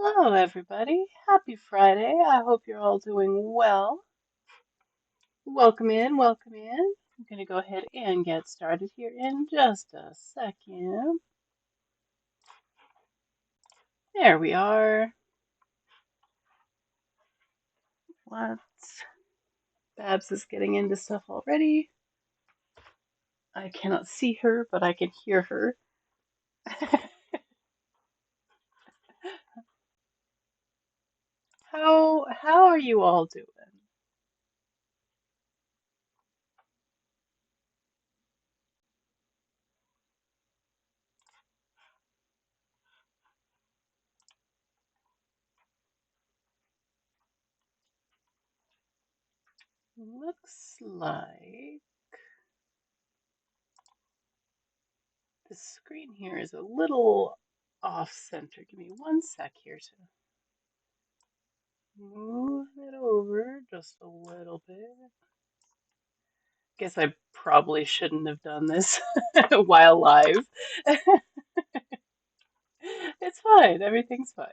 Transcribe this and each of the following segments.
Hello, everybody. Happy Friday. I hope you're all doing well. Welcome in, welcome in. I'm going to go ahead and get started here in just a second. There we are. What? Babs is getting into stuff already. I cannot see her, but I can hear her. How are you all doing? Looks like the screen here is a little off center. Give me one sec here to move it over just a little bit. Guess I probably shouldn't have done this while live. It's fine. Everything's fine.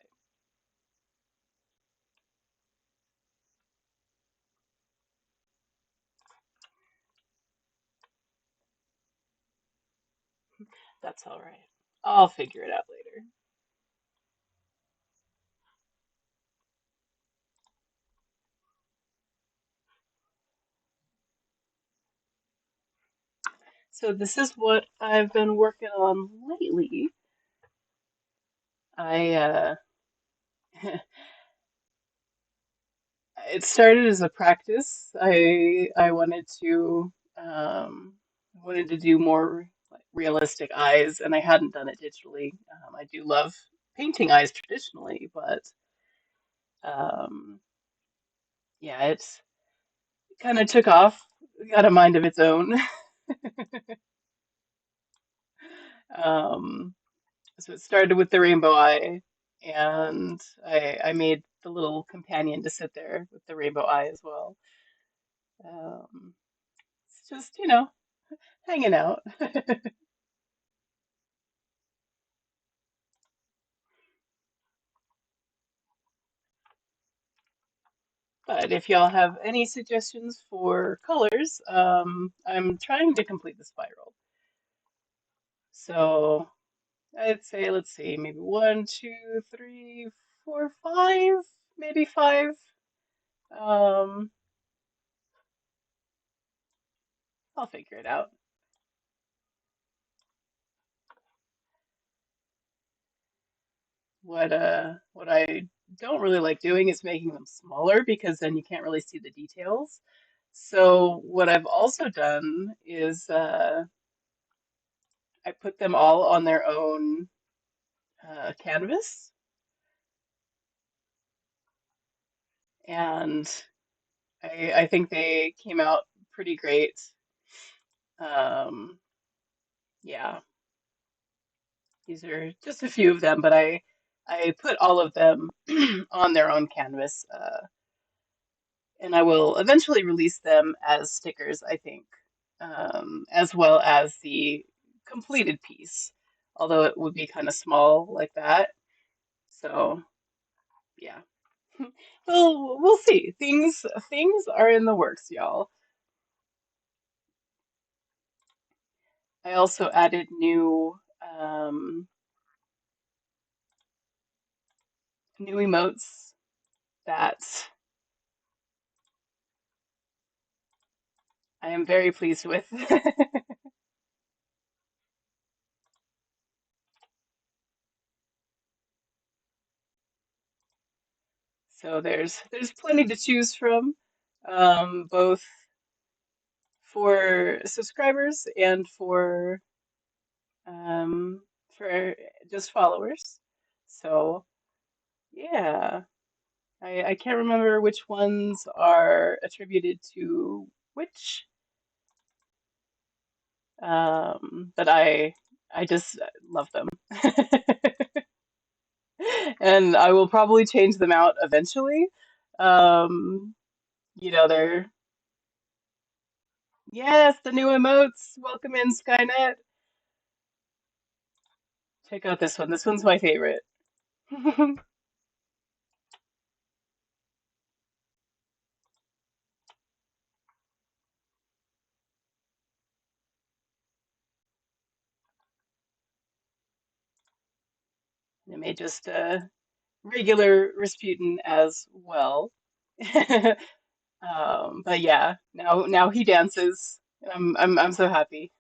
That's all right. I'll figure it out later. So this is what I've been working on lately. I it started as a practice. I wanted to do more like realistic eyes, and I hadn't done it digitally. I do love painting eyes traditionally, but um, yeah, it's kind of took off, got a mind of its own. Um, so it started with the rainbow eye, and I made the little companion to sit there with the rainbow eye as well. Um, it's just, hanging out. But if y'all have any suggestions for colors, I'm trying to complete the spiral. So I'd say, let's see, maybe one, two, three, four, five, maybe five. Um, I'll figure it out. What I don't really like doing is making them smaller because then you can't really see the details. So what I've also done is I put them all on their own canvas, and I think they came out pretty great. Um, yeah, these are just a few of them, but I put all of them on their own canvas, and I will eventually release them as stickers, I think, as well as the completed piece, although it would be kind of small like that. So yeah, well, we'll see. Things are in the works, y'all. I also added new emotes that I am very pleased with. So there's plenty to choose from, both for subscribers and for just followers. So yeah, I can't remember which ones are attributed to which, but I just love them. And I will probably change them out eventually. Um, they're yes, the new emotes. Welcome in, Skynet. Check out this one. This one's my favorite. I made just regular Rasputin as well. But yeah, now he dances. I'm so happy.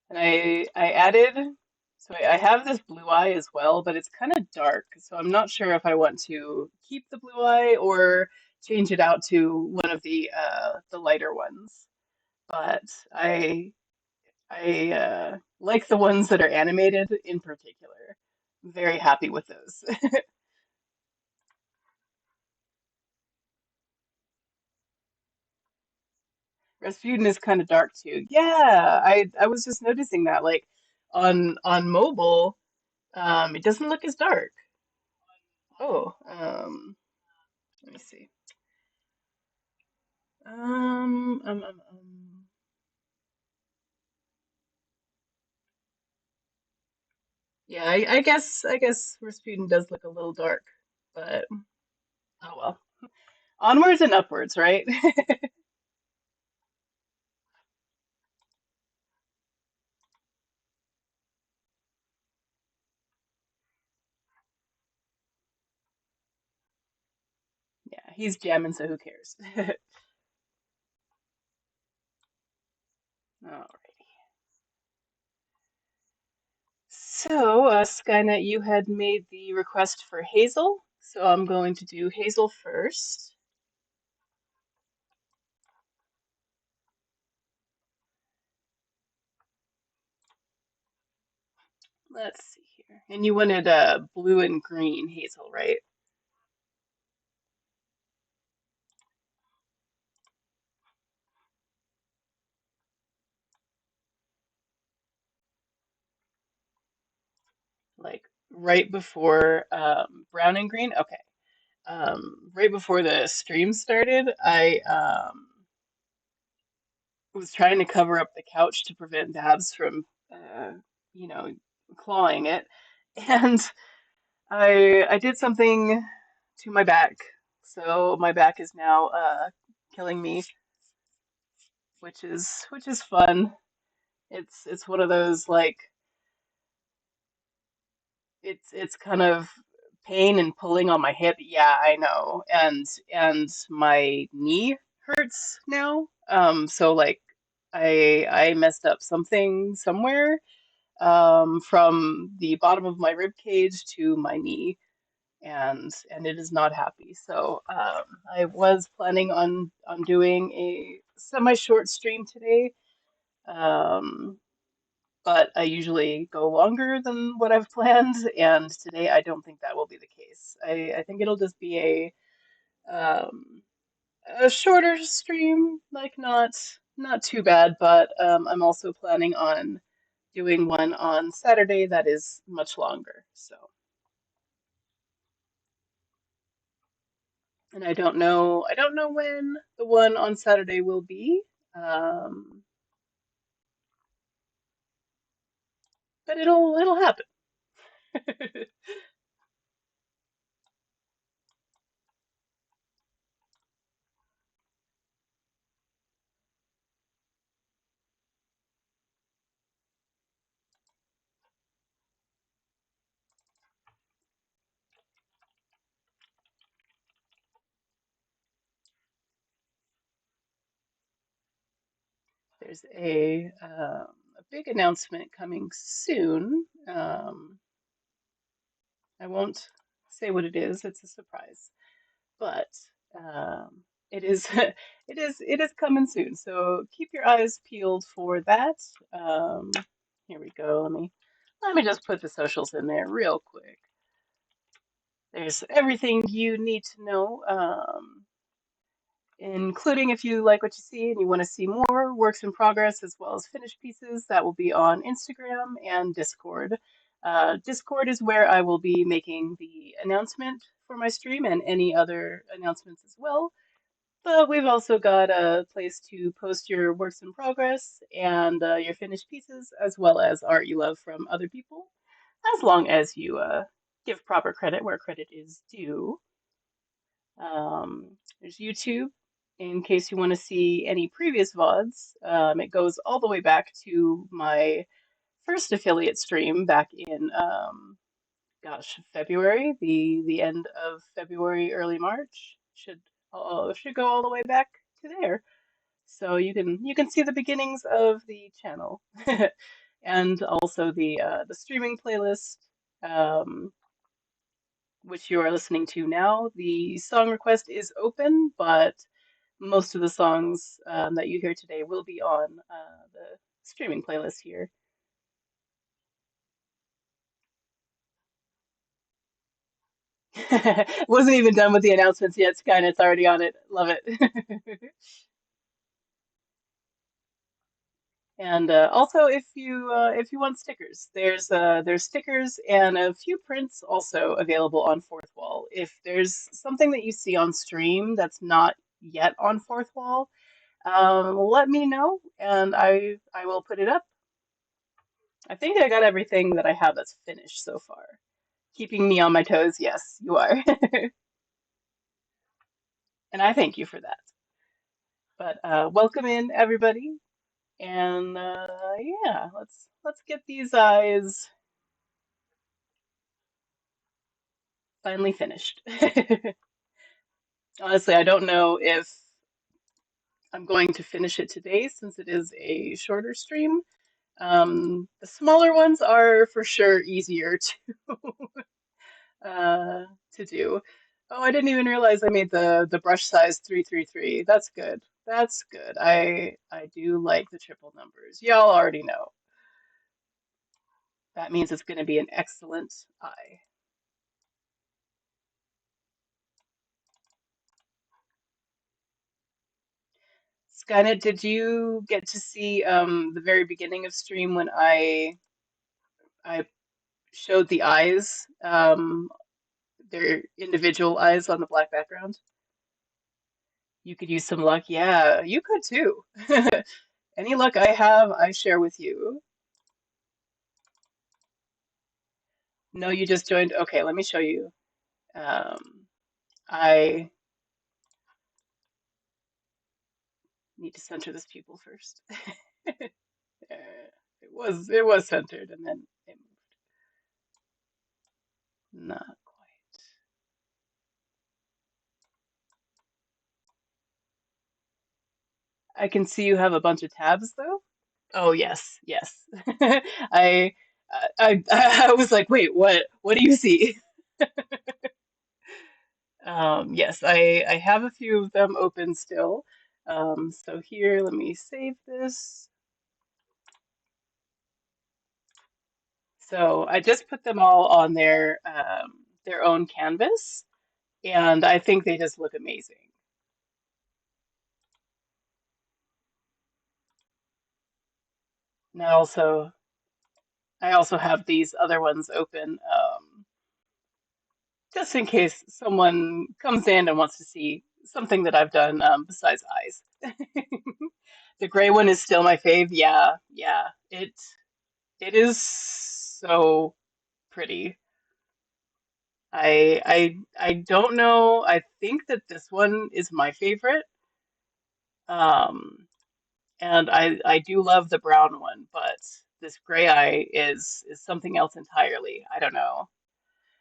And I added, so I have this blue eye as well, but it's kind of dark, so I'm not sure if I want to keep the blue eye or change it out to one of the lighter ones. But I like the ones that are animated in particular. Very happy with those. Rasputin is kind of dark too. Yeah, I was just noticing that like on mobile, it doesn't look as dark. Oh, let me see. Um, um, um, um. Yeah, I guess Rasputin does look a little dark, but oh well. Onwards and upwards, right? Yeah, he's jamming, so who cares? Alrighty. So, Skynet, you had made the request for Hazel, so I'm going to do Hazel first. Let's see here. And you wanted blue and green Hazel, right? Like right before brown and green? Okay. Right before the stream started, I was trying to cover up the couch to prevent Babs from, uh, you know, clawing it, and I did something to my back, so my back is now killing me, which is fun. It's one of those like it's kind of pain and pulling on my hip. Yeah, I know, and my knee hurts now. So like I messed up something somewhere from the bottom of my rib cage to my knee, and it is not happy. So I was planning on doing a semi-short stream today, um, but I usually go longer than what I've planned, and today I don't think that will be the case. I think it'll just be um, a shorter stream, like not too bad, but I'm also planning on doing one on Saturday that is much longer. So, and I don't know when the one on Saturday will be, um, but it'll happen. There's a big announcement coming soon. I won't say what it is. It's a surprise, but it is it is coming soon. So keep your eyes peeled for that. Um, Here we go. Let me just put the socials in there real quick. There's everything you need to know. Including if you like what you see and you want to see more works in progress as well as finished pieces. That will be on Instagram and Discord. Discord is where I will be making the announcement for my stream and any other announcements as well. But we've also got a place to post your works in progress and your finished pieces, as well as art you love from other people, as long as you give proper credit where credit is due. There's YouTube in case you want to see any previous VODs. It goes all the way back to my first affiliate stream back in gosh, February, the end of February, early March. Should go all the way back to there. So you can see the beginnings of the channel. And also the streaming playlist, um, which you are listening to now. The song request is open, but most of the songs that you hear today will be on the streaming playlist here. Wasn't even done with the announcements yet, Skynet's already on it. Love it. And also, if you want stickers, there's stickers and a few prints also available on Fourth Wall. If there's something that you see on stream that's not yet on Fourth Wall, let me know and I will put it up. I think I got everything that I have that's finished so far. Keeping me on my toes, yes, you are. And I thank you for that. But welcome in everybody, and yeah, let's get these eyes finally finished. Honestly, I don't know if I'm going to finish it today since it is a shorter stream. The smaller ones are for sure easier uh, to do. Oh, I didn't even realize I made the brush size 333. That's good. That's good. I do like the triple numbers. Y'all already know. That means it's going to be an excellent eye. Skynet, did you get to see the very beginning of stream when I showed the eyes, their individual eyes on the black background? You could use some luck. Yeah, you could too. Any luck I have, I share with you. No, you just joined. Okay, let me show you. Um, I need to center this pupil first. It was centered and then it moved. Not quite. I can see you have a bunch of tabs though. Oh yes, yes. I I was like, wait, what? What do you see? Yes, I have a few of them open still. So here, let me save this. So I just put them all on their own canvas, and I think they just look amazing. Now also, I also have these other ones open, just in case someone comes in and wants to see something that I've done besides eyes. The gray one is still my fave. Yeah, yeah. It is so pretty. I don't know. I think that this one is my favorite. Um, and I do love the brown one, but this gray eye is something else entirely. I don't know.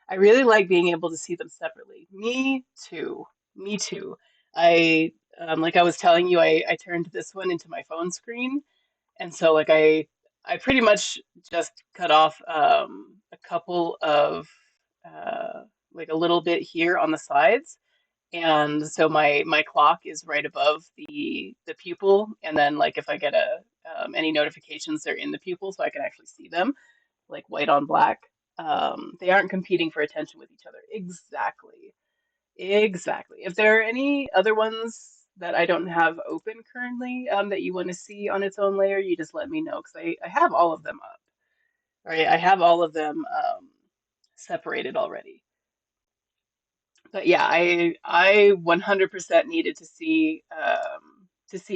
I really like being able to see them separately. Me too. Me too. I like I was telling you, I turned this one into my phone screen, and so like I pretty much just cut off a couple of like a little bit here on the sides, and so my clock is right above the pupil, and then like if I get a any notifications, they're in the pupil, so I can actually see them like white on black. They aren't competing for attention with each other. Exactly. Exactly. If there are any other ones that I don't have open currently, that you want to see on its own layer, you just let me know because I have all of them up. Right? I have all of them separated already. But yeah, I 100% needed to see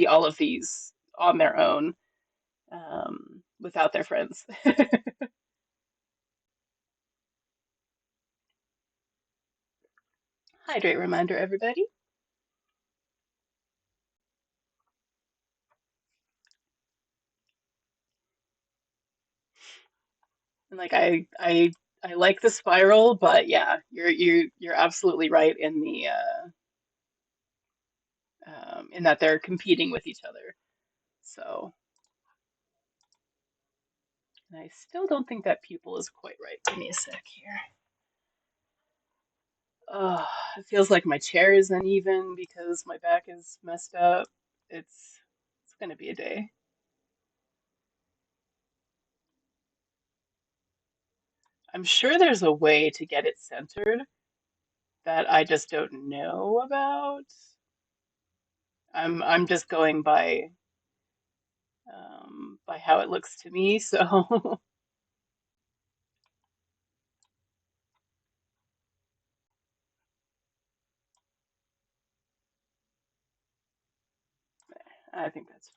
all of these on their own without their friends. Hydrate reminder, everybody. And like I like the spiral, but yeah, you're absolutely right in that they're competing with each other. So, and I still don't think that pupil is quite right. Give me a sec here. Oh, it feels like my chair is uneven because my back is messed up. It's gonna be a day. I'm sure there's a way to get it centered that I just don't know about. I'm just going by how it looks to me, so I think that's fine.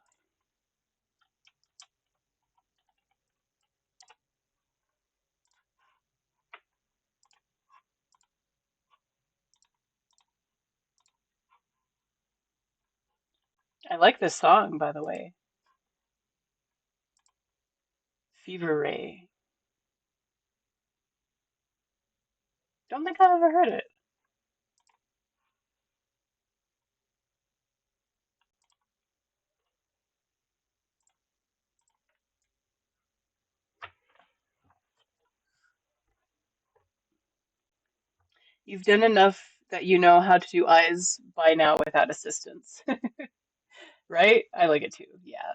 I like this song, by the way. Fever Ray. Don't think I've ever heard it. You've done enough that you know how to do eyes by now without assistance, right? I like it too. Yeah,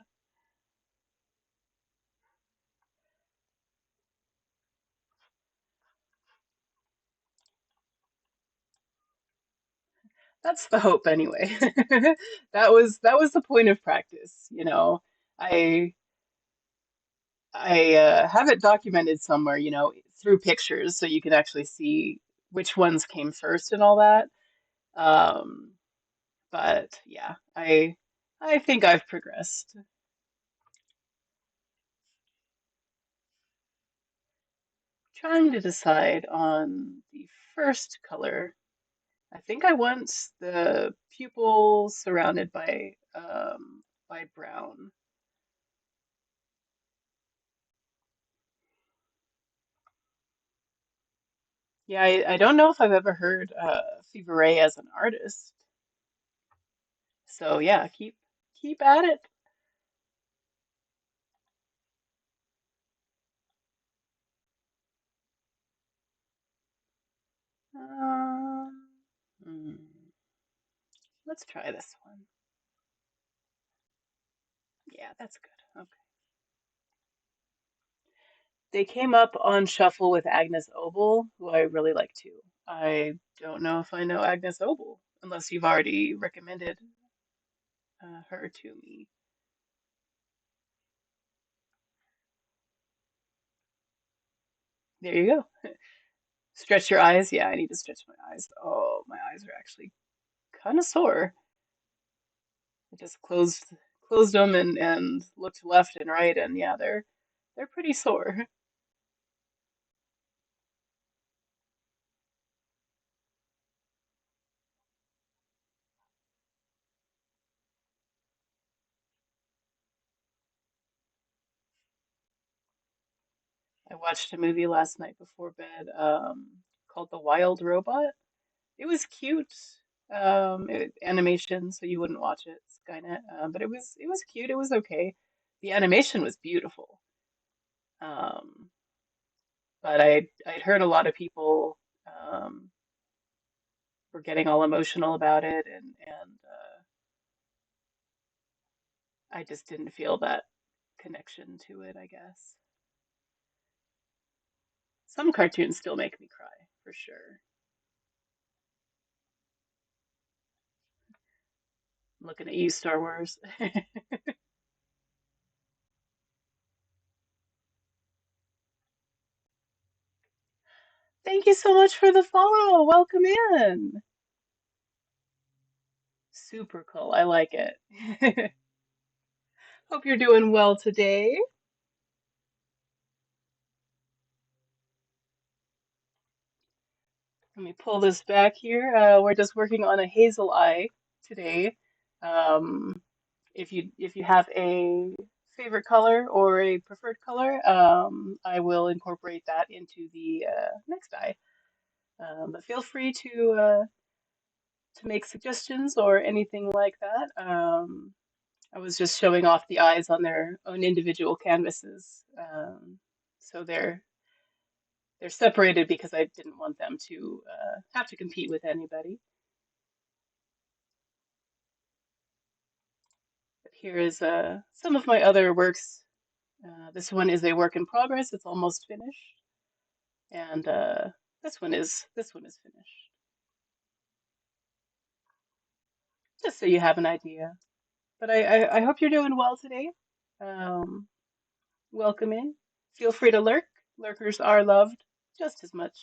that's the hope anyway. That was the point of practice, you know. I I have it documented somewhere, through pictures, so you can actually see which ones came first and all that. Um, but yeah, I think I've progressed. Trying to decide on the first color. I think I want the pupil surrounded by brown. Yeah, I don't know if I've ever heard Fever as an artist. So yeah, keep at it. Um, hmm, let's try this one. Yeah, that's good. Okay. They came up on Shuffle with Agnes Obel, who I really like too. I don't know if I know Agnes Obel, unless you've already recommended her to me. There you go. Stretch your eyes. Yeah, I need to stretch my eyes. Oh, my eyes are actually kind of sore. I just closed them and looked left and right, and yeah, they're pretty sore. I watched a movie last night before bed, called The Wild Robot. It was cute. Animation, so you wouldn't watch it, Skynet. But it was cute. It was okay. The animation was beautiful. Um, but I'd heard a lot of people um, were getting all emotional about it, and I just didn't feel that connection to it, I guess. Some cartoons still make me cry, for sure. I'm looking at you, Star Wars. Thank you so much for the follow. Welcome in. Super cool. I like it. Hope you're doing well today. Let me pull this back here. We're just working on a hazel eye today. Um, if you have a favorite color or a preferred color, I will incorporate that into the next eye. But feel free to make suggestions or anything like that. I was just showing off the eyes on their own individual canvases. So they're separated because I didn't want them to have to compete with anybody. But here is some of my other works. This one is a work in progress. It's almost finished, and this one is finished. Just so you have an idea. But I hope you're doing well today. Um, Welcome in. Feel free to lurk. Lurkers are loved just as much.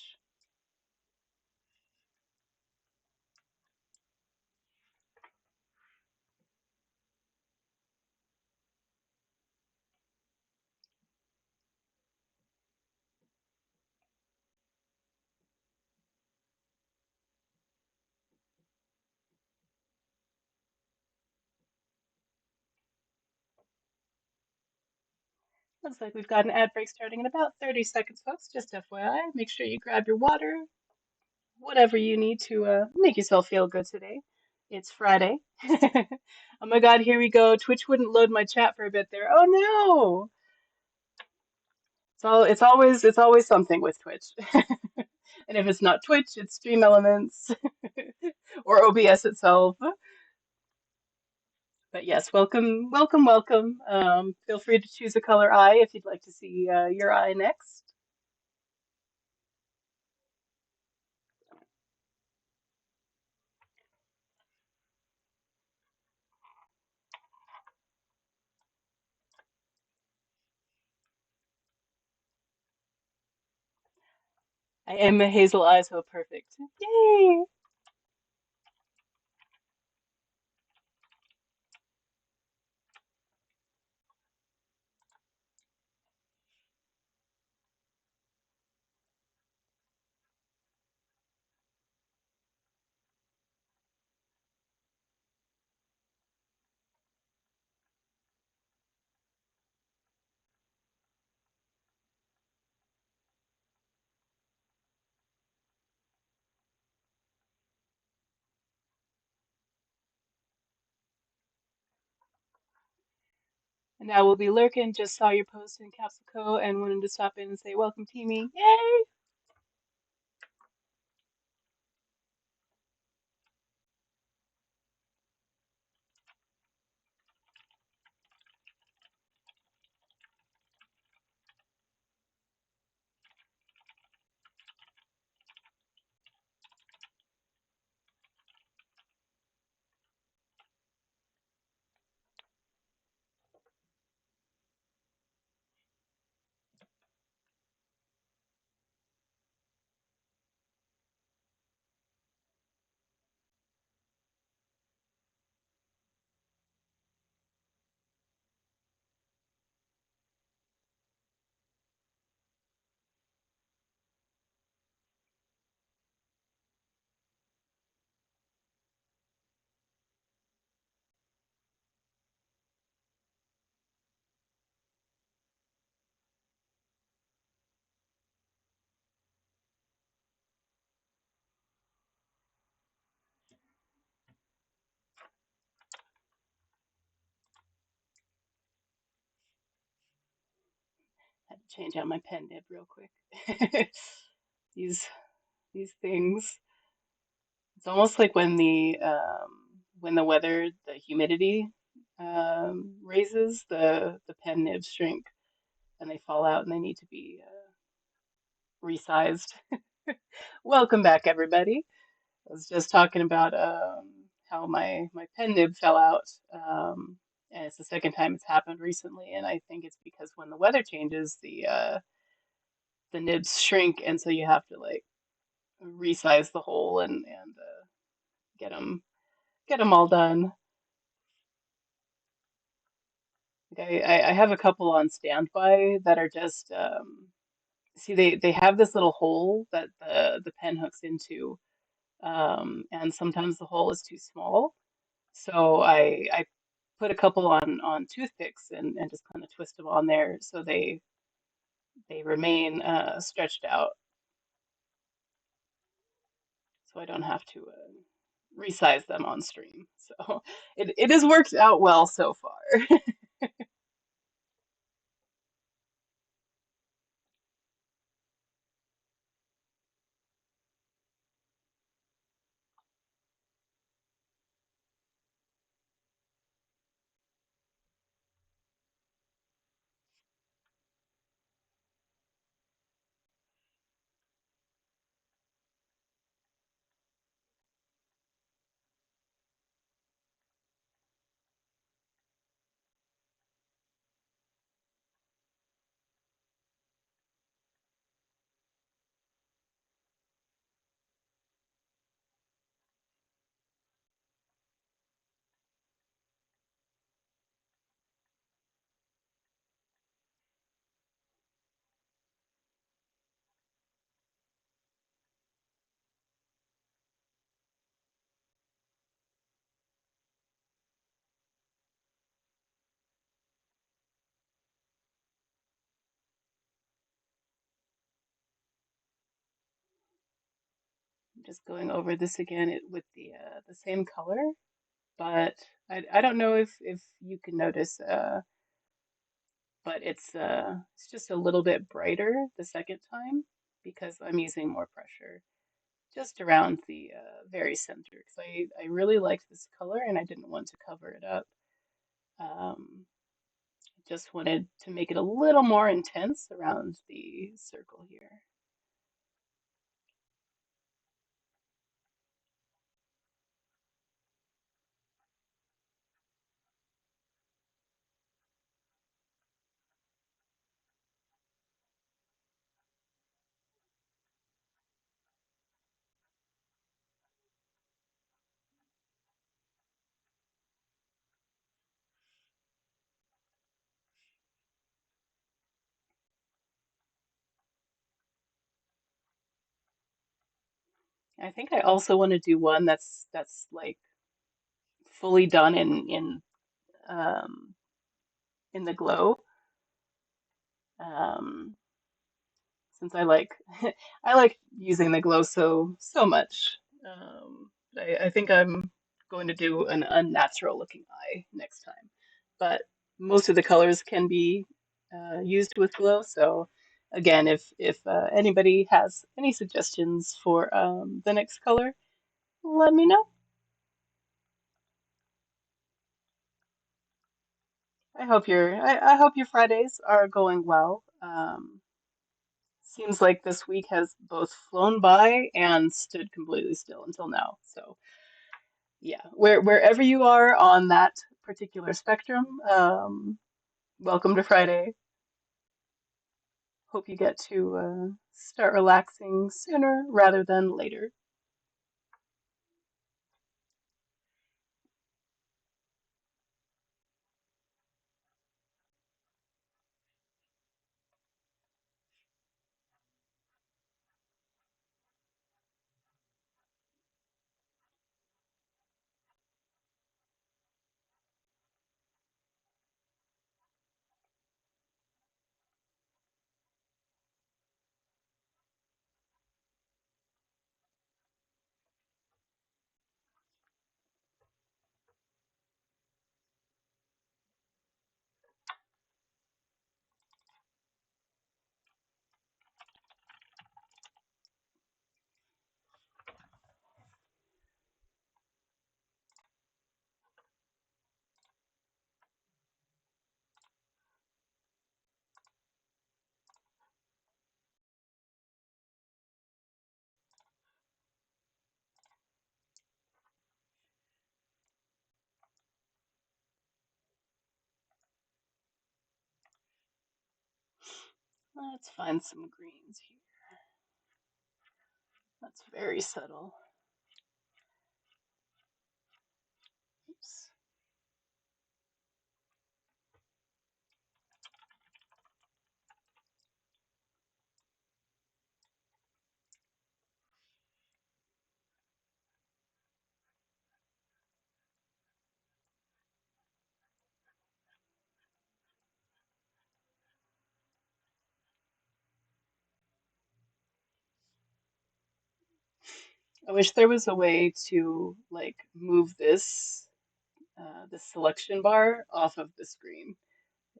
Looks like we've got an ad break starting in about 30 seconds, folks. Just FYI, make sure you grab your water, whatever you need to make yourself feel good today. It's Friday. Oh my God, here we go. Twitch wouldn't load my chat for a bit there. Oh no! It's always something with Twitch. And if it's not Twitch, it's Stream Elements or OBS itself. But yes, welcome, welcome, welcome. Feel free to choose a color eye if you'd like to see your eye next. I am a hazel eye, so perfect. Yay! And now we'll be lurking. Just saw your post in Capsule and wanted to stop in and say welcome, Teamy. Yay! Had to change out my pen nib real quick. These these things. It's almost like when the weather, the humidity raises, the pen nibs shrink and they fall out and they need to be resized. Welcome back, everybody. I was just talking about how my pen nib fell out, and it's the second time it's happened recently, and I think it's because when the weather changes, the nibs shrink, and so you have to like resize the hole and get them get them all done. Like I have a couple on standby that are just see they have this little hole that the pen hooks into, and sometimes the hole is too small. So I put a couple on toothpicks and just kind of twist them on there so they remain stretched out, so I don't have to resize them on stream. So it has worked out well so far. Just going over this again with the same color, but I don't know if you can notice, but it's just a little bit brighter the second time because I'm using more pressure just around the very center because I really liked this color and I didn't want to cover it up. Um, just wanted to make it a little more intense around the circle here. I think I also want to do one that's like fully done um, in the glow. Um, since I like I like using the glow so much. I think I'm going to do an unnatural looking eye next time. But most of the colors can be used with glow. So again, if anybody has any suggestions for the next color, let me know. I hope your Fridays are going well. Seems like this week has both flown by and stood completely still until now. So yeah, wherever you are on that particular spectrum, welcome to Friday. Hope you get to start relaxing sooner rather than later. Let's find some greens here. That's very subtle. Oops. I wish there was a way to like move this selection bar off of the screen.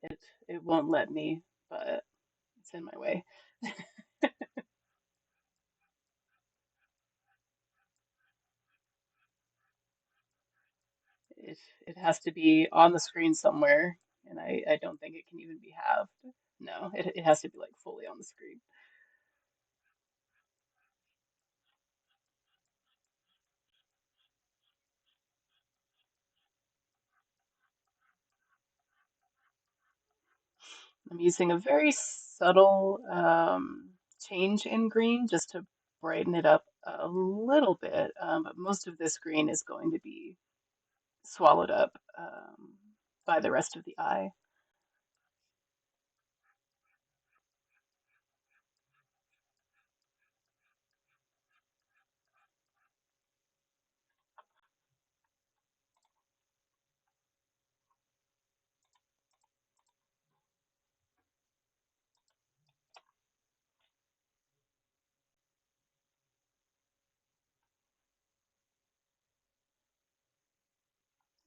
It it won't let me, but it's in my way. It it has to be on the screen somewhere, and I don't think it can even be halved. No, it has to be like fully on the screen. I'm using a very subtle change in green just to brighten it up a little bit, but most of this green is going to be swallowed up by the rest of the eye.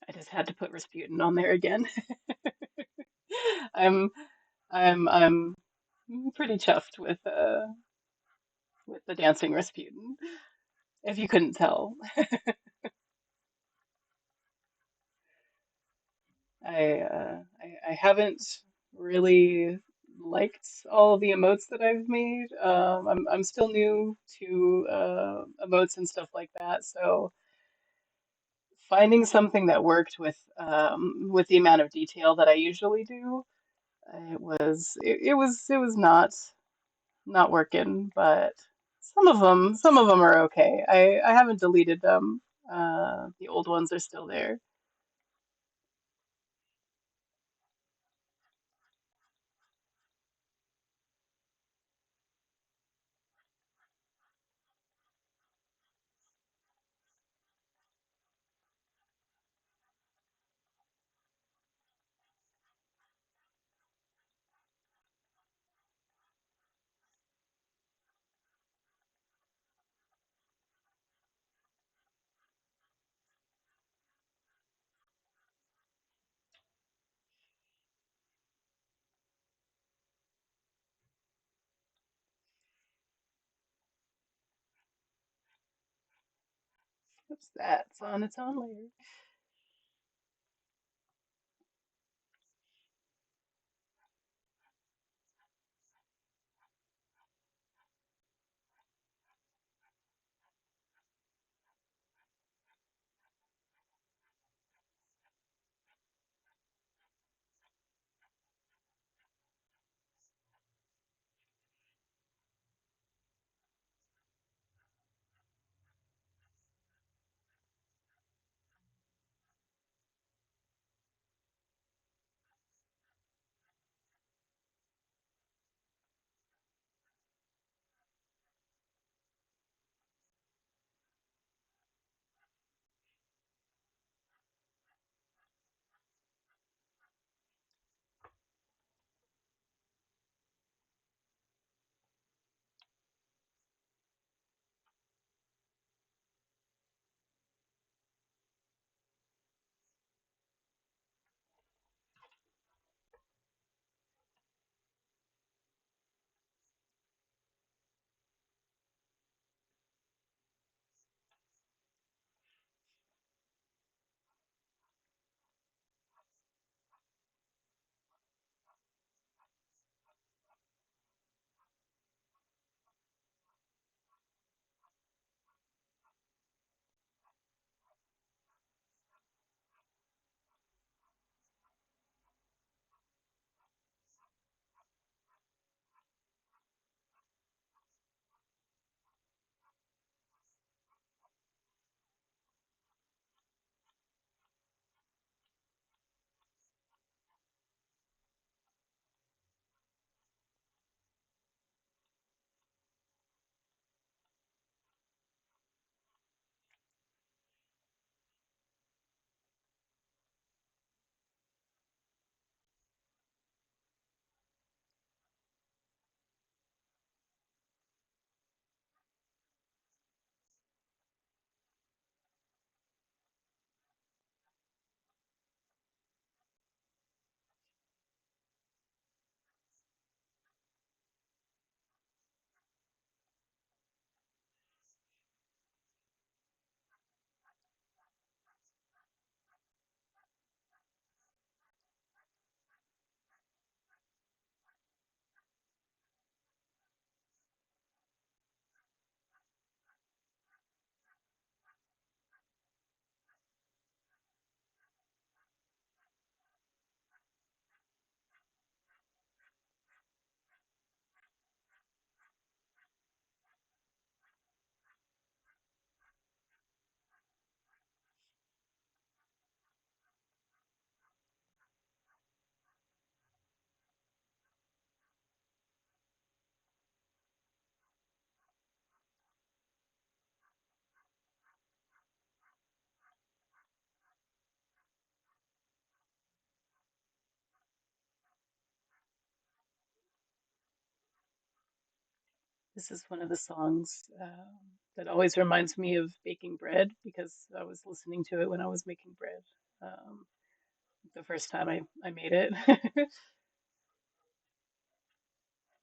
I just had to put Rasputin on there again. I'm I'm pretty chuffed with the dancing Rasputin, if you couldn't tell. I haven't really liked all the emotes that I've made. I'm still new to emotes and stuff like that, so finding something that worked with the amount of detail that I usually do, it was not working, but some of them are okay. I haven't deleted them. The old ones are still there. What's that? It's on its own layer. This is one of the songs that always reminds me of baking bread because I was listening to it when I was making bread um, the first time I made it.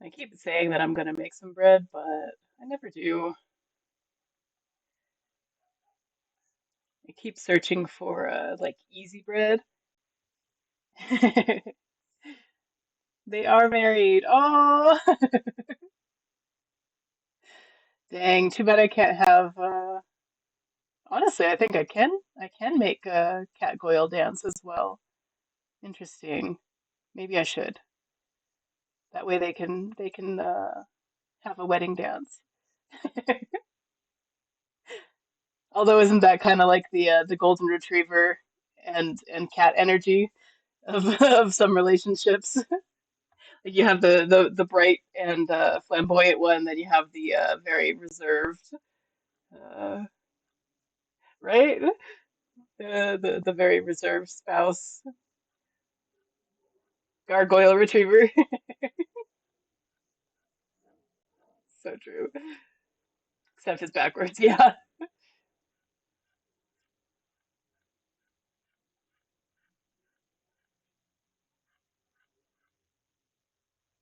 I keep saying that I'm going to make some bread, but I never do. I keep searching for like easy bread. They are married. Oh, dang. Too bad I can't have. Honestly, I think I can. I can make a cat goyle dance as well. Interesting. Maybe I should. That way they can have a wedding dance. Although isn't that kind of like the golden retriever and cat energy of of some relationships? Like you have the bright and flamboyant one, then you have the very reserved, uh, right? The very reserved spouse, gargoyle retriever. So true. Except it's backwards, yeah.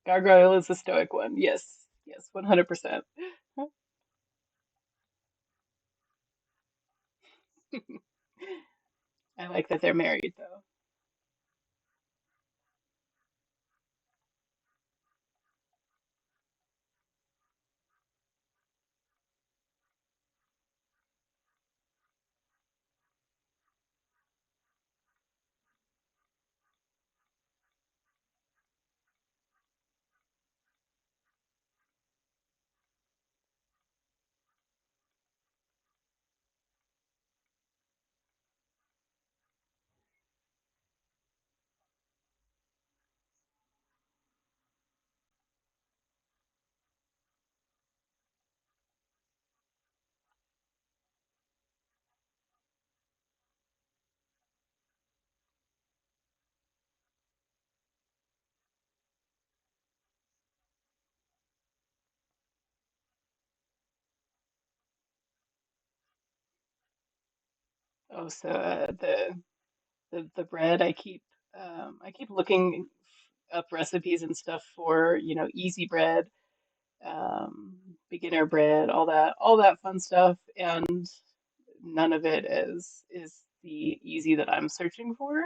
Gargoyle is the stoic one. Yes, yes, 100%. I like that they're married though. Oh, so the bread I keep looking up recipes and stuff for, easy bread, beginner bread, all that fun stuff, and none of it is the easy that I'm searching for.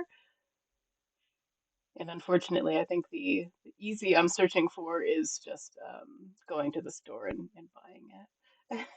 And unfortunately, I think the easy I'm searching for is just going to the store and buying it.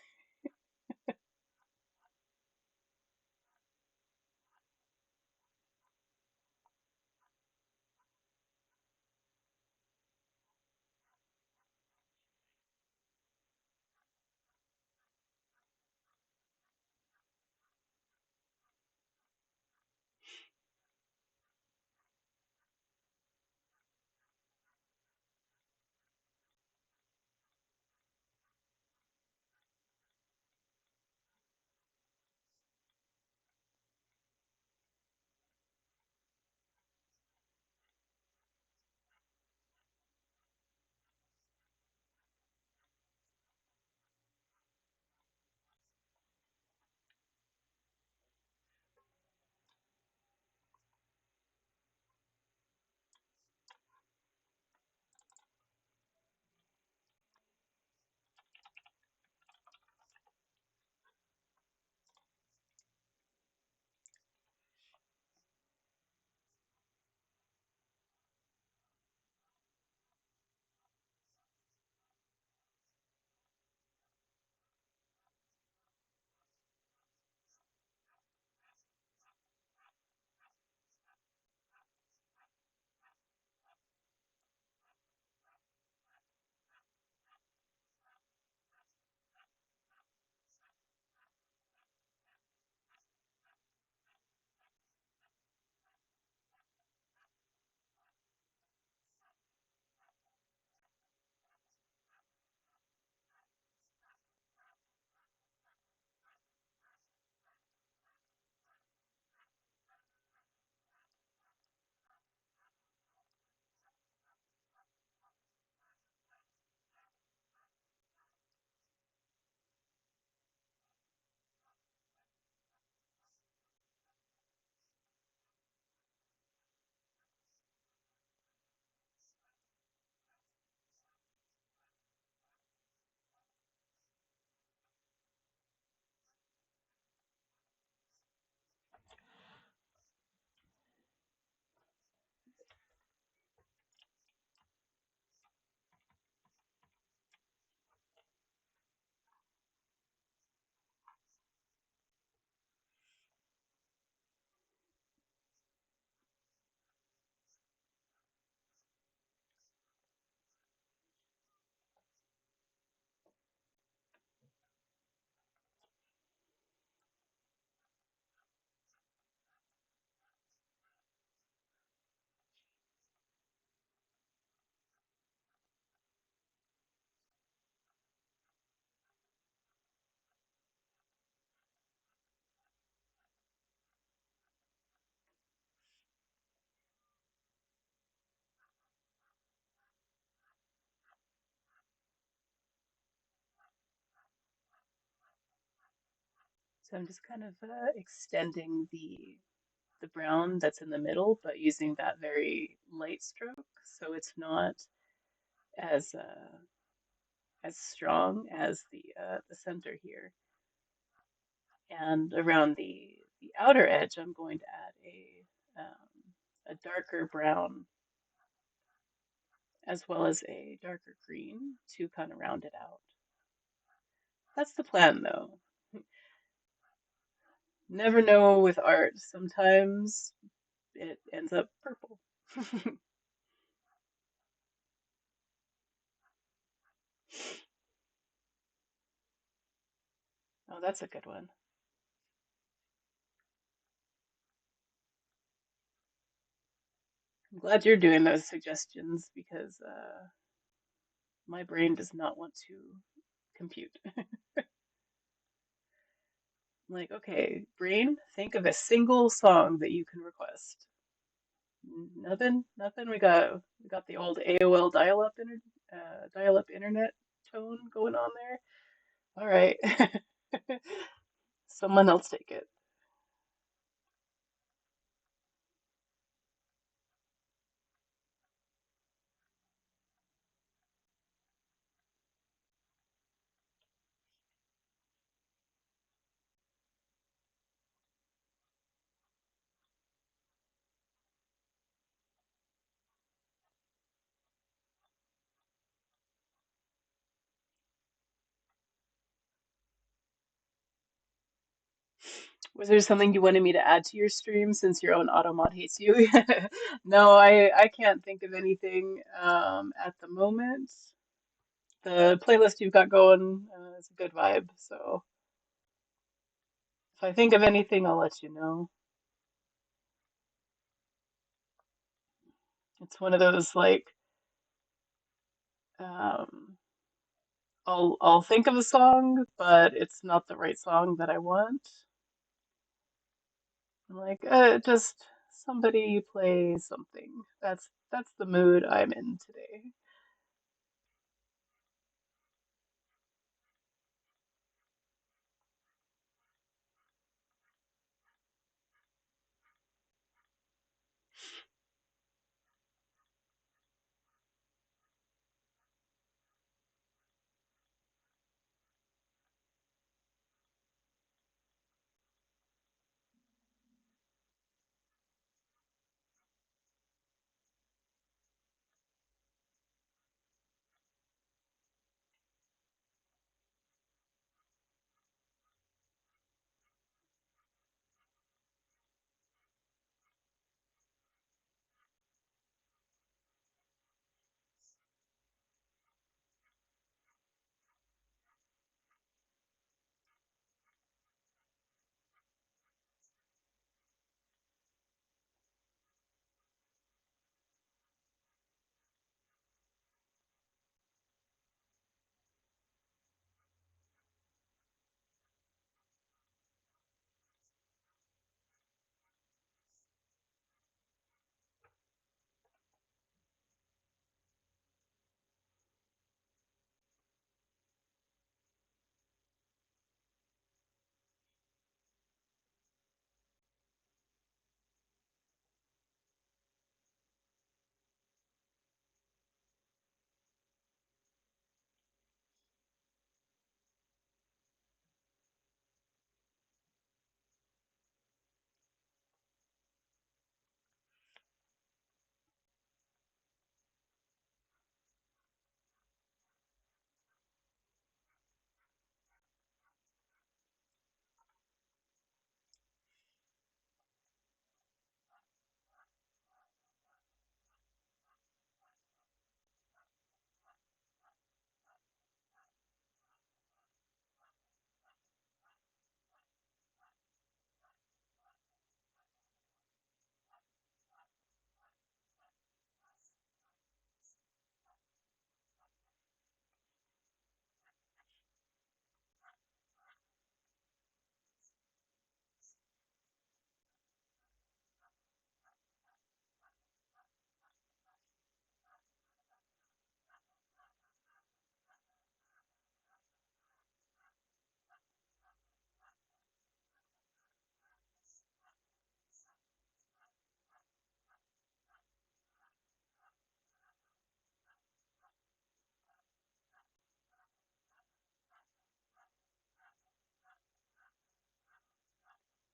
So I'm just kind of extending the brown that's in the middle, but using that very light stroke, so it's not as as strong as the center here. And around the outer edge, I'm going to add a darker brown as well as a darker green to kind of round it out. That's the plan, though. Never know with art. Sometimes it ends up purple. Oh, that's a good one. I'm glad you're doing those suggestions because my brain does not want to compute. Like, okay, brain, think of a single song that you can request. Nothing, nothing. We got the old AOL dial-up internet tone going on there. All right, someone else take it. Was there something you wanted me to add to your stream since your own Automod hates you? No, I can't think of anything at the moment. The playlist you've got going is a good vibe, so if I think of anything, I'll let you know. It's one of those like um, I'll think of a song, but it's not the right song that I want. I'm like, just somebody play something. That's the mood I'm in today.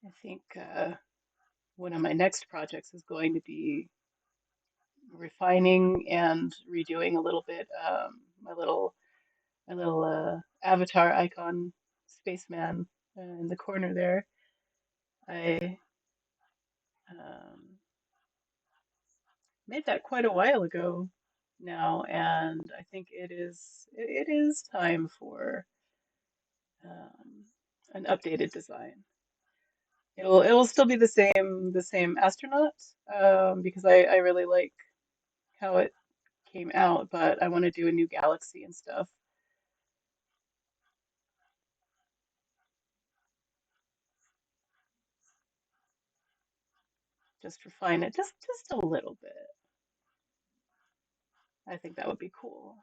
I think one of my next projects is going to be refining and redoing a little bit my little avatar icon spaceman in the corner there. I made that quite a while ago now, and I think it is time for um, an updated design. It will still be the same astronaut because I really like how it came out, but I want to do a new galaxy and stuff. Just refine it just a little bit. I think that would be cool.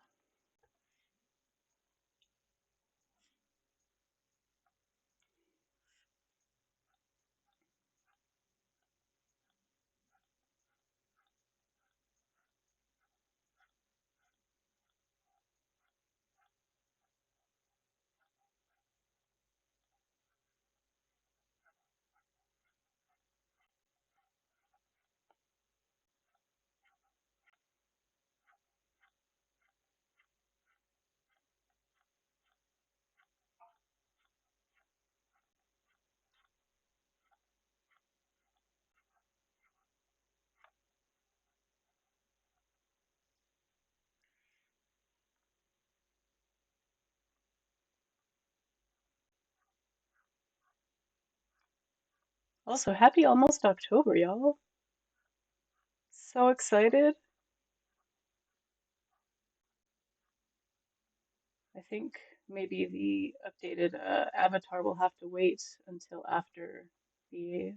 Also, happy almost October, y'all. So excited. I think maybe the updated avatar will have to wait until after the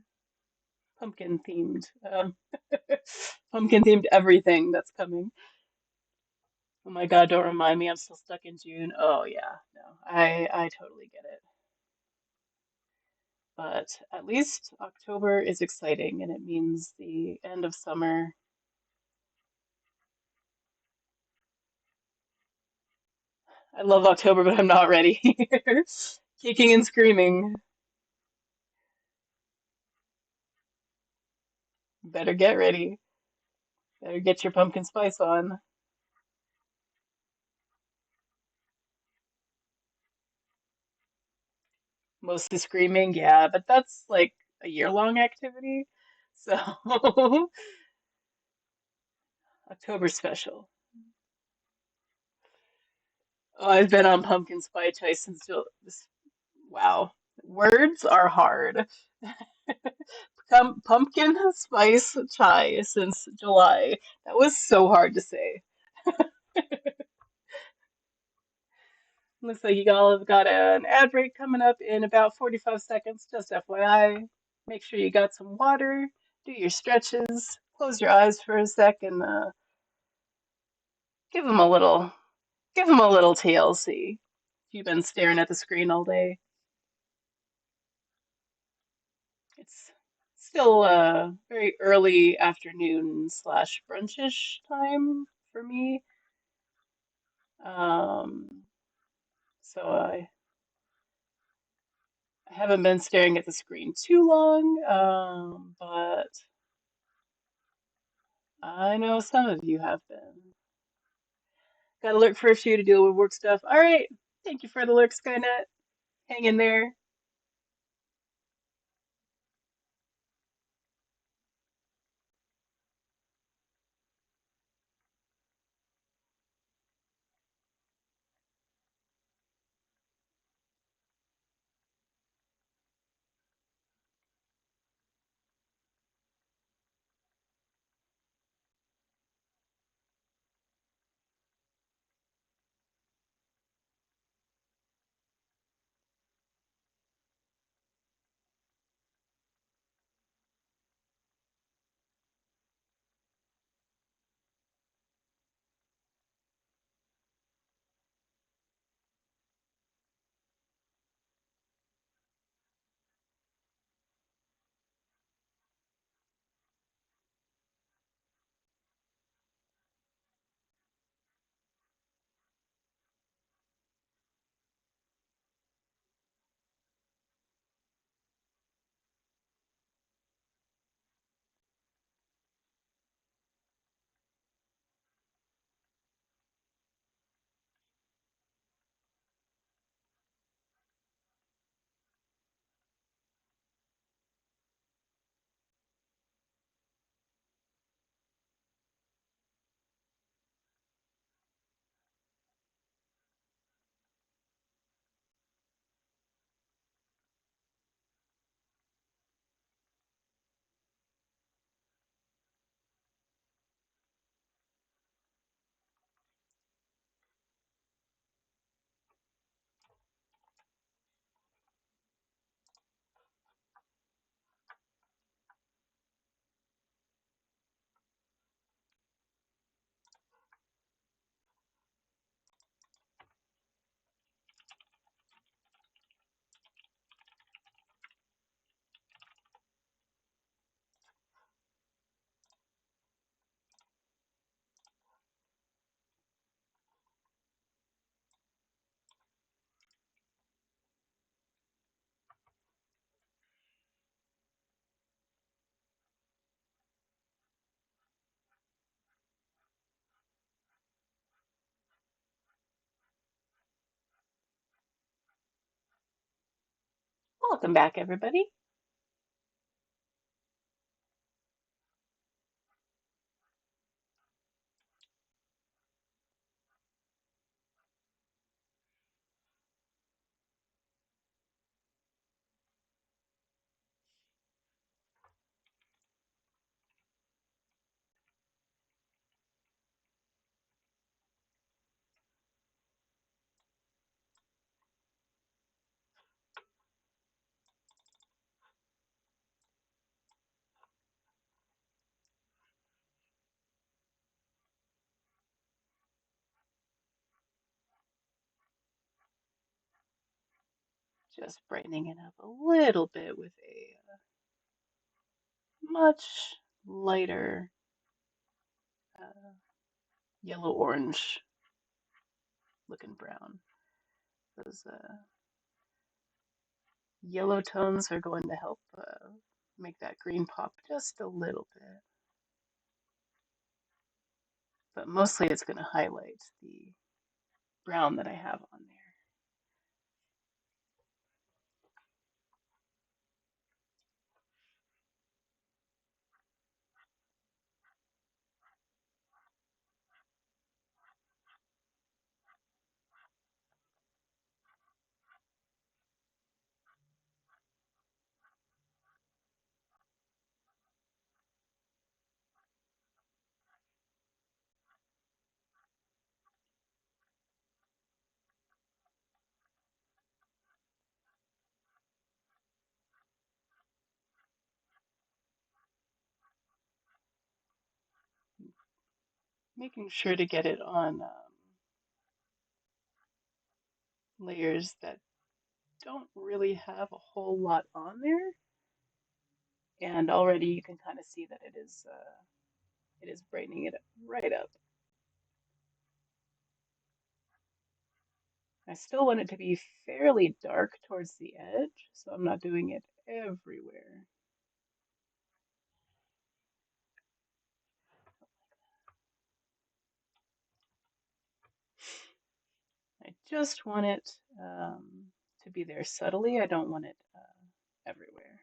pumpkin themed pumpkin themed everything that's coming. Oh my God, don't remind me, I'm still stuck in June. Oh yeah, no, I totally get it. But at least October is exciting and it means the end of summer. I love October, but I'm not ready. Kicking and screaming. Better get ready. Better get your pumpkin spice on. Mostly screaming, yeah, but that's like a year-long activity. So October special. Oh, I've been on pumpkin spice chai since wow. Words are hard. Pumpkin spice chai since July. That was so hard to say. Looks like you all have got an ad break coming up in about 45 seconds. Just FYI. Make sure you got some water, do your stretches, close your eyes for a sec, and give them a little, give them a little TLC. If you've been staring at the screen all day, it's still very early afternoon slash brunchish time for me. Um, so I haven't been staring at the screen too long, but I know some of you have been. Got to lurk for a few to deal with work stuff. All right. Thank you for the lurk, Skynet. Hang in there. Welcome back, everybody. Just brightening it up a little bit with a much lighter uh, yellow orange looking brown. Those yellow tones are going to help make that green pop just a little bit. But mostly it's going to highlight the brown that I have on there. Making sure to get it on layers that don't really have a whole lot on there. And already you can kind of see that it is brightening it right up. I still want it to be fairly dark towards the edge, so I'm not doing it everywhere. I just want it to be there subtly. I don't want it everywhere.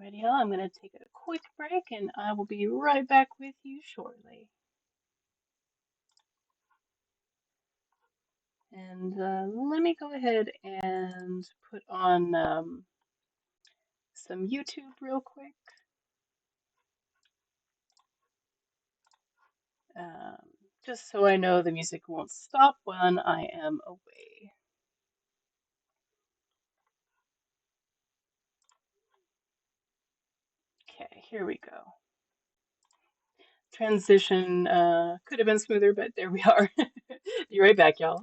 Alrighty, y'all, I'm going to take a quick break and I will be right back with you shortly. And let me go ahead and put on some YouTube real quick, um, just so I know the music won't stop when I am away. Okay, here we go. Transition could have been smoother, but there we are. Be right back, y'all.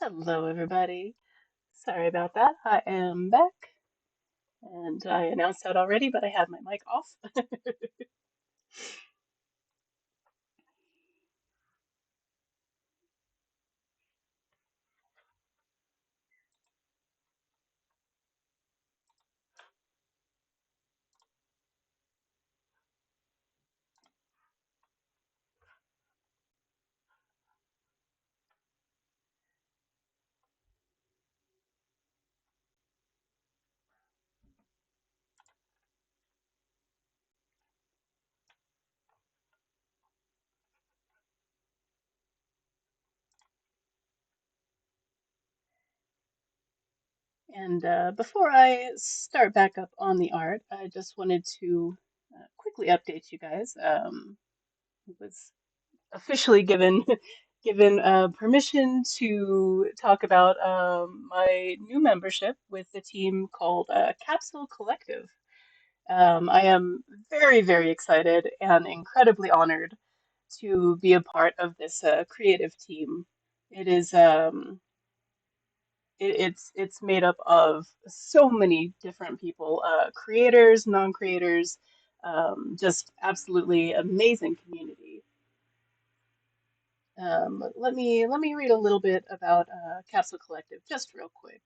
Hello, everybody. Sorry about that. I am back, and I announced that already, but I had my mic off. And before I start back up on the art, I just wanted to quickly update you guys. I was officially given given permission to talk about my new membership with the team called Capsule Collective. I am very, very excited and incredibly honored to be a part of this creative team. It is it's made up of so many different people, creators, non-creators, just absolutely amazing community. Let me read a little bit about Capsule Collective, just real quick.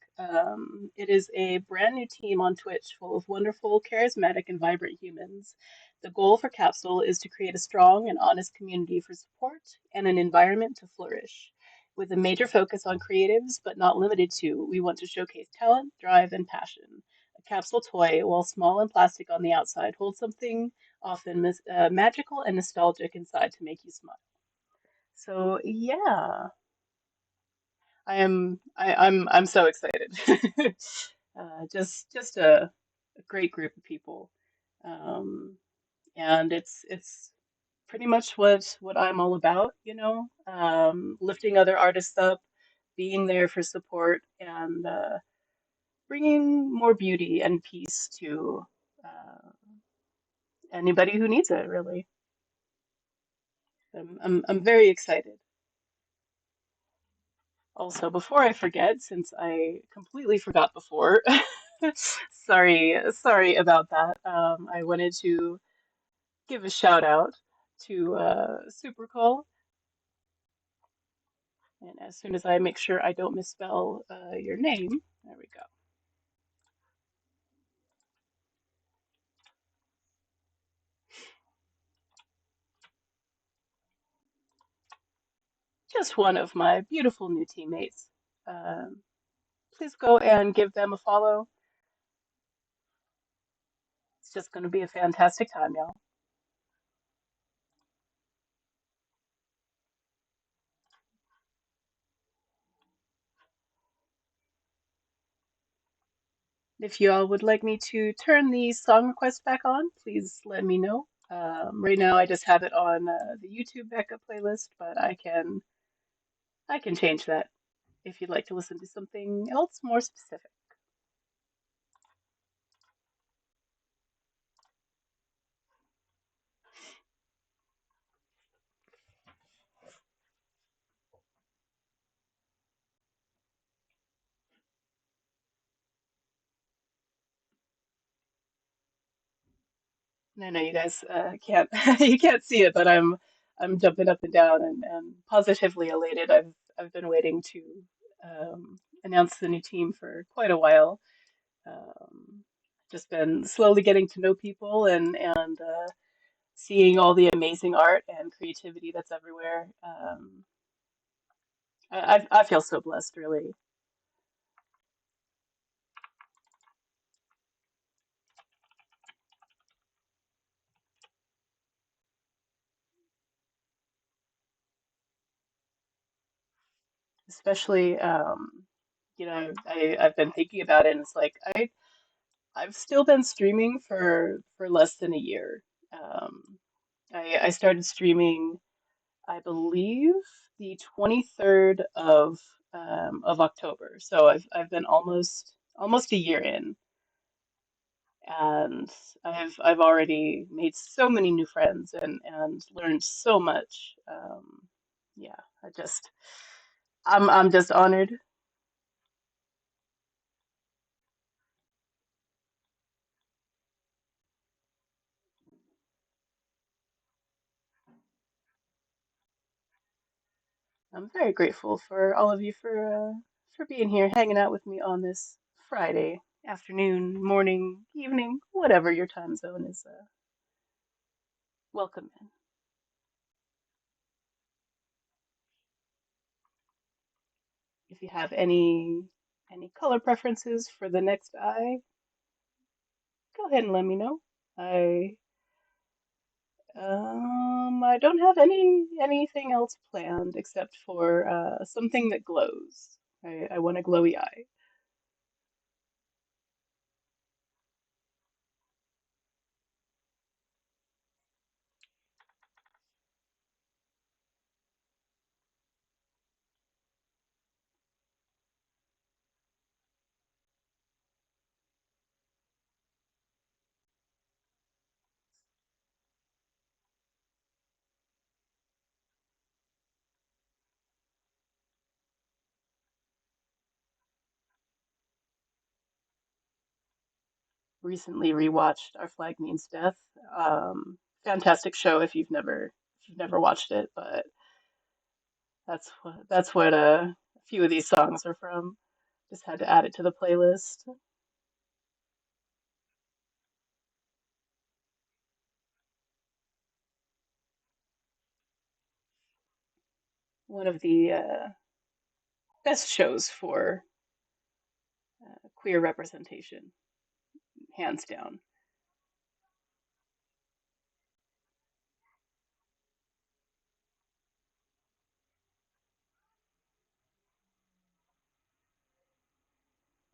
It is a brand new team on Twitch full of wonderful, charismatic, and vibrant humans. The goal for Capsule is to create a strong and honest community for support and an environment to flourish. With a major focus on creatives, but not limited to, we want to showcase talent, drive, and passion. A capsule toy, while small and plastic on the outside, holds something often magical and nostalgic inside to make you smile. So yeah, I'm so excited. Just a great group of people, um, and it's pretty much what I'm all about, lifting other artists up, being there for support, and bringing more beauty and peace to anybody who needs it, really. I'm very excited. Also, before I forget, since I completely forgot before, sorry about that. I wanted to give a shout out to Supercall, and as soon as I make sure I don't misspell your name, there we go. Just one of my beautiful new teammates. Um, Please go and give them a follow. It's just going to be a fantastic time, y'all. If you all would like me to turn the song request back on, please let me know. Right now, I just have it on the YouTube backup playlist, but I can change that if you'd like to listen to something else more specific. And I know you guys can't you can't see it, but I'm jumping up and down and positively elated. I've been waiting to announce the new team for quite a while. Um, just been slowly getting to know people and seeing all the amazing art and creativity that's everywhere. I feel so blessed, really, especially I've been thinking about it, and it's like I've still been streaming for less than a year. Um, I started streaming, I believe, the 23rd of October. So I've been almost a year in, and I've already made so many new friends and learned so much. Yeah, I'm just honored. I'm very grateful for all of you for being here, hanging out with me on this Friday afternoon, morning, evening, whatever your time zone is. Welcome in. If you have any color preferences for the next eye, go ahead and let me know. I I don't have anything else planned except for something that glows. I want a glowy eye. Recently rewatched Our Flag Means Death. Fantastic show if you've never watched it, but that's what a few of these songs are from. Just had to add it to the playlist. One of the best shows for queer representation, hands down.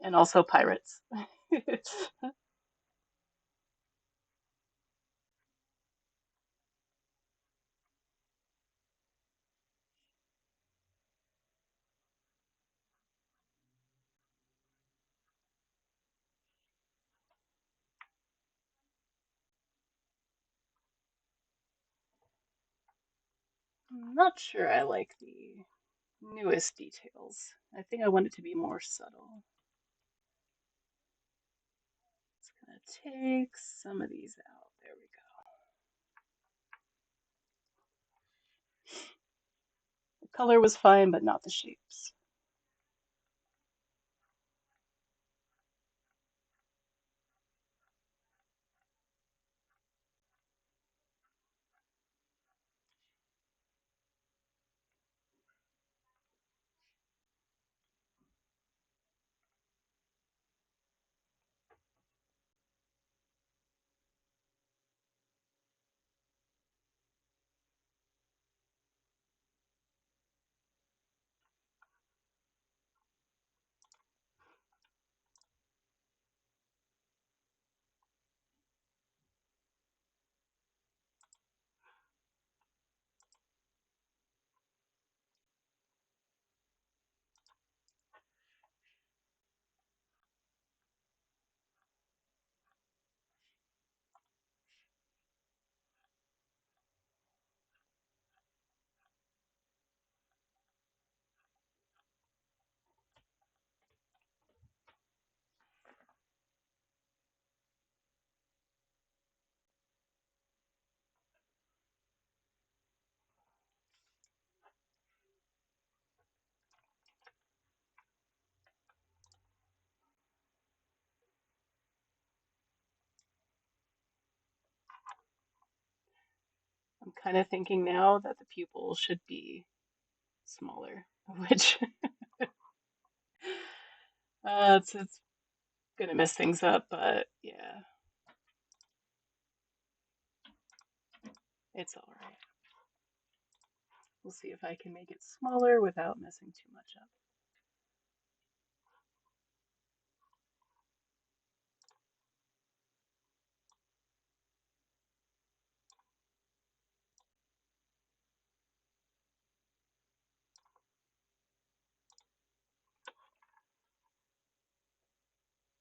And also Pirates. I'm not sure I like the newest details. I think I want it to be more subtle. It's gonna take some of these out. There we go. The color was fine, but not the shapes. I'm kind of thinking now that the pupil should be smaller, which it's gonna mess things up, but yeah, it's all right. We'll see if I can make it smaller without messing too much up.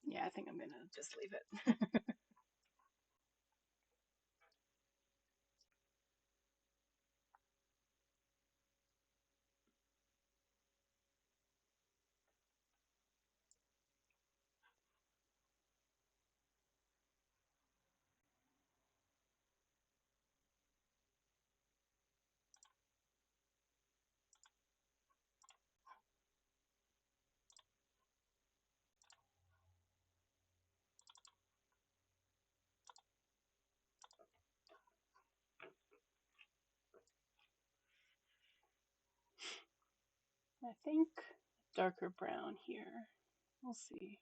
Yeah, I think I'm gonna just leave it. I think darker brown here. We'll see.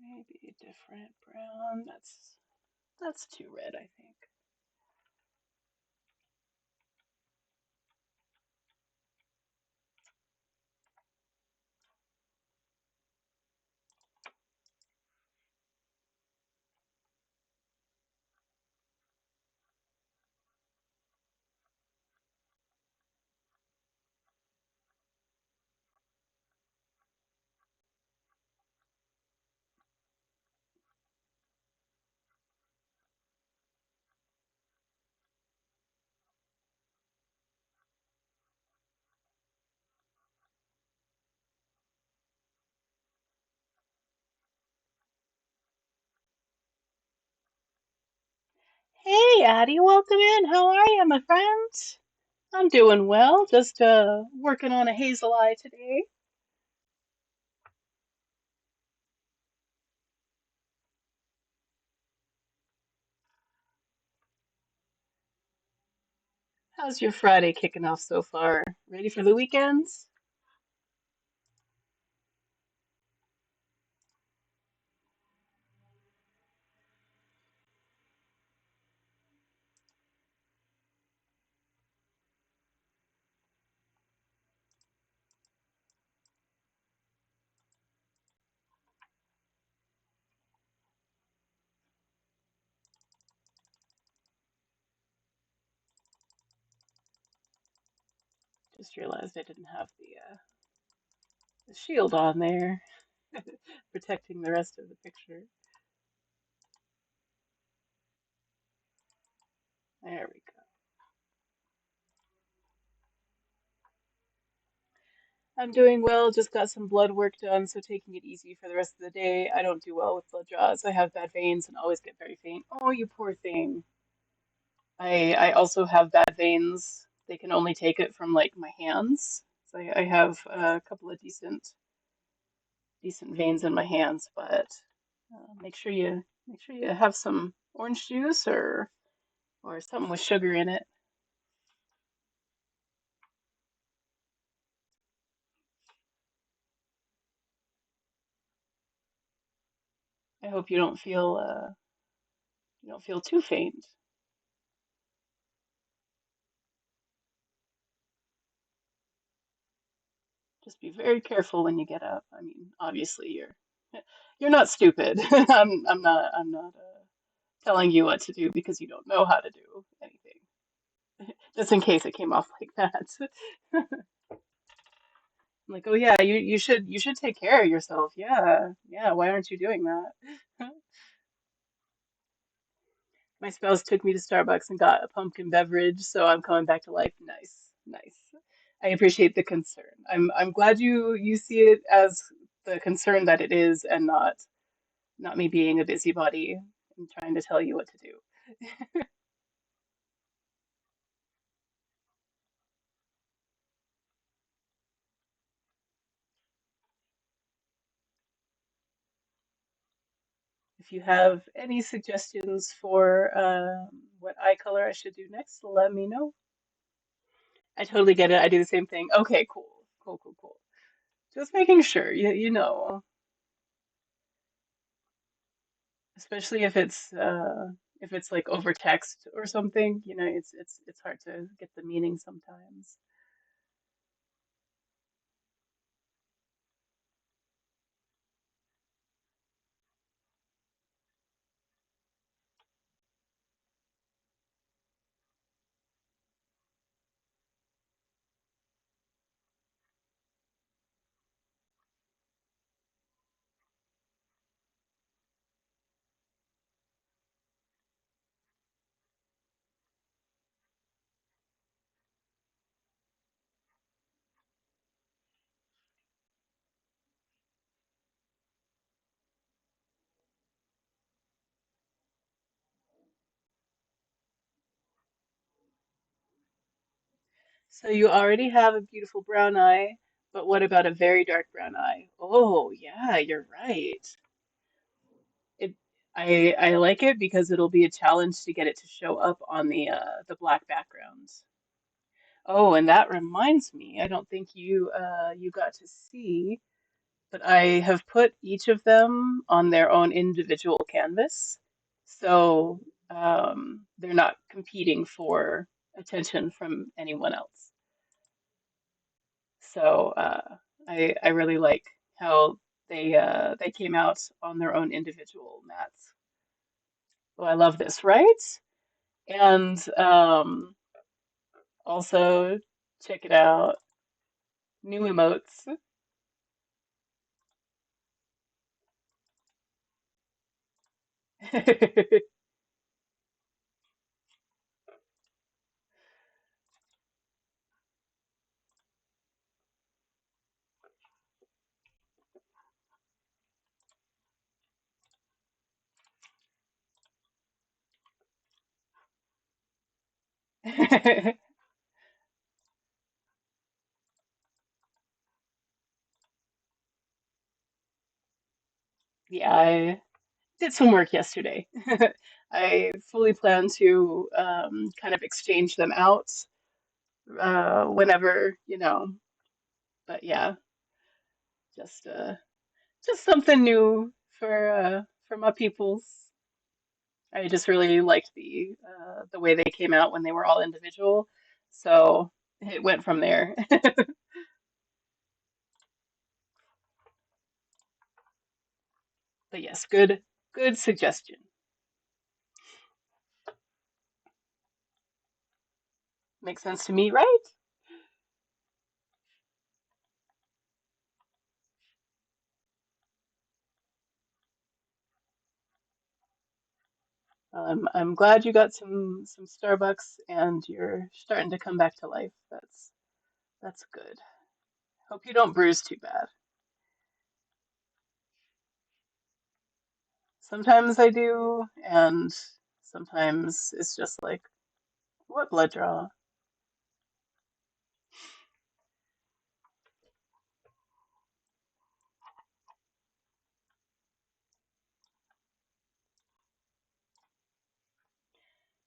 Maybe a different brown. That's too red, I think. Hey, Addie, welcome in. How are you, my friend? I'm doing well. Just working on a hazel eye today. How's your Friday kicking off so far? Ready for the weekends? Just realized I didn't have the shield on there, protecting the rest of the picture. There we go. I'm doing well. Just got some blood work done, so taking it easy for the rest of the day. I don't do well with blood draws. I have bad veins and always get very faint. Oh, you poor thing. I also have bad veins. They can only take it from like my hands. So I have a couple of decent veins in my hands, but make sure you have some orange juice or something with sugar in it. I hope you don't feel too faint. Just be very careful when you get up. I mean, obviously you're not stupid. I'm not telling you what to do because you don't know how to do anything. Just in case it came off like that. I'm like, oh yeah, you should take care of yourself. Yeah, yeah. Why aren't you doing that? My spouse took me to Starbucks and got a pumpkin beverage, so I'm coming back to life. Nice, nice. I appreciate the concern. I'm glad you see it as the concern that it is and not me being a busybody and trying to tell you what to do. If you have any suggestions for what eye color I should do next, let me know. I totally get it. I do the same thing. Okay, cool. Cool, cool, cool. Just making sure, especially if it's like over text or something, it's hard to get the meaning sometimes. So you already have a beautiful brown eye, but what about a very dark brown eye? Oh, yeah, you're right. I like it because it'll be a challenge to get it to show up on the black background. Oh, and that reminds me, I don't think you got to see, but I have put each of them on their own individual canvas. So they're not competing for attention from anyone else. So I really like how they came out on their own individual mats. Oh, I love this, right? And also check it out, new emotes. Yeah, I did some work yesterday. I fully plan to kind of exchange them out whenever, but yeah, just uh just something new for my peoples. I just really liked the way they came out when they were all individual. So it went from there. But yes, good suggestion. Makes sense to me, right? I'm glad you got some Starbucks and you're starting to come back to life. That's good. Hope you don't bruise too bad. Sometimes I do, and sometimes it's just like, what blood draw?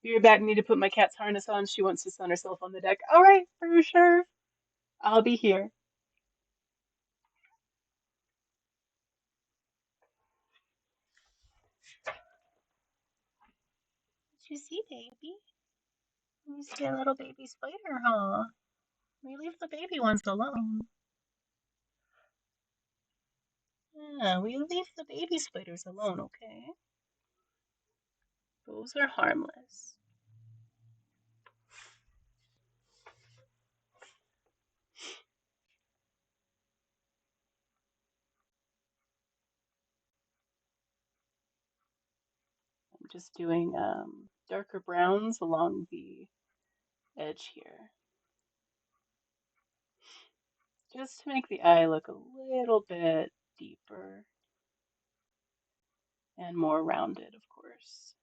Be right back. Need to put my cat's harness on. She wants to sun herself on the deck. All right, for sure. I'll be here. Did you see, baby? You see a little baby spider, huh? We leave the baby ones alone. Yeah, we leave the baby spiders alone, okay? Those are harmless. I'm just doing darker browns along the edge here, just to make the eye look a little bit deeper and more rounded, of course.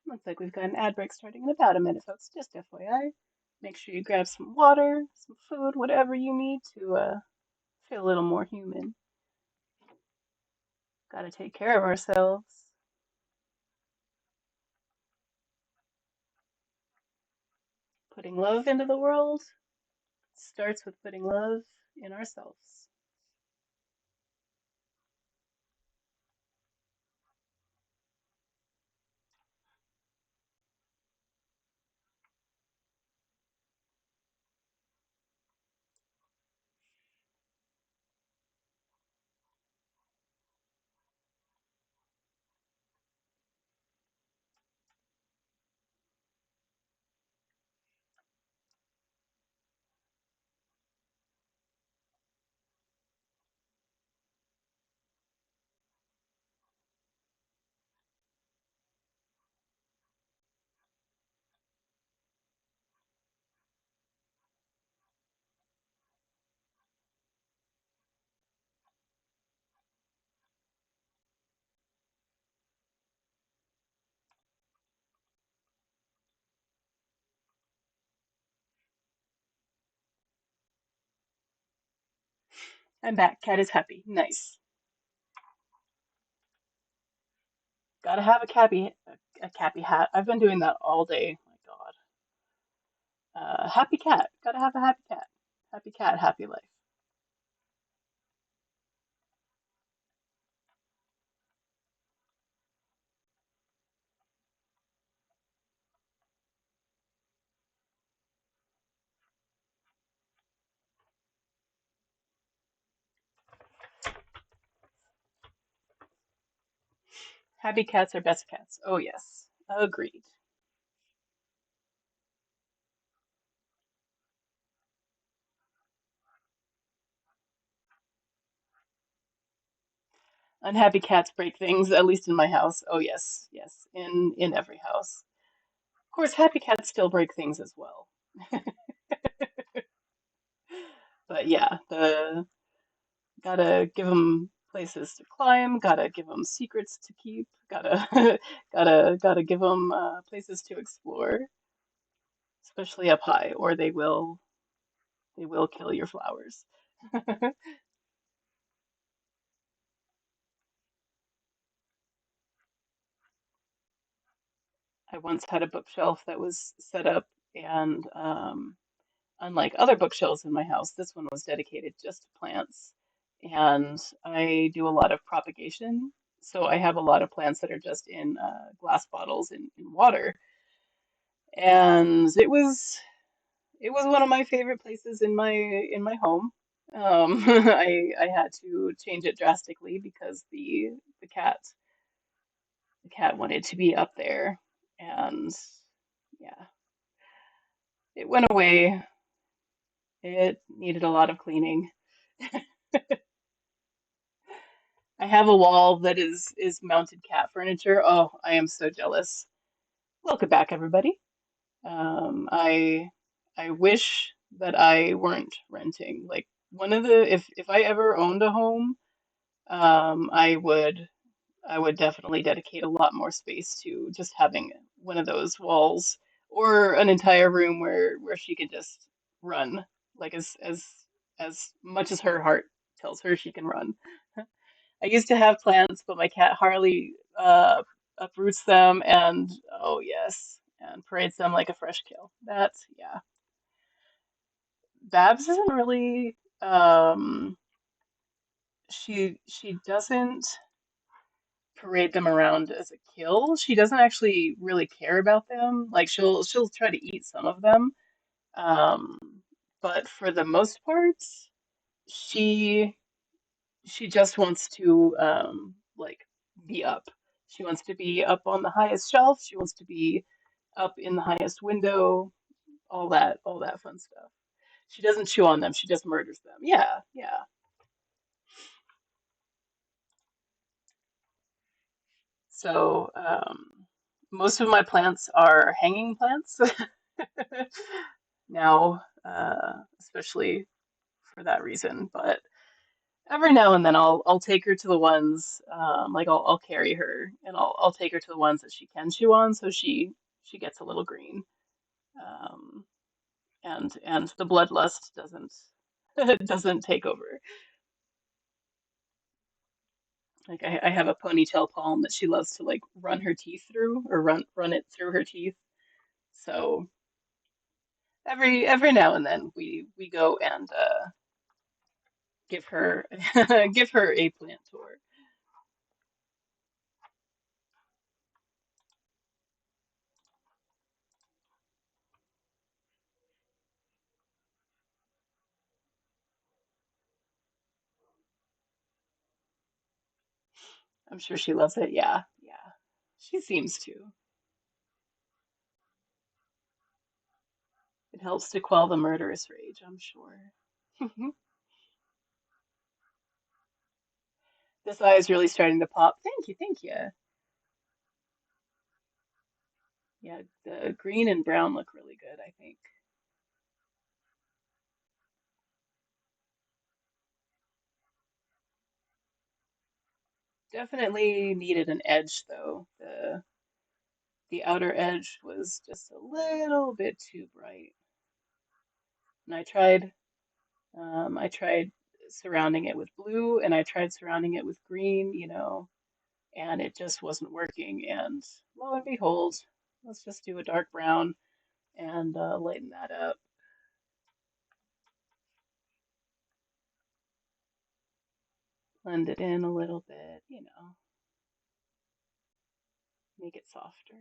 Looks like we've got an ad break starting in about a minute, folks. Just FYI. Make sure you grab some water, some food, whatever you need to feel a little more human. Gotta take care of ourselves. Putting love into the world starts with putting love in ourselves. I'm back. Cat is happy. Nice. Gotta have a cappy hat. I've been doing that all day. My God. Happy cat. Gotta have a happy cat. Happy cat, happy life. Happy cats are best cats. Oh, yes. Agreed. Unhappy cats break things, at least in my house. Oh, yes. Yes. In every house. Of course, happy cats still break things as well. But yeah, the gotta give them places to climb, gotta give them secrets to keep, gotta gotta give them places to explore, especially up high, or they will kill your flowers. I once had a bookshelf that was set up, and unlike other bookshelves in my house, this one was dedicated just to plants. And I do a lot of propagation, so I have a lot of plants that are just in glass bottles in water. And it was one of my favorite places in my home. I had to change it drastically because the cat the cat wanted to be up there, and yeah, it went away. It needed a lot of cleaning. I have a wall that is mounted cat furniture. Oh, I am so jealous. Welcome back, everybody. I wish that I weren't renting. Like one of the if I ever owned a home, I would definitely dedicate a lot more space to just having one of those walls or an entire room where she could just run, like as much as her heart tells her she can run. I used to have plants, but my cat Harley uproots them and oh yes, and parades them like a fresh kill. That's yeah. Babs isn't really she doesn't parade them around as a kill. She doesn't actually really care about them. Like she'll try to eat some of them. Um, but for the most part, she she just wants to like be up. She wants to be up on the highest shelf. She wants to be up in the highest window. All that fun stuff. She doesn't chew on them. She just murders them. Yeah, yeah. So most of my plants are hanging plants now, especially for that reason. But every now and then I'll take her to the ones like I'll carry her and I'll take her to the ones that she can chew on, so she gets a little green. Um, and the bloodlust doesn't doesn't take over. Like I have a ponytail palm that she loves to like run her teeth through or run it through her teeth. So every now and then we go and give her give her a plant tour. I'm sure she loves it. Yeah, yeah. She seems to. It helps to quell the murderous rage, I'm sure. This eye is really starting to pop. Thank you, thank you. Yeah, the green and brown look really good, I think. Definitely needed an edge though. The outer edge was just a little bit too bright. And I tried surrounding it with blue, and I tried surrounding it with green, and it just wasn't working. And lo and behold, let's just do a dark brown and lighten that up. Blend it in a little bit, make it softer.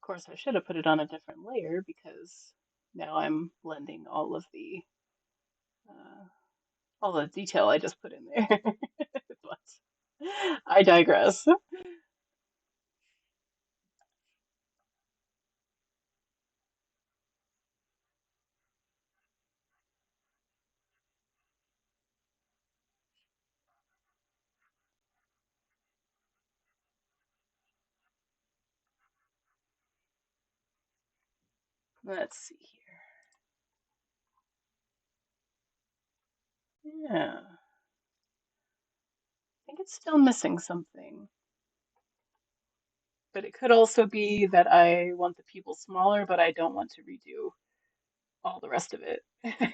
Of course, I should have put it on a different layer because now I'm blending uh, all the detail I just put in there. But I digress. Let's see here. Yeah, I think it's still missing something. But it could also be that I want the pupil smaller, but I don't want to redo all the rest of it. At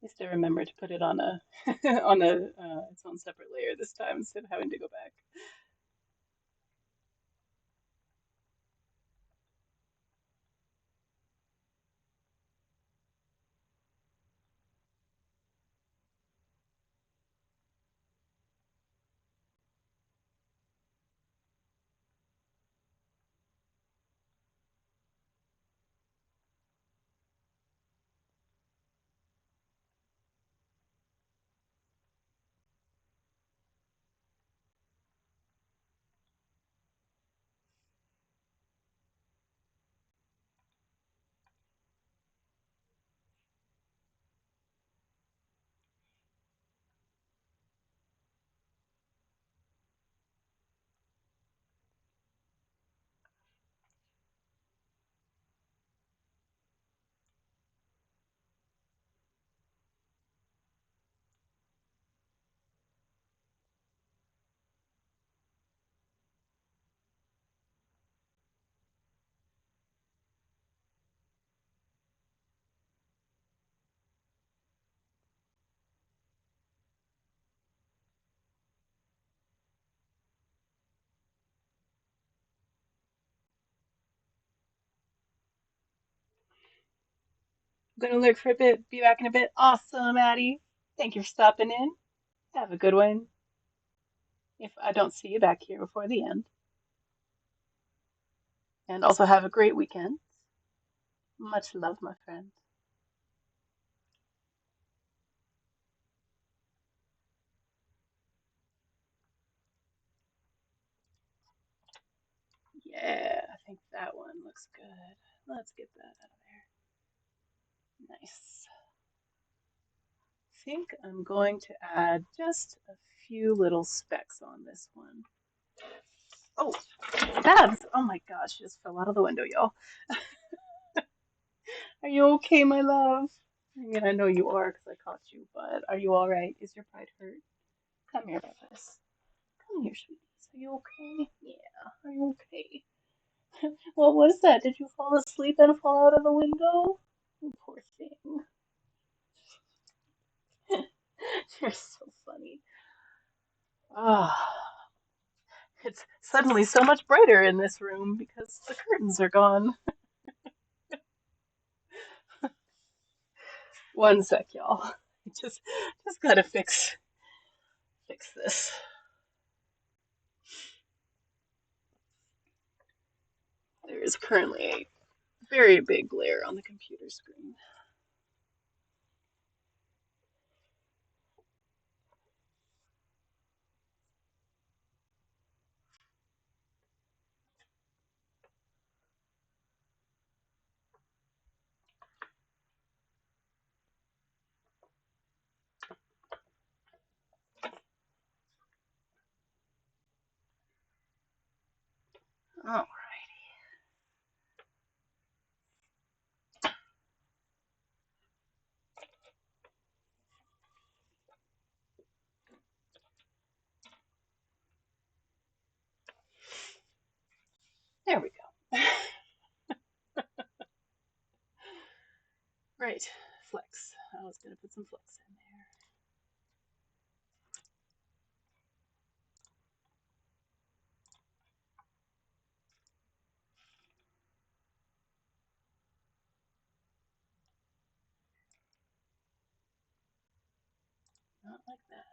least I remember to put it on a on a its own separate layer this time instead of having to go back. I'm gonna look for a bit, be back in a bit. Awesome, Addie. Thank you for stopping in. Have a good one. If I don't see you back here before the end. And also have a great weekend. Much love, my friend. Yeah, I think that one looks good. Let's get that out of there. Nice. I think I'm going to add just a few little specks on this one. Oh, Babs! Oh my gosh, she just fell out of the window, y'all. Are you okay, my love? I mean, I know you are because I caught you, but are you all right? Is your pride hurt? Come here, Babs. Come here, sweeties. Are you okay? Yeah, are you okay? What was that? Did you fall asleep and fall out of the window? You poor thing. You're so funny. Ah, it's suddenly so much brighter in this room because the curtains are gone. One sec, y'all. Just just gotta fix this. There is currently a very big glare on the computer screen. Oh, there we go. Right, flex. I was gonna put some flex in there. Not like that.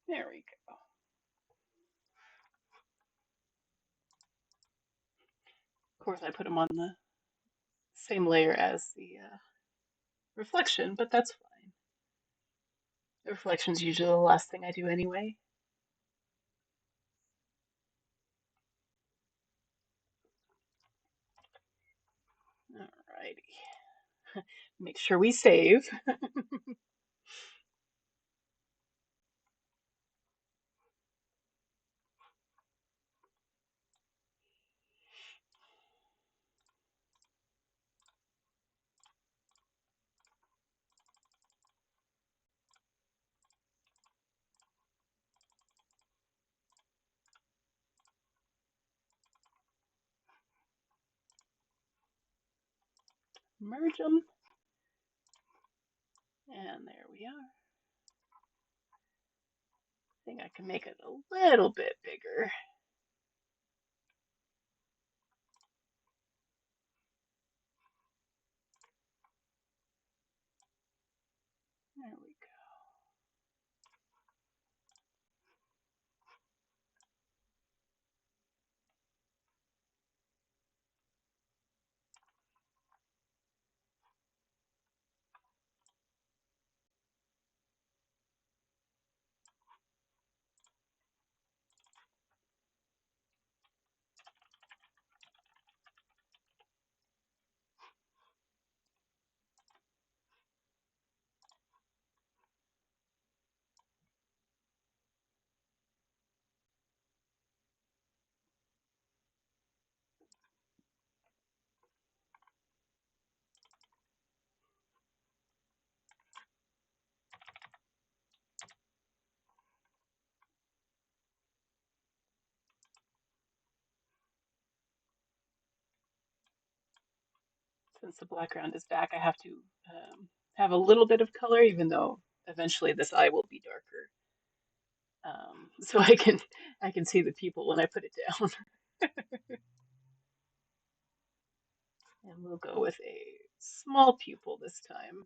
There we go. Of course, I put them on the same layer as the reflection, but that's fine. The reflection's usually the last thing I do anyway. Alrighty. Make sure we save. Merge them. And there we are. I think I can make it a little bit bigger. There we go. Since the background is back, I have to have a little bit of color, even though eventually this eye will be darker. So I can see the people when I put it down. And we'll go with a small pupil this time,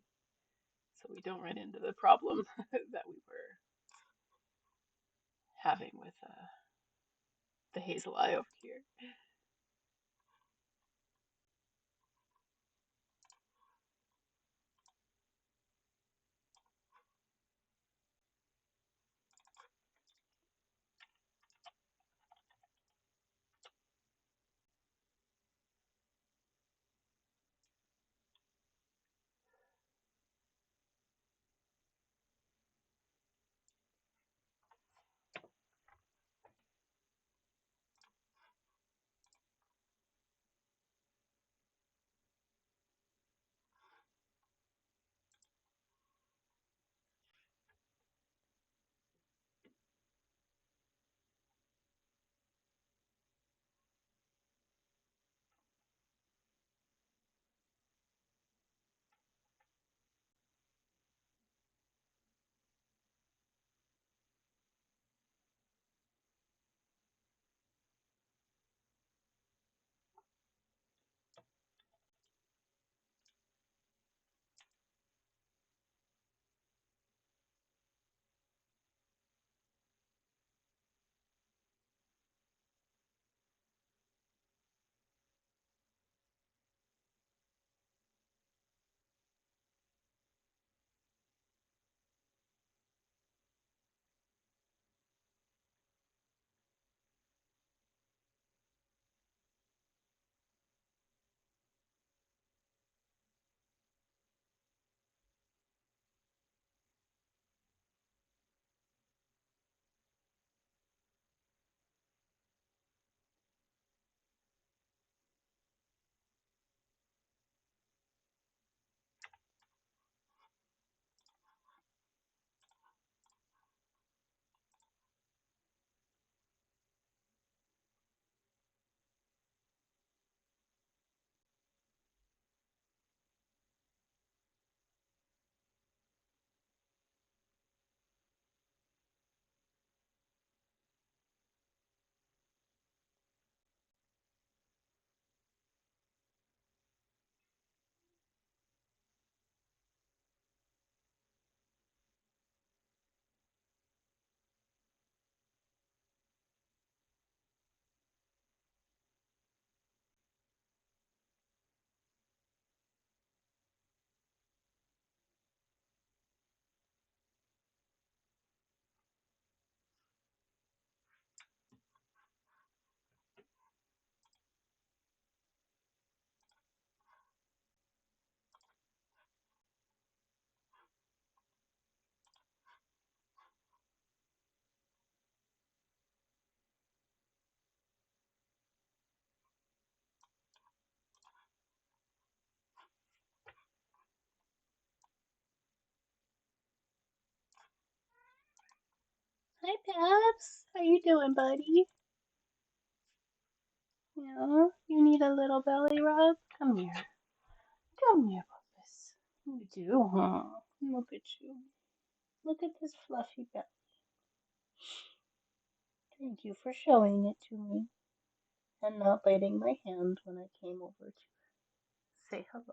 so we don't run into the problem that we were having with the hazel eye over here. Hi, Babs. How you doing, buddy? Yeah, you need a little belly rub? Come here. Come here, Puppus. You do, huh? Look at you. Look at this fluffy belly. Thank you for showing it to me and not biting my hand when I came over to say hello.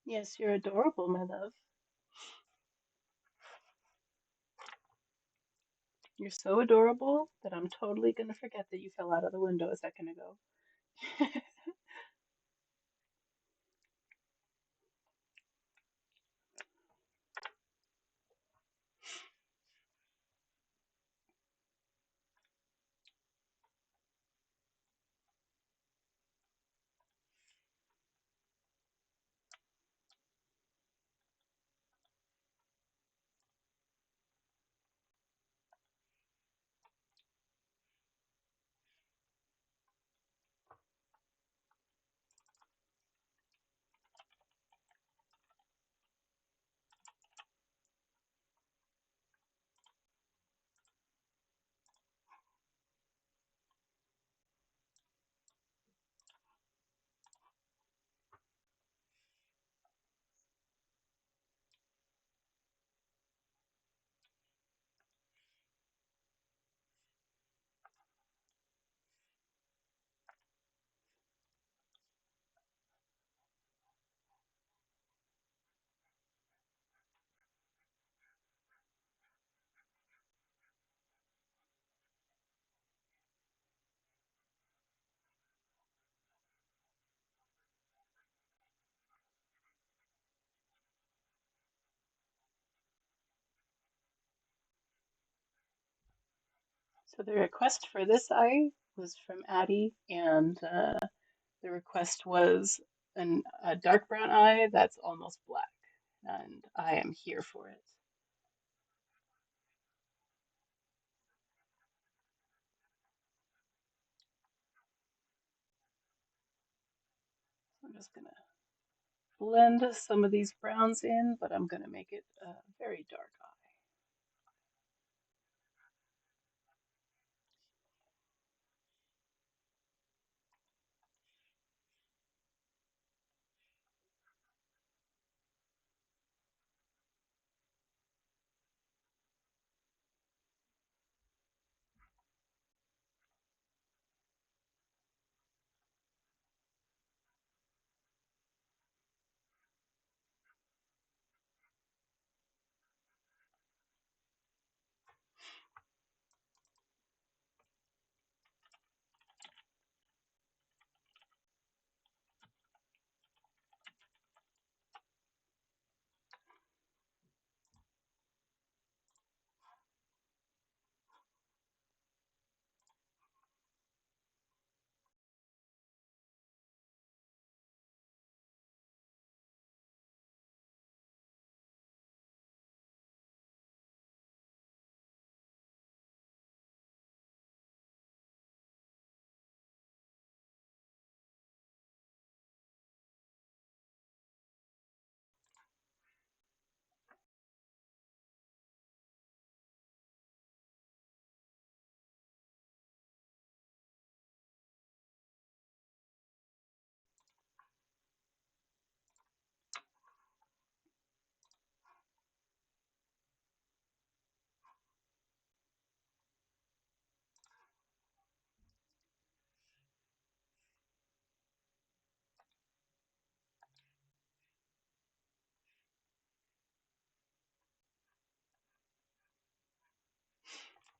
Yes, you're adorable, my love. You're so adorable that I'm totally gonna forget that you fell out of the window a second ago. So the request for this eye was from Addie, and the request was a dark brown eye that's almost black, and I am here for it. I'm just gonna blend some of these browns in, but I'm gonna make it a very dark eye.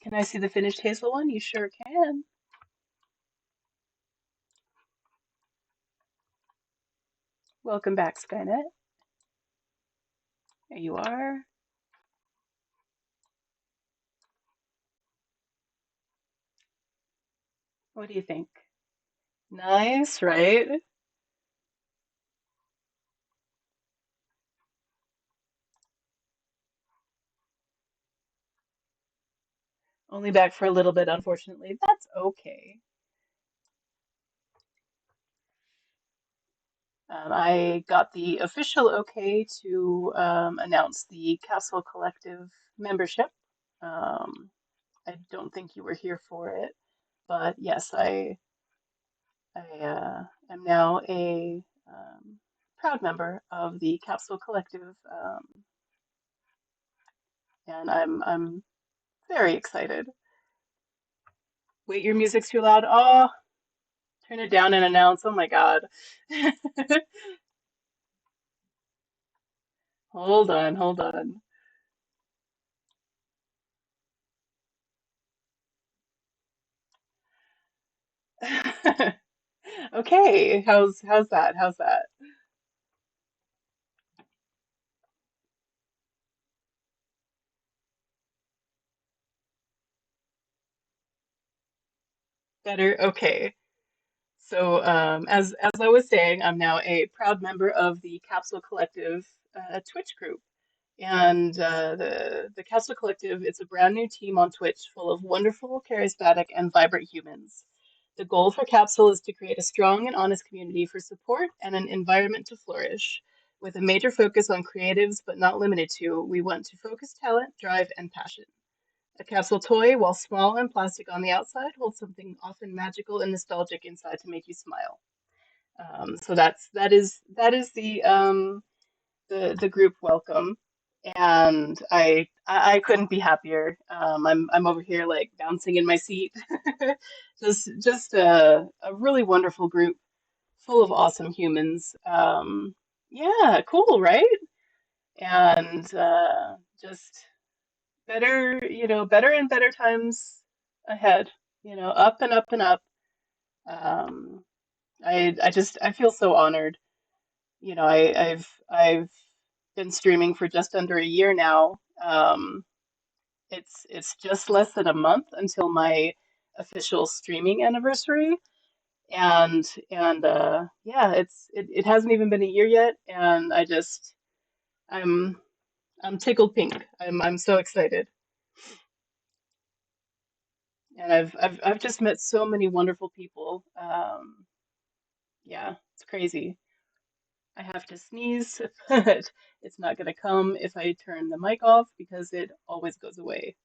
Can I see the finished hazel one? You sure can. Welcome back, Skynet. There you are. What do you think? Nice, right? Only back for a little bit, unfortunately. That's okay. I got the official okay to announce the Castle Collective membership. Um, I don't think you were here for it, but yes, I am now a proud member of the Capsule Collective, and I'm very excited. Wait, your music's too loud. Oh, turn it down and announce. Oh my God. Hold on, hold on. Okay, how's that? How's that? Better? Okay. So, as I was saying, I'm now a proud member of the Capsule Collective Twitch group. And the Castle Collective, it's a brand new team on Twitch full of wonderful, charismatic, and vibrant humans. The goal for Capsule is to create a strong and honest community for support and an environment to flourish. With a major focus on creatives, but not limited to, we want to focus talent, drive, and passion. A capsule toy, while small and plastic on the outside, holds something often magical and nostalgic inside to make you smile. So that is the group welcome, and I couldn't be happier. I'm over here like bouncing in my seat. Just a really wonderful group full of awesome humans. Yeah, cool, right? And just better, better and better times ahead. Up and up and up. Um, I feel so honored. I've been streaming for just under a year now, It's just less than a month until my official streaming anniversary, and yeah, it hasn't even been a year yet, and I'm I'm tickled pink. I'm so excited, and I've just met so many wonderful people. Yeah, it's crazy. I have to sneeze, but it's not gonna come if I turn the mic off because it always goes away.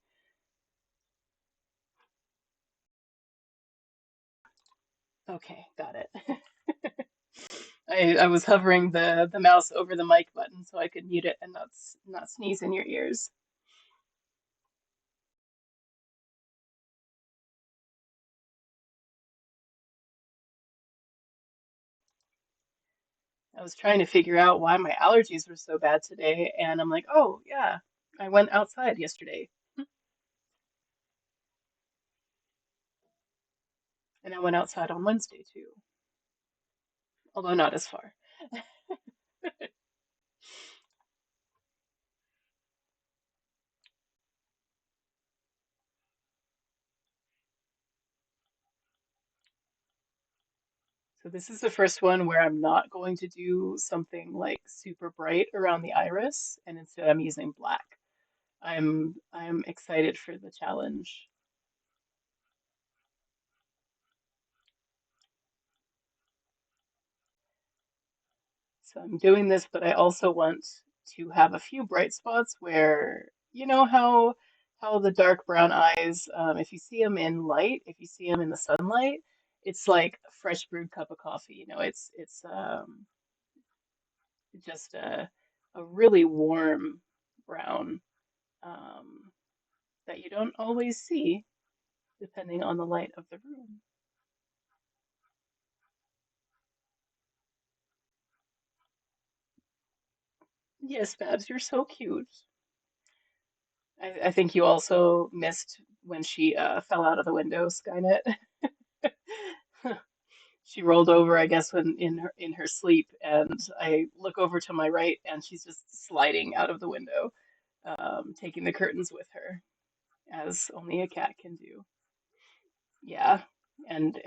Okay, got it. I was hovering the mouse over the mic button so I could mute it and not sneeze in your ears. I was trying to figure out why my allergies were so bad today, and I'm like, oh yeah, I went outside yesterday, and I went outside on Wednesday too, although not as far. So this is the first one where I'm not going to do something like super bright around the iris, and instead I'm using black. I'm excited for the challenge. So I'm doing this, but I also want to have a few bright spots where, you know how the dark brown eyes, if you see them in light, if you see them in the sunlight, it's like a fresh brewed cup of coffee. You know, it's just a really warm brown um, that you don't always see depending on the light of the room. Yes, Babs, you're so cute. I think you also missed when she fell out of the window, Skynet. She rolled over, I guess, when in her sleep, and I look over to my right, and she's just sliding out of the window, taking the curtains with her, as only a cat can do. Yeah, and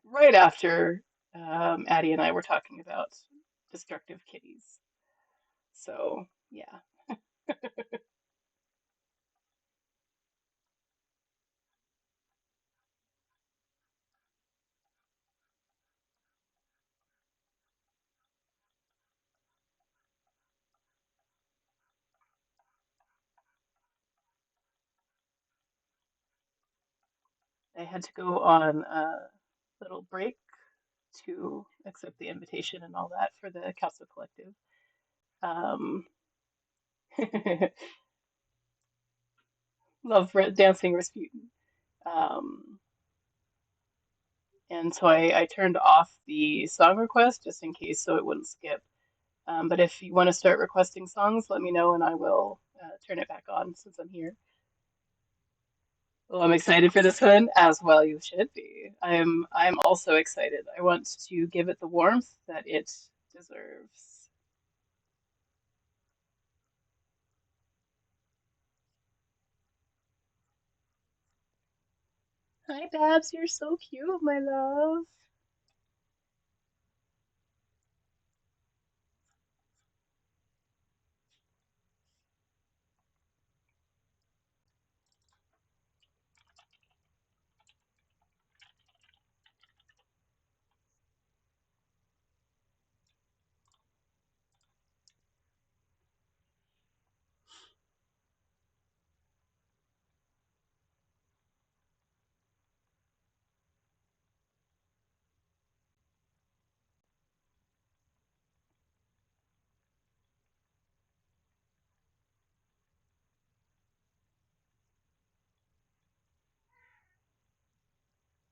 right after Addie and I were talking about destructive kitties. So yeah, I had to go on a little break to accept the invitation and all that for the Casa Collective. Um, love dancing Rasputin. Um, and so I turned off the song request just in case so it wouldn't skip. But if you want to start requesting songs, let me know and I will turn it back on since I'm here. Well, I'm excited for this one as well. You should be. I'm also excited. I want to give it the warmth that it deserves. Hi, Babs. You're so cute, my love.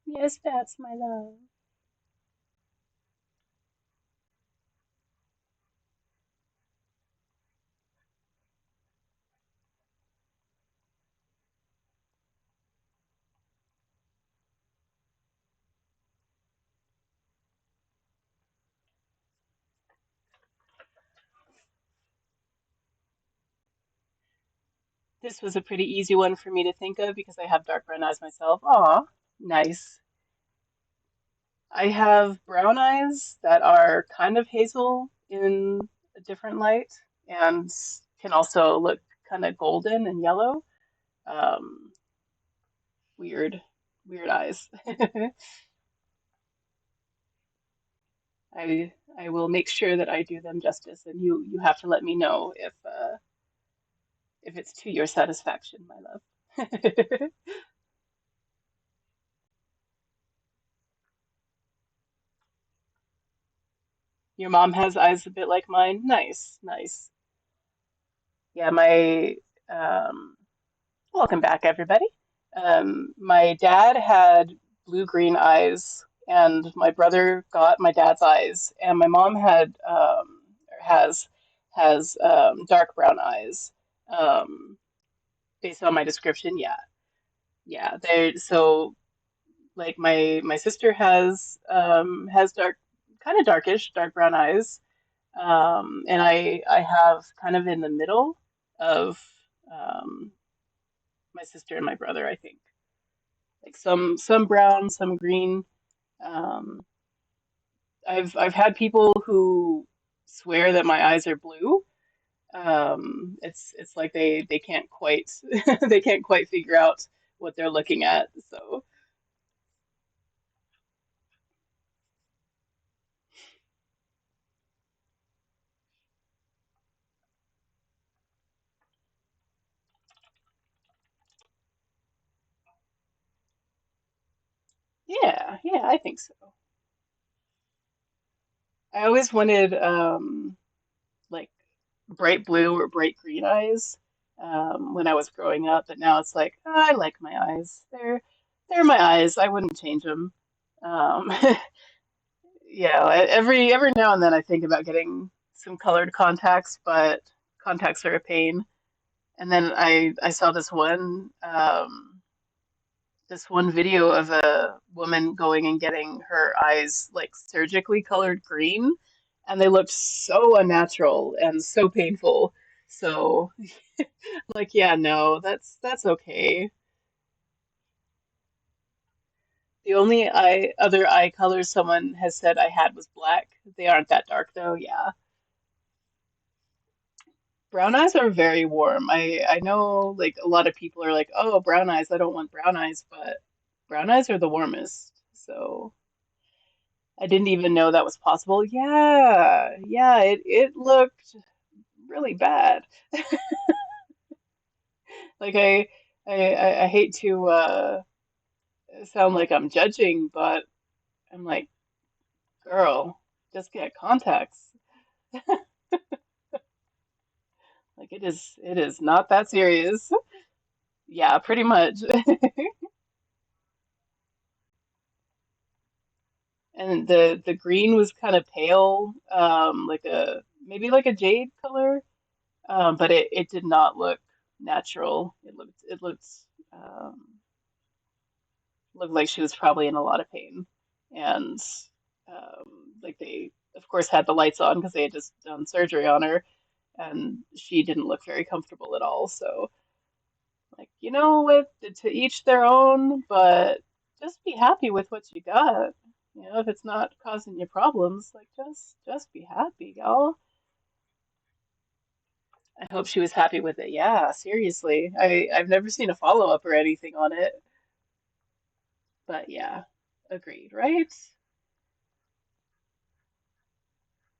Yes, that's my love. This was a pretty easy one for me to think of because I have dark brown eyes myself. Aw, nice. I have brown eyes that are kind of hazel in a different light and can also look kind of golden and yellow. Um, weird, weird eyes. I will make sure that I do them justice, and you have to let me know if it's to your satisfaction, my love. Your mom has eyes a bit like mine. Nice, nice. Yeah, my um, welcome back, everybody. My dad had blue-green eyes, and my brother got my dad's eyes, and my mom has dark brown eyes. Um, Based on my description, yeah, yeah. They so like my sister has dark, kind of darkish, dark brown eyes, and I have kind of in the middle of um, my sister and my brother, I think. Like some brown, some green. Um, I've had people who swear that my eyes are blue. It's like they can't quite they can't quite figure out what they're looking at. So yeah, yeah, I think so. I always wanted like bright blue or bright green eyes when I was growing up, but now it's like I like my eyes. They're my eyes. I wouldn't change them. Um, yeah, every now and then I think about getting some colored contacts, but contacts are a pain. And then I saw this one video of a woman going and getting her eyes like surgically colored green, and they looked so unnatural and so painful. So, like, yeah, no, that's okay. The only other eye color someone has said I had was black. They aren't that dark though, yeah. Brown eyes are very warm. I know like a lot of people are like, "Oh, brown eyes, I don't want brown eyes," but brown eyes are the warmest. So, I didn't even know that was possible. Yeah, yeah, it looked really bad. Like I hate to sound like I'm judging, but I'm like, girl, just get contacts. Like it is not that serious. Yeah, pretty much. And the green was kind of pale, like a maybe like a jade color, but it did not look natural. It um, looked like she was probably in a lot of pain, and like they of course had the lights on because they had just done surgery on her, and she didn't look very comfortable at all. So like what, to each their own, but just be happy with what you got. If it's not causing you problems, like just be happy, y'all. I hope she was happy with it. Yeah, seriously. I've never seen a follow-up or anything on it, but yeah, agreed, right?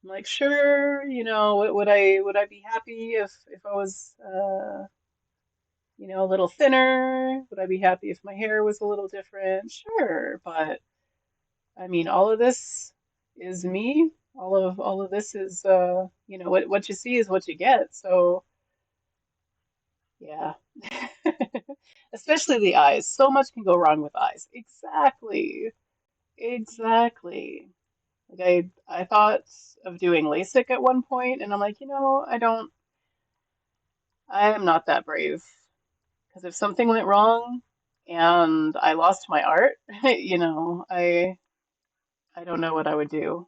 I'm like, sure, would I be happy if I was a little thinner? Would I be happy if my hair was a little different? Sure, but I mean, all of this is me. All of this is what you see is what you get. So, yeah. Especially the eyes. So much can go wrong with eyes. Exactly. Exactly. Like I thought of doing LASIK at one point, and I'm like, I am not that brave. Because if something went wrong and I lost my art, I don't know what I would do.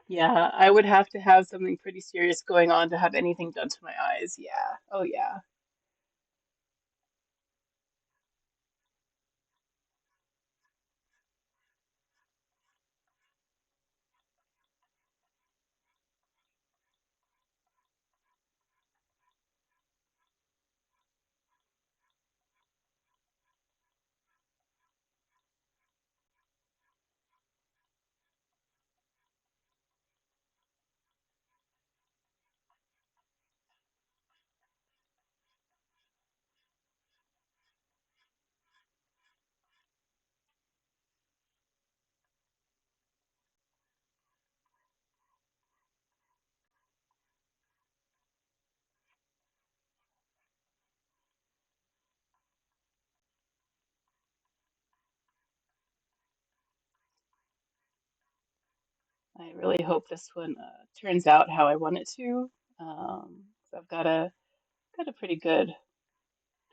Yeah, I would have to have something pretty serious going on to have anything done to my eyes. Yeah. Oh, yeah. I really hope this one turns out how I want it to. So I've got a pretty good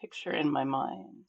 picture in my mind.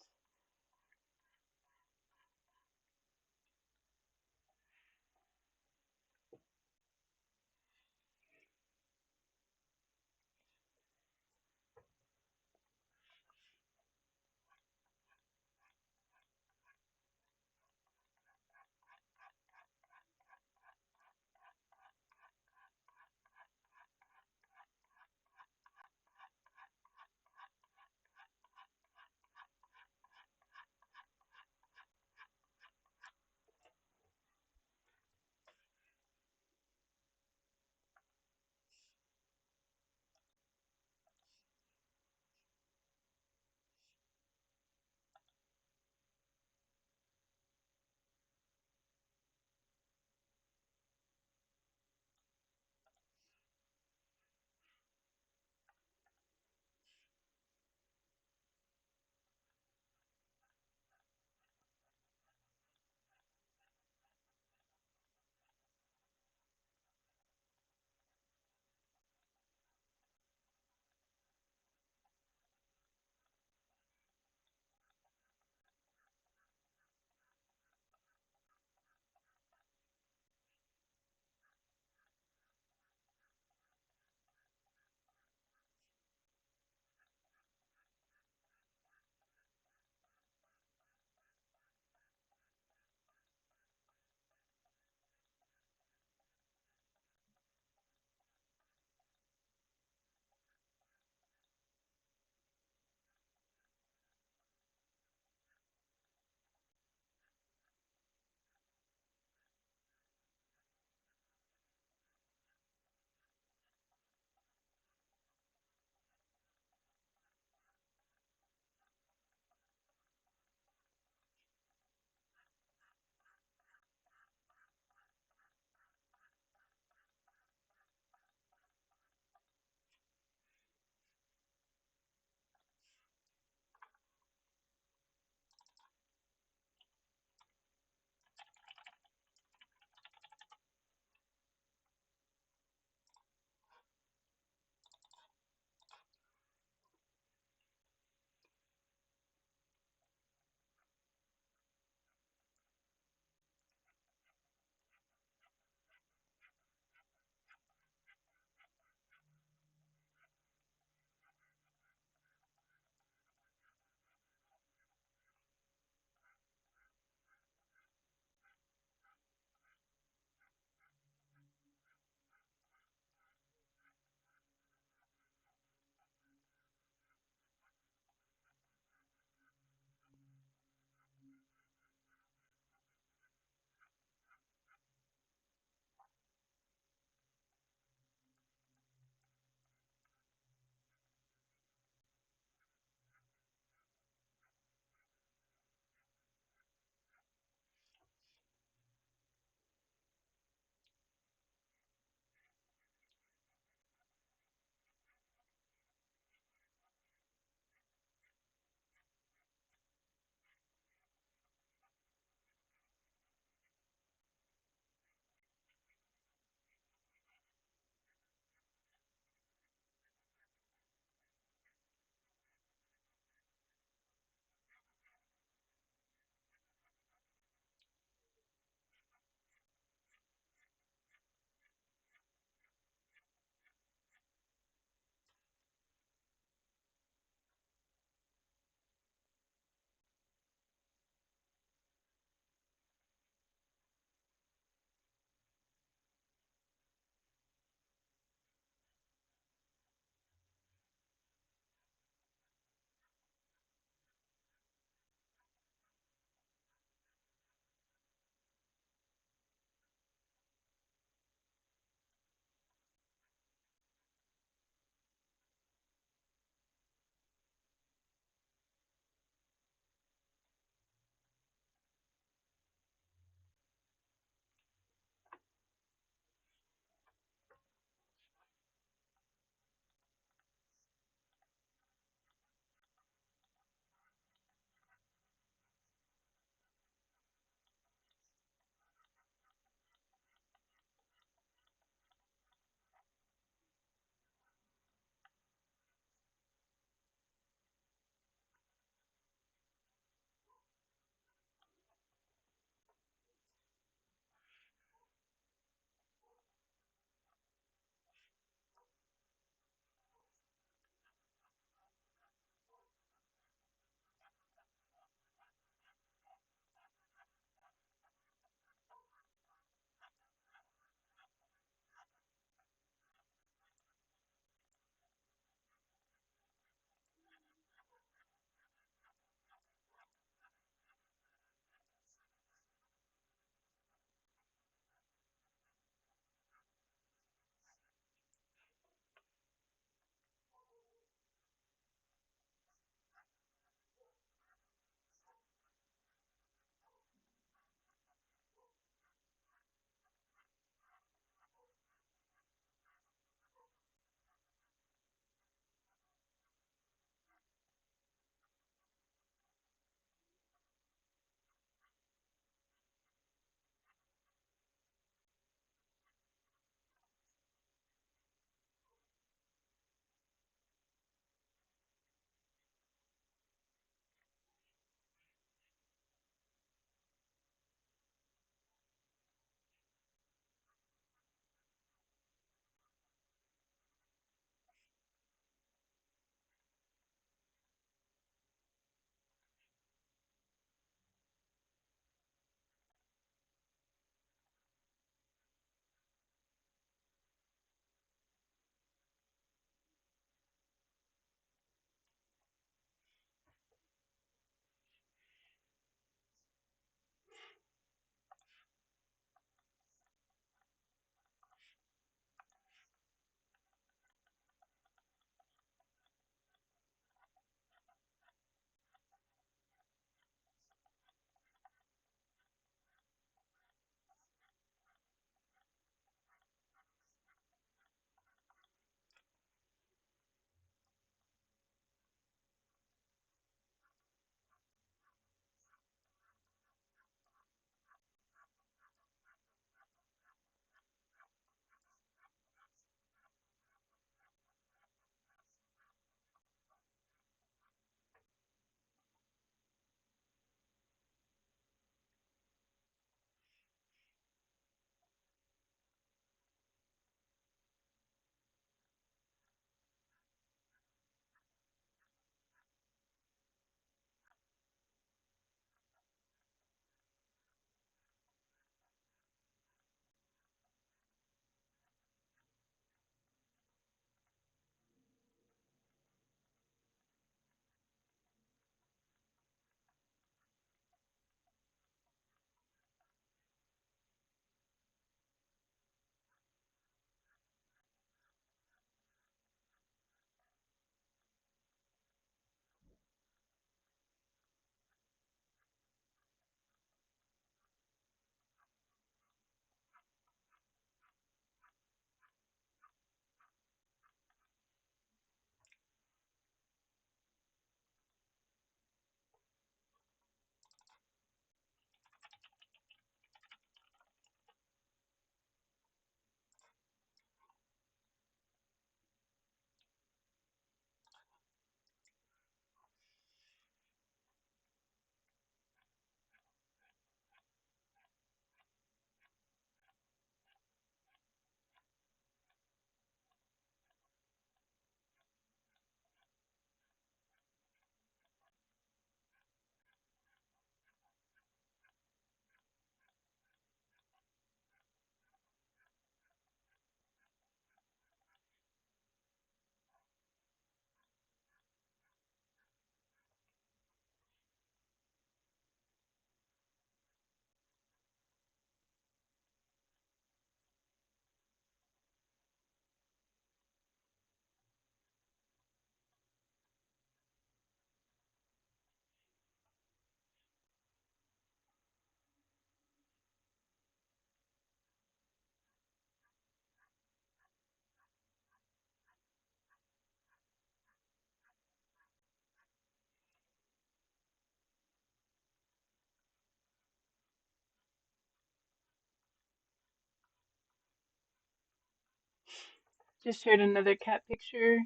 Just shared another cat picture.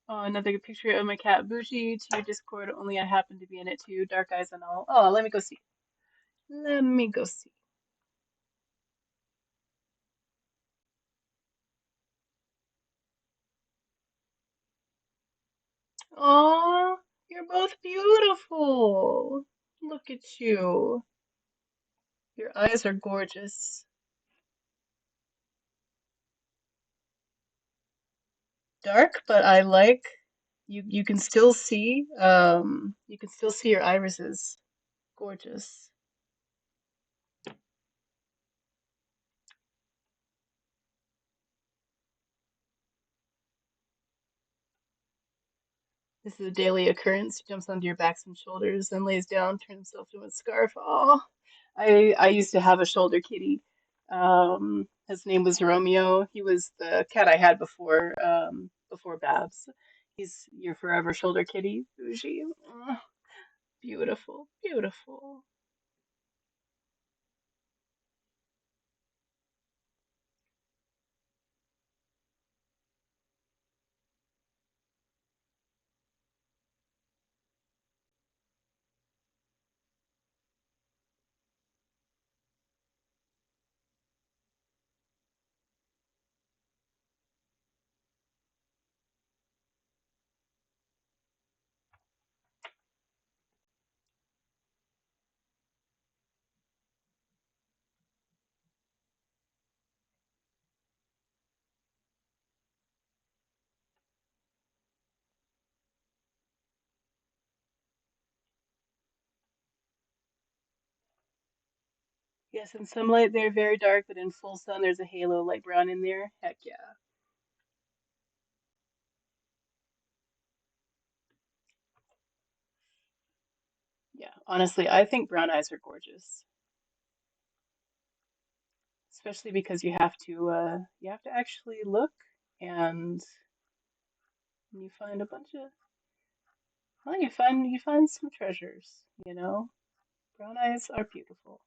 Oh, another picture of my cat Bougie to your Discord. Only I happen to be in it too. Dark eyes and all. Oh, let me go see. Let me go see. Oh, you're both beautiful. Look at you. Your eyes are gorgeous. Dark, but I like you can still see you can still see your irises. Gorgeous. This is a daily occurrence. He jumps onto your backs and shoulders, then lays down, turns himself into a scarf. Oh, I used to have a shoulder kitty. His name was Romeo. He was the cat I had before Babs. He's your forever shoulder kitty, Bougie. Oh, beautiful, beautiful. Yes, in some light they're very dark, but in full sun there's a halo light brown in there. Heck yeah. Yeah, honestly, I think brown eyes are gorgeous, especially because you have to actually look and you find a bunch of well, you find some treasures, you know? Brown eyes are beautiful.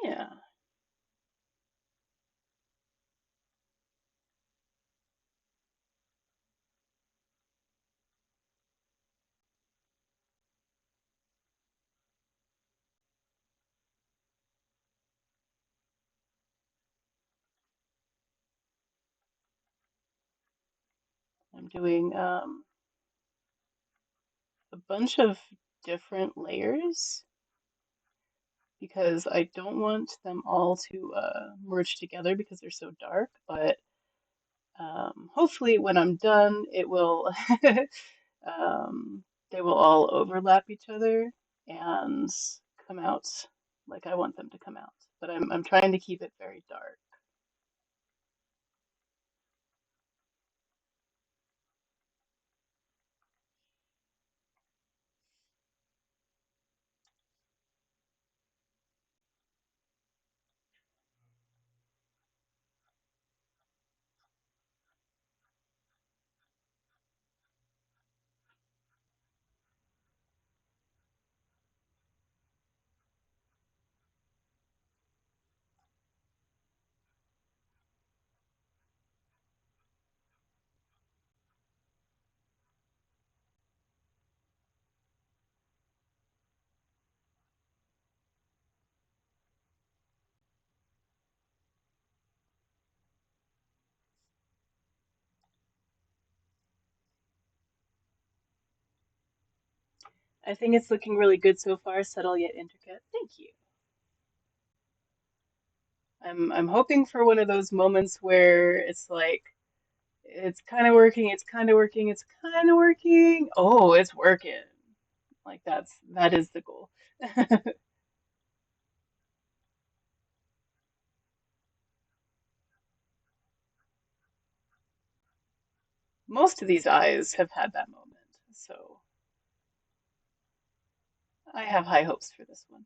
Yeah, I'm doing a bunch of different layers because I don't want them all to merge together because they're so dark, but hopefully when I'm done, it will they will all overlap each other and come out like I want them to come out. But I'm trying to keep it very dark. I think it's looking really good so far, subtle yet intricate. Thank you. I'm hoping for one of those moments where it's like it's kind of working, it's kind of working, it's kind of working. Oh, it's working. Like that is the goal. Most of these eyes have had that moment, so I have high hopes for this one.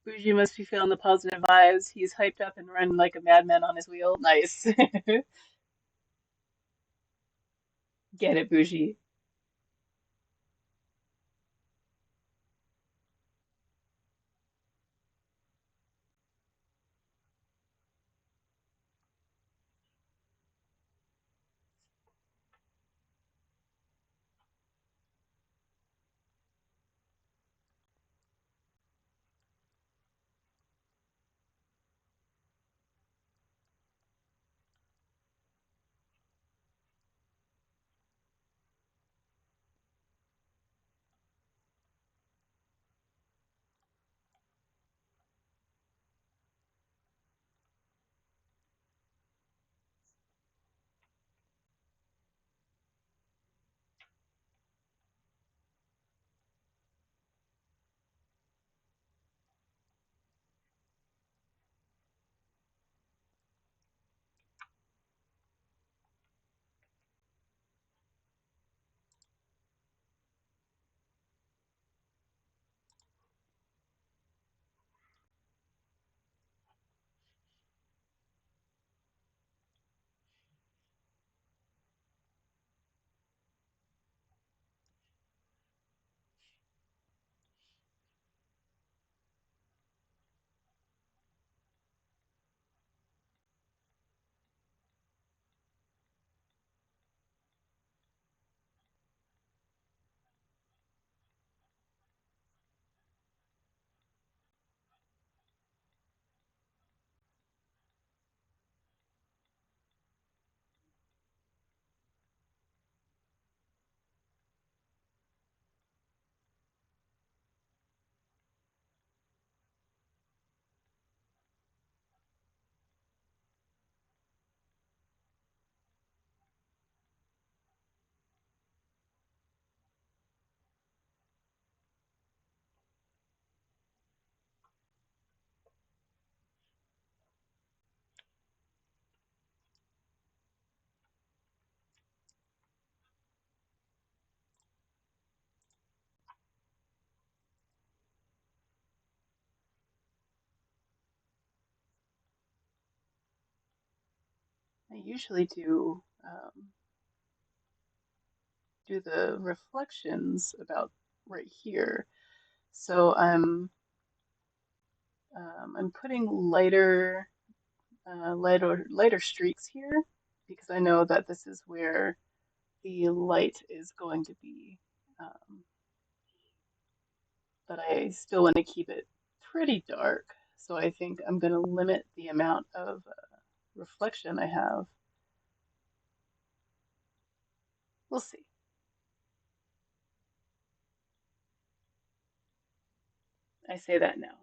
Bougie must be feeling the positive vibes. He's hyped up and running like a madman on his wheel. Nice. Get it, Bougie. I usually do the reflections about right here. So I'm putting lighter streaks here because I know that this is where the light is going to be. Um, but I still want to keep it pretty dark. So I think I'm going to limit the amount of reflection I have. We'll see. I say that now.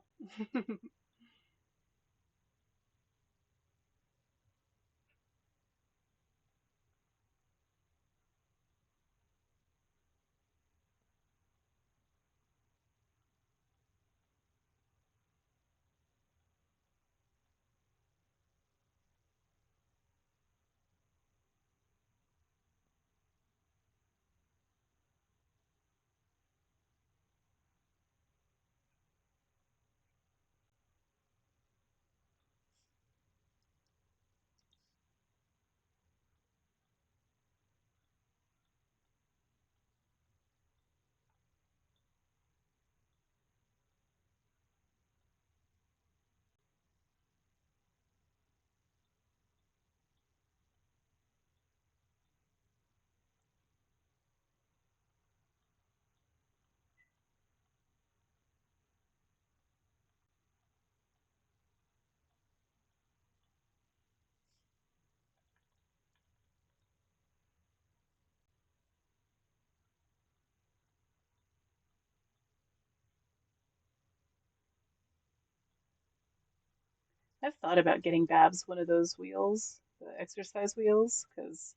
I've thought about getting Babs one of those wheels, the exercise wheels, because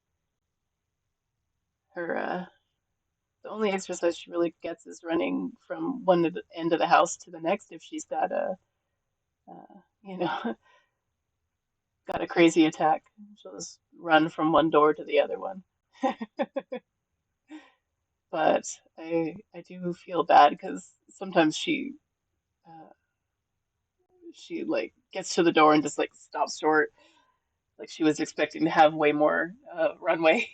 her the only exercise she really gets is running from end of the house to the next if she's got you know, got a crazy attack. She'll just run from one door to the other one. But I do feel bad because sometimes she uh, she like gets to the door and just like stops short, like she was expecting to have way more runway.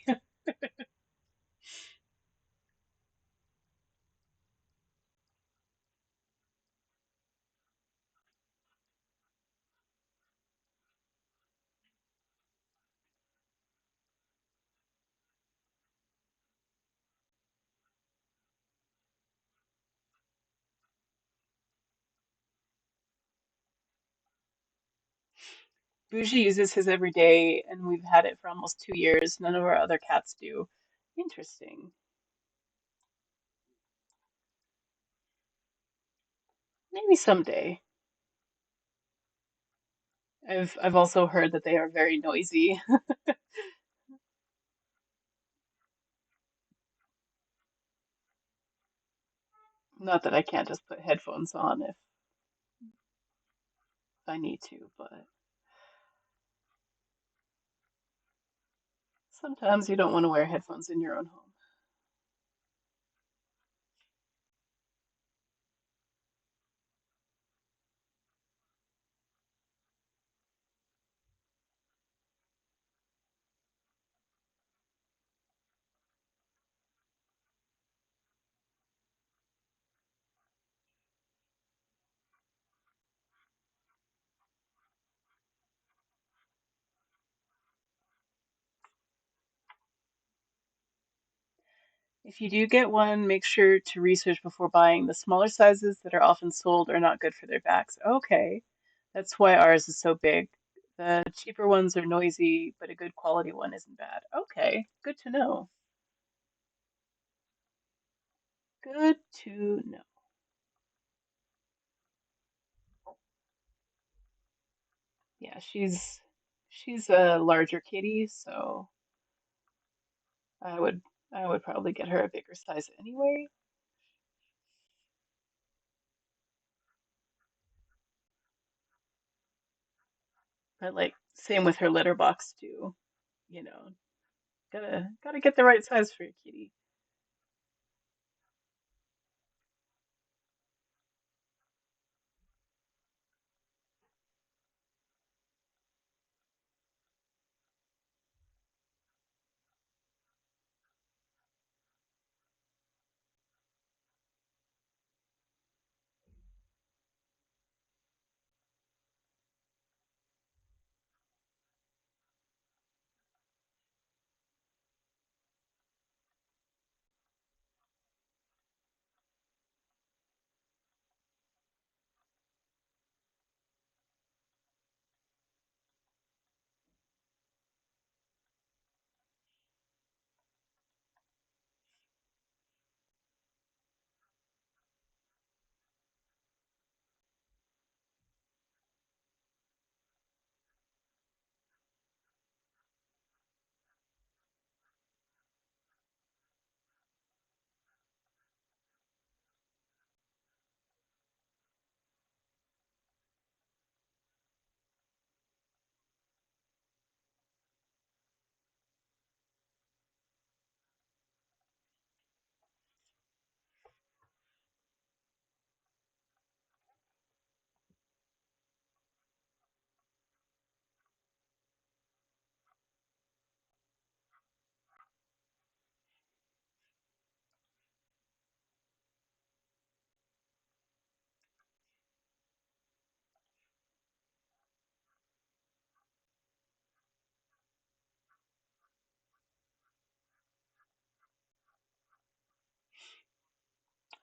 Bougie uses his every day, and we've had it for almost 2 years. None of our other cats do. Interesting. Maybe someday. I've also heard that they are very noisy. Not that I can't just put headphones on if I need to, but sometimes you don't want to wear headphones in your own home. If you do get one, make sure to research before buying. The smaller sizes that are often sold are not good for their backs. Okay, that's why ours is so big. The cheaper ones are noisy, but a good quality one isn't bad. Okay, good to know. Good to know. Yeah, she's a larger kitty, so I would I would probably get her a bigger size anyway. But like same with her litter box too. You know, gotta get the right size for your kitty.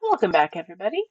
Welcome back, everybody.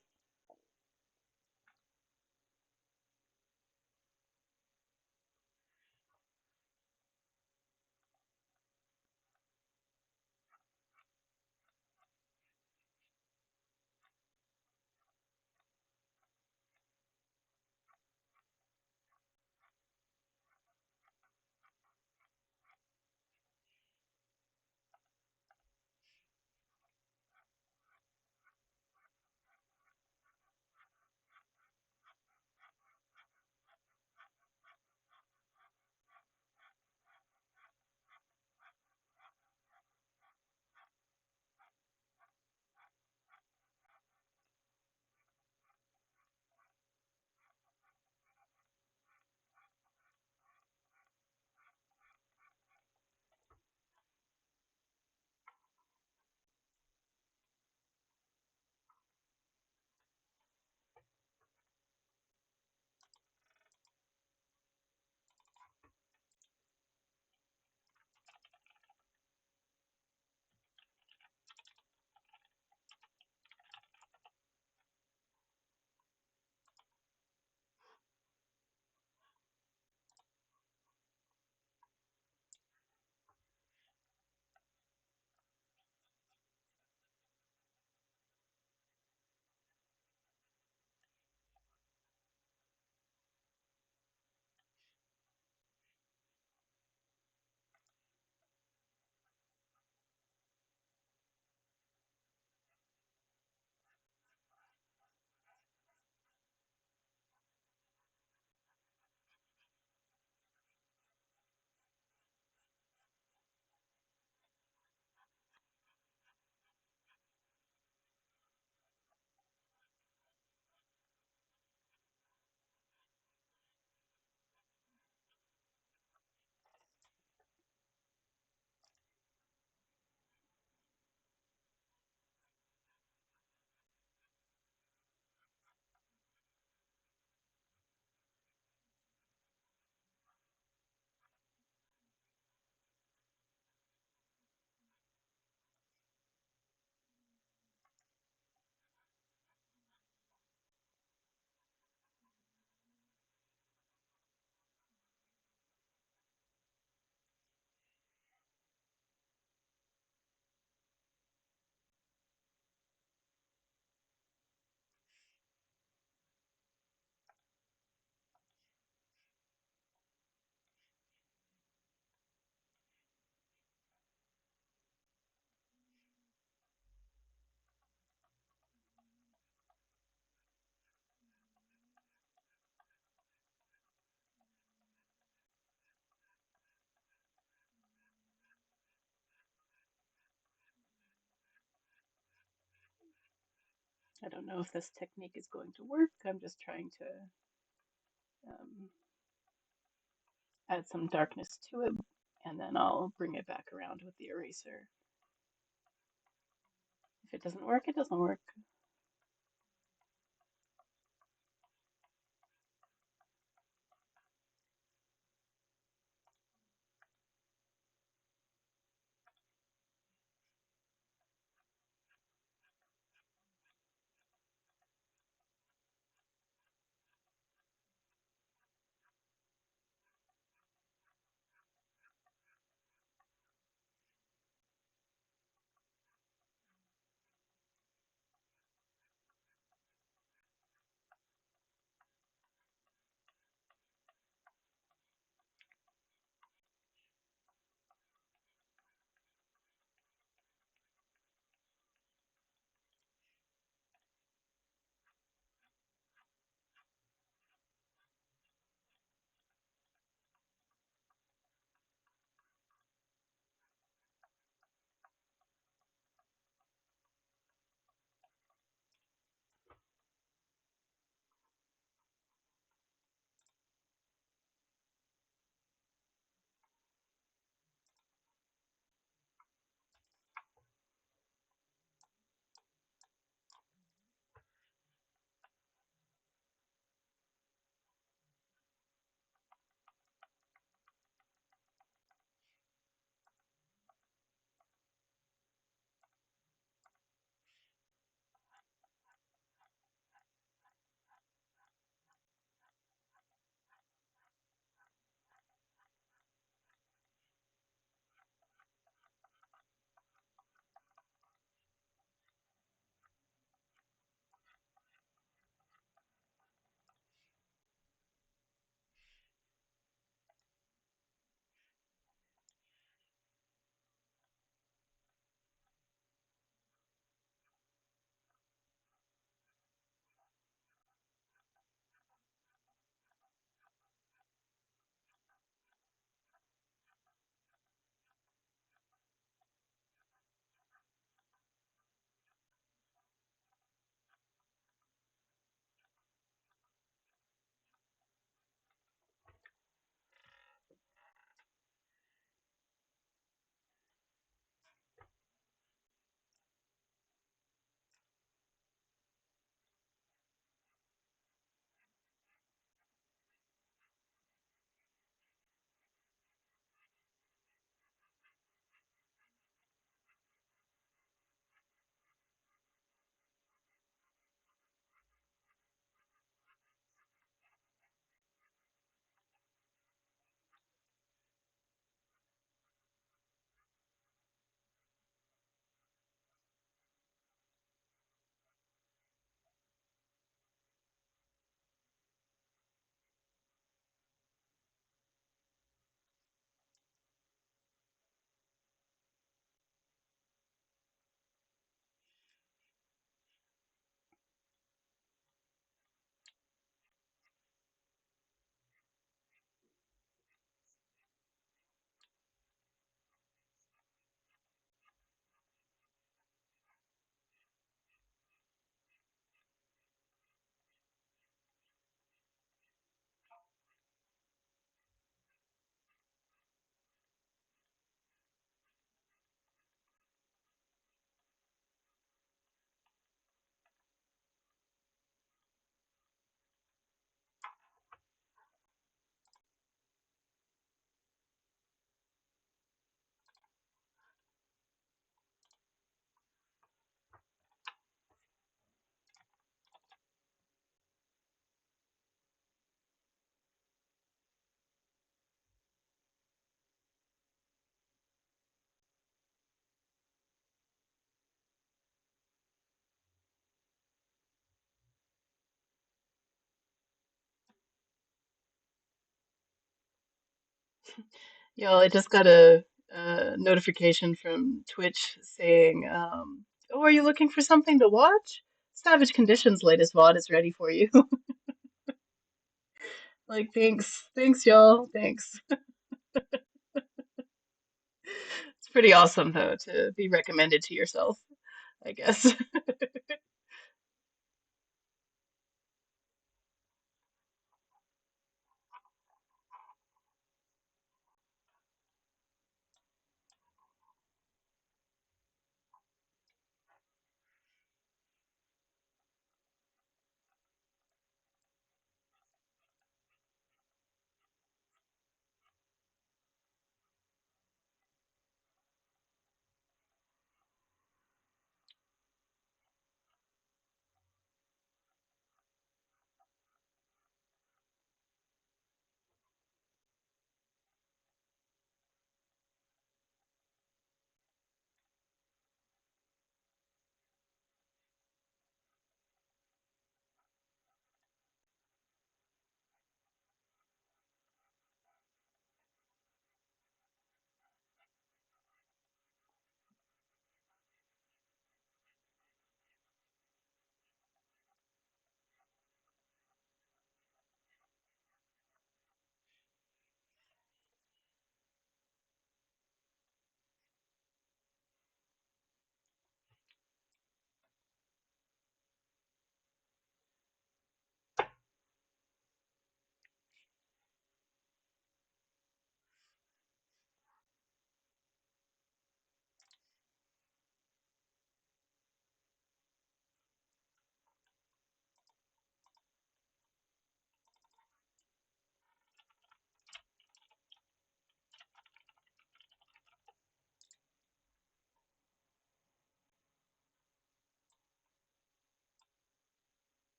I don't know if this technique is going to work. I'm just trying to um, add some darkness to it, and then I'll bring it back around with the eraser. If it doesn't work, it doesn't work. Y'all, I just got a notification from Twitch saying, "Oh, are you looking for something to watch? Savage Conditions' latest VOD is ready for you." Like, thanks, y'all, thanks. It's pretty awesome though to be recommended to yourself, I guess.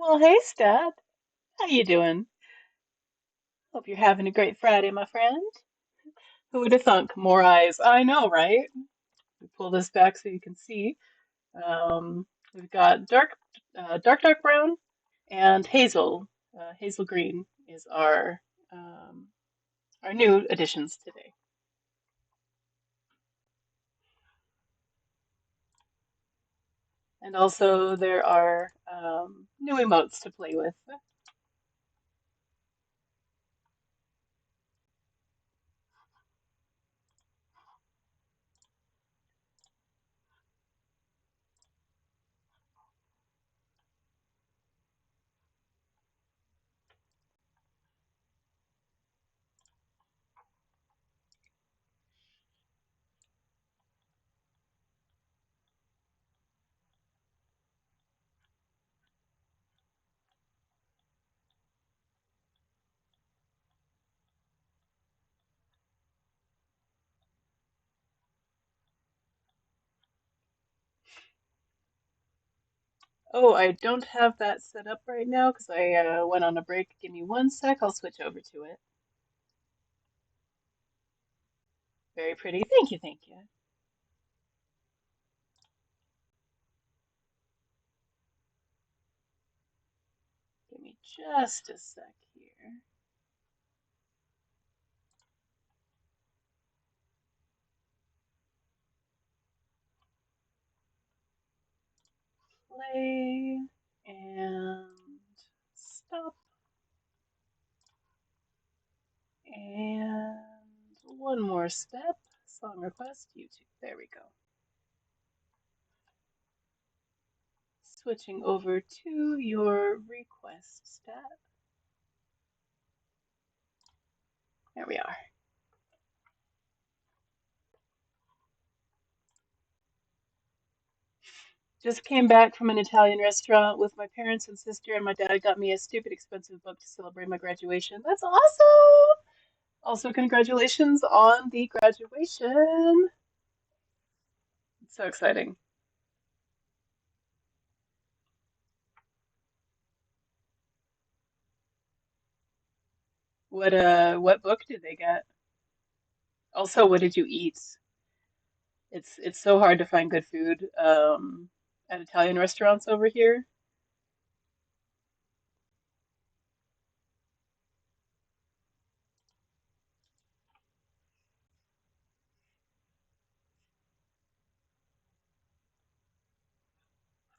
Well, hey, Stat. How you doing? Hope you're having a great Friday, my friend. Who would have thunk? More eyes. I know, right? We pull this back so you can see. We've got dark brown, and hazel. Hazel green is um, our new additions today. And also there are new emotes to play with. Oh, I don't have that set up right now because I went on a break. Give me one sec. I'll switch over to it. Very pretty. Thank you, thank you. Give me just a sec here. Play and stop and one more step. Song request, YouTube. There we go. Switching over to your request stat. There we are. Just came back from an Italian restaurant with my parents and sister, and my dad got me a stupid expensive book to celebrate my graduation. That's awesome! Also, congratulations on the graduation. It's so exciting. What book did they get? Also, what did you eat? It's so hard to find good food at Italian restaurants over here.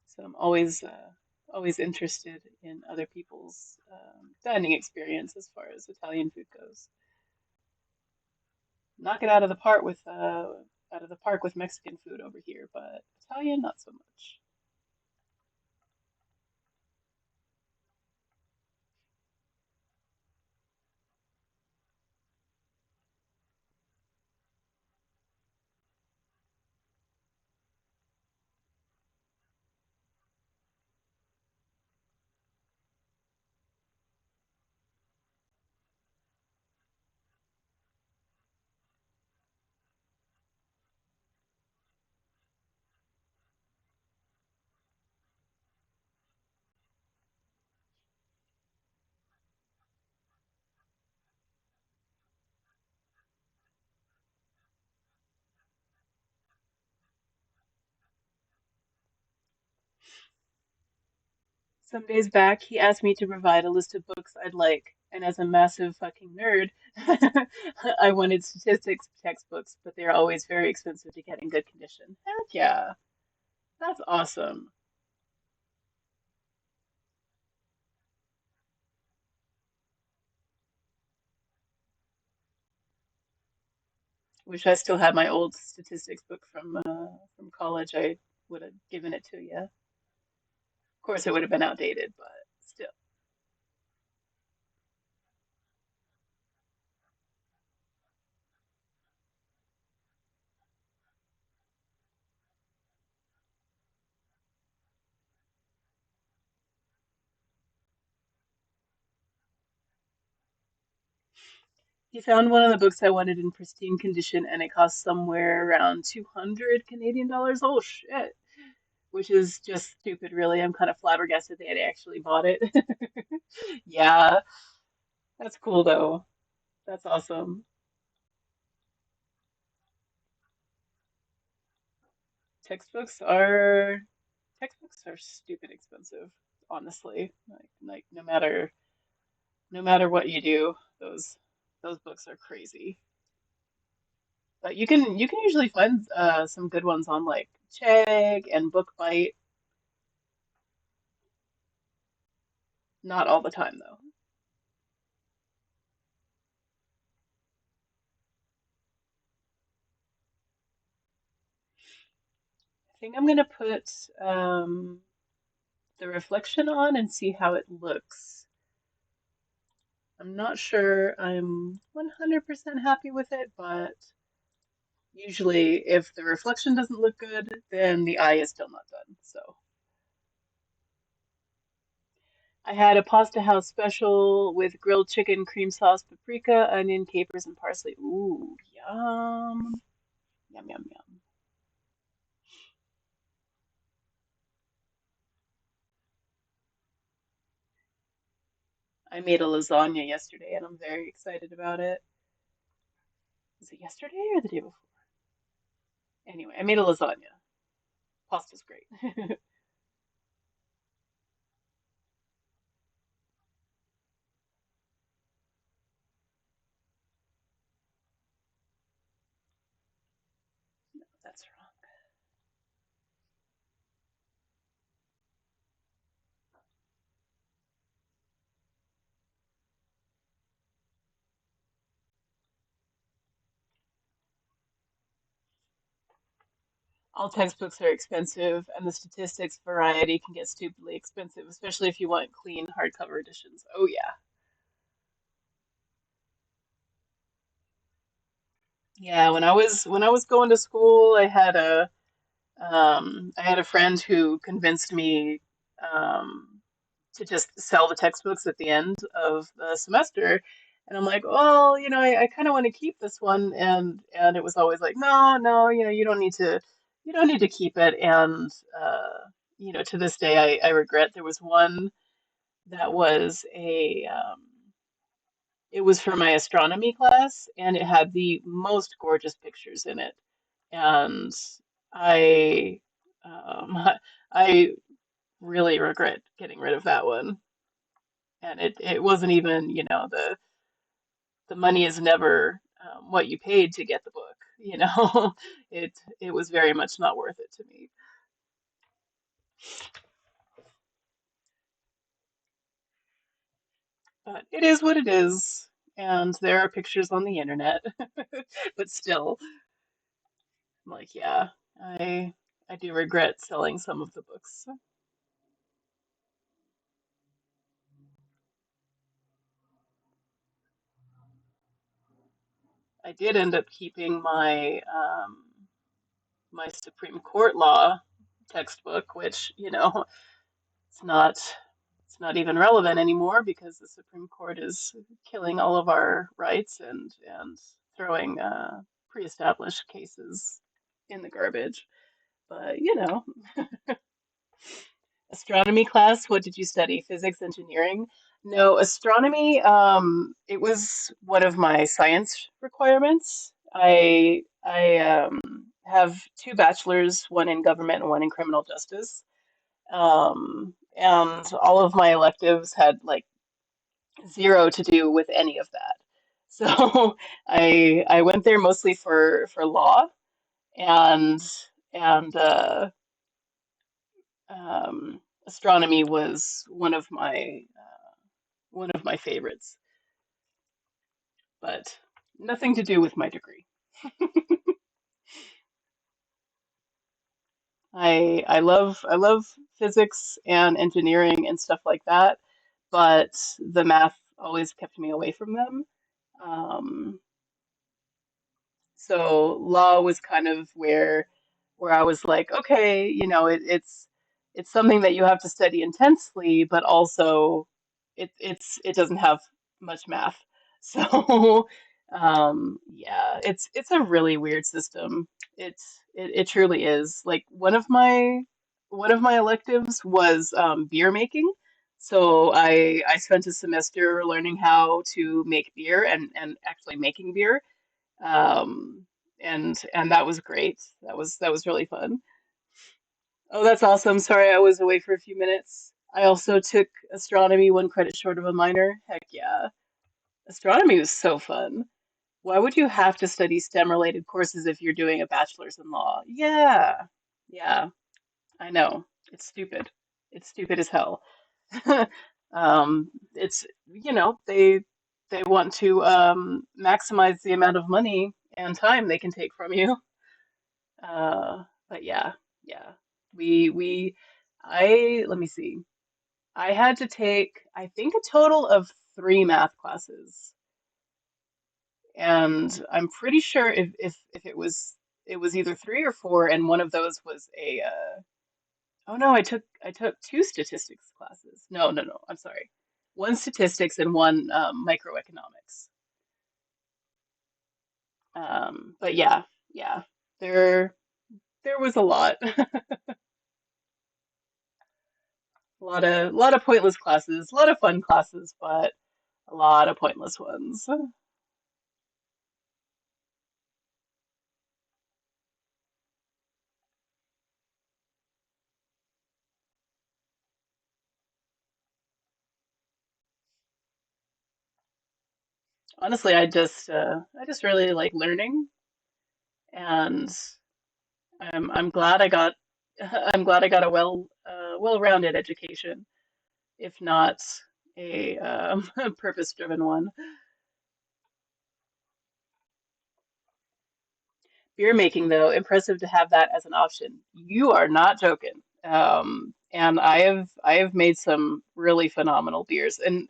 So I'm always interested in other people's dining experience as far as Italian food goes. Knock it out of the park with Mexican food over here, but Italian not so much. Some days back, he asked me to provide a list of books I'd like, and as a massive fucking nerd, I wanted statistics textbooks, but they're always very expensive to get in good condition. Heck yeah, that's awesome. Wish I still had my old statistics book from college. I would have given it to you. Of course, it would have been outdated, but still. He found one of the books I wanted in pristine condition, and it cost somewhere around 200 Canadian dollars. Oh shit. which is just stupid, really. I'm kind of flabbergasted they had actually bought it. Yeah, that's cool though. That's awesome. Textbooks are textbooks are stupid expensive, honestly. Like no matter what you do, those books are crazy. But you can usually find some good ones on like Chegg and BookBite. Not all the time though. I think I'm gonna put the reflection on and see how it looks. I'm not sure I'm 100% happy with it, but usually if the reflection doesn't look good, then the eye is still not done. So I had a pasta house special with grilled chicken, cream sauce, paprika, onion, capers, and parsley. Ooh, yum. Yum, yum, yum. I made a lasagna yesterday and I'm very excited about it. Was it yesterday or the day before? Anyway, I made a lasagna. Pasta's great. That's wrong. All textbooks are expensive, and the statistics variety can get stupidly expensive, especially if you want clean hardcover editions. Oh yeah. Yeah, when I was going to school, I had a friend who convinced me to just sell the textbooks at the end of the semester. And I'm like, well, I kind of want to keep this one, and it was always like, no, no, you don't need to keep it. And to this day, I regret there was one that was it was for my astronomy class, and it had the most gorgeous pictures in it. And I I really regret getting rid of that one. And it wasn't even, the money is never what you paid to get the book, it was very much not worth it to me. But it is what it is, and there are pictures on the internet. But still, I'm like, yeah, I I do regret selling some of the books. I did end up keeping my Supreme Court law textbook, which, it's not it's not even relevant anymore because the Supreme Court is killing all of our rights and throwing pre-established cases in the garbage. But astronomy class, what did you study? Physics, engineering? No, astronomy, it was one of my science requirements. I have two bachelors, one in government and one in criminal justice. And all of my electives had like zero to do with any of that. So I went there mostly for law and and astronomy was one of my favorites, but nothing to do with my degree. I love physics and engineering and stuff like that, but the math always kept me away from them. Um, So law was kind of where I was like, okay, it's something that you have to study intensely, but also it doesn't have much math. So yeah, it's a really weird system. It truly is. Like one of my one of my electives was beer making. So I spent a semester learning how to make beer and actually making beer. Um, and that was great. That was really fun. Oh, that's awesome. Sorry, I was away for a few minutes. I also took astronomy, one credit short of a minor. Heck yeah. Astronomy was so fun. Why would you have to study STEM related courses if you're doing a bachelor's in law? Yeah. Yeah, I know. It's stupid. It's stupid as hell. It's, they want to maximize the amount of money and time they can take from you. But yeah, yeah. We let me see. I had to take, I think, a total of three math classes, and I'm pretty sure if it was either three or four, and one of those was a oh no, I took two statistics classes. No, no, no. I'm sorry. One statistics and one microeconomics. But yeah, yeah. There there was a lot. A lot of pointless classes, a lot of fun classes, but a lot of pointless ones. Honestly, I just really like learning, and I'm glad I got I'm glad I got a well-rounded education, if not a purpose-driven one. Beer making, though, impressive to have that as an option. You are not joking. And I have made some really phenomenal beers. And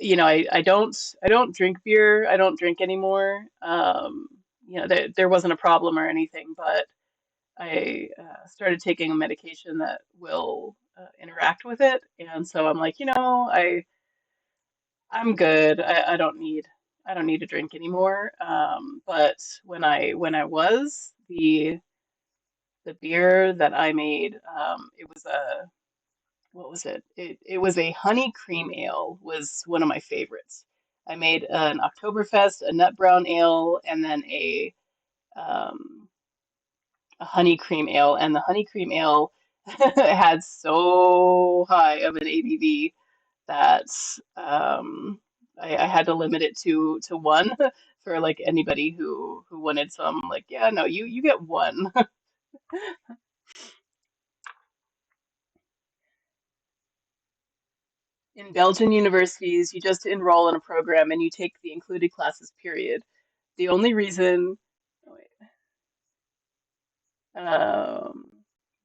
I don't drink beer. I don't drink anymore. There wasn't a problem or anything, but I started taking a medication that will interact with it, and so I'm like, I'm good. I don't need to drink anymore. But when I was the beer that I made, it was a what was it? It was a honey cream ale was one of my favorites. I made an Oktoberfest, a nut brown ale, and then um, a honey cream ale, and the honey cream ale had so high of an ABV that I had to limit it to one for like anybody who wanted some. Like, yeah, no, you get one. In Belgian universities, you just enroll in a program and you take the included classes, period. The only reason, oh, wait, um,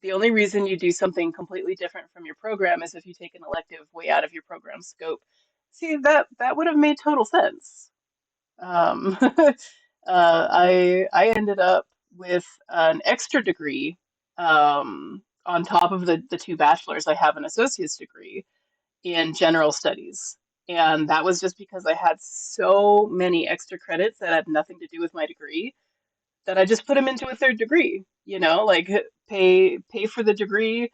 the only reason you do something completely different from your program is if you take an elective way out of your program scope. See, that would have made total sense. I ended up with an extra degree on top of the two bachelors. I have an associate's degree in general studies. And that was just because I had so many extra credits that had nothing to do with my degree that I just put them into a third degree, like pay for the degree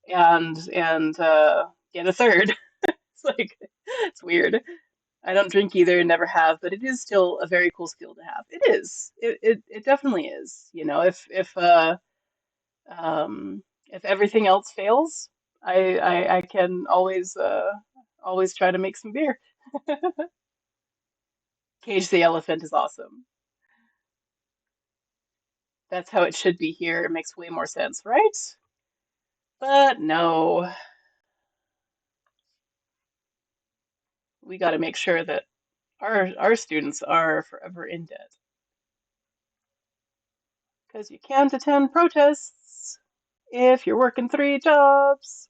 and get a third. It's like it's weird. I don't drink either, never have, but it is still a very cool skill to have. It is. It definitely is. If everything else fails, I can always try to make some beer. Cage the elephant is awesome. That's how it should be here. It makes way more sense, right? But no, we got to make sure that our students are forever in debt because you can't attend protests if you're working three jobs.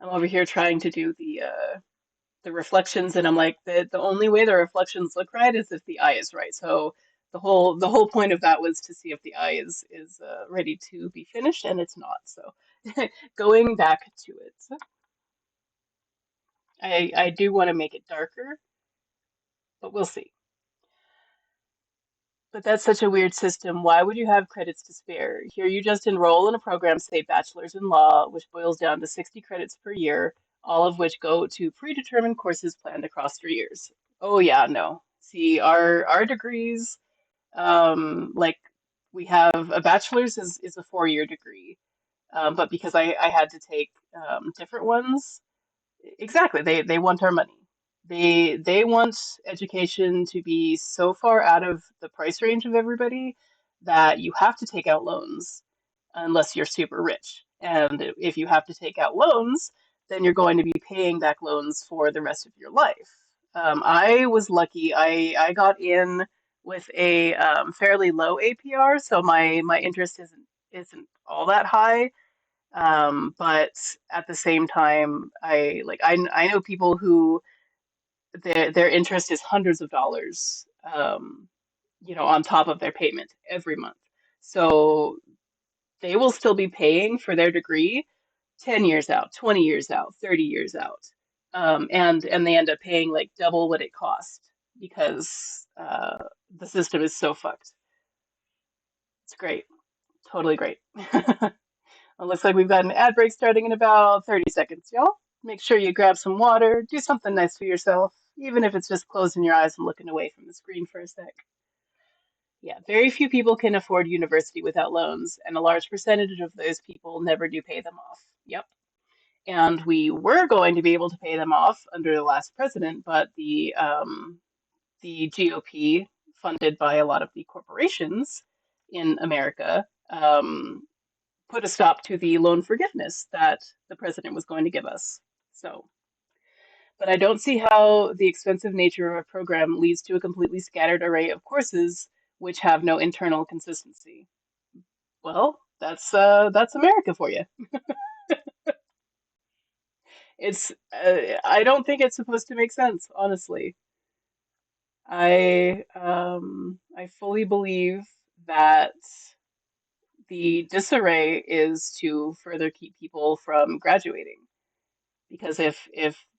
I'm over here trying to do the reflections, and I'm like, the only way the reflections look right is if the eye is right. So The whole point of that was to see if the eye is ready to be finished, and it's not. So going back to it, I do want to make it darker, but we'll see. But that's such a weird system. Why would you have credits to spare? Here you just enroll in a program, say bachelor's in law, which boils down to 60 credits per year, all of which go to predetermined courses planned across 3 years. Oh yeah, no. See, our degrees, like we have a bachelor's is a 4 year degree. But because I had to take different ones, exactly, they want our money. They want education to be so far out of the price range of everybody that you have to take out loans unless you're super rich. And if you have to take out loans, then you're going to be paying back loans for the rest of your life. I was lucky. I got in with a fairly low APR, so my interest isn't all that high. But at the same time, I know people who their interest is hundreds of dollars, on top of their payment every month. So they will still be paying for their degree 10 years out, 20 years out, 30 years out. And they end up paying like double what it cost because the system is so fucked. It's great. Totally great. It looks like we've got an ad break starting in about 30 seconds, y'all. Make sure you grab some water, do something nice for yourself, even if it's just closing your eyes and looking away from the screen for a sec. Yeah, very few people can afford university without loans, and a large percentage of those people never do pay them off. Yep. And we were going to be able to pay them off under the last president, but the GOP, funded by a lot of the corporations in America, put a stop to the loan forgiveness that the president was going to give us. So, but I don't see how the expensive nature of a program leads to a completely scattered array of courses which have no internal consistency. Well, that's America for you. It's I don't think it's supposed to make sense, honestly. I fully believe that the disarray is to further keep people from graduating. Because if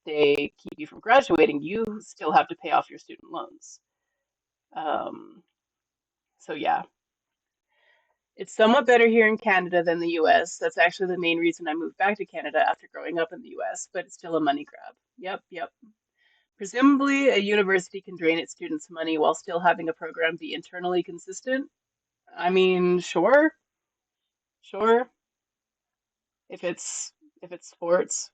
they keep you from graduating, you still have to pay off your student loans. Um, so yeah, it's somewhat better here in Canada than the US. That's actually the main reason I moved back to Canada after growing up in the US, but it's still a money grab. Yep, yep. Presumably, a university can drain its students' money while still having a program be internally consistent. I mean, sure, sure, if it's sports.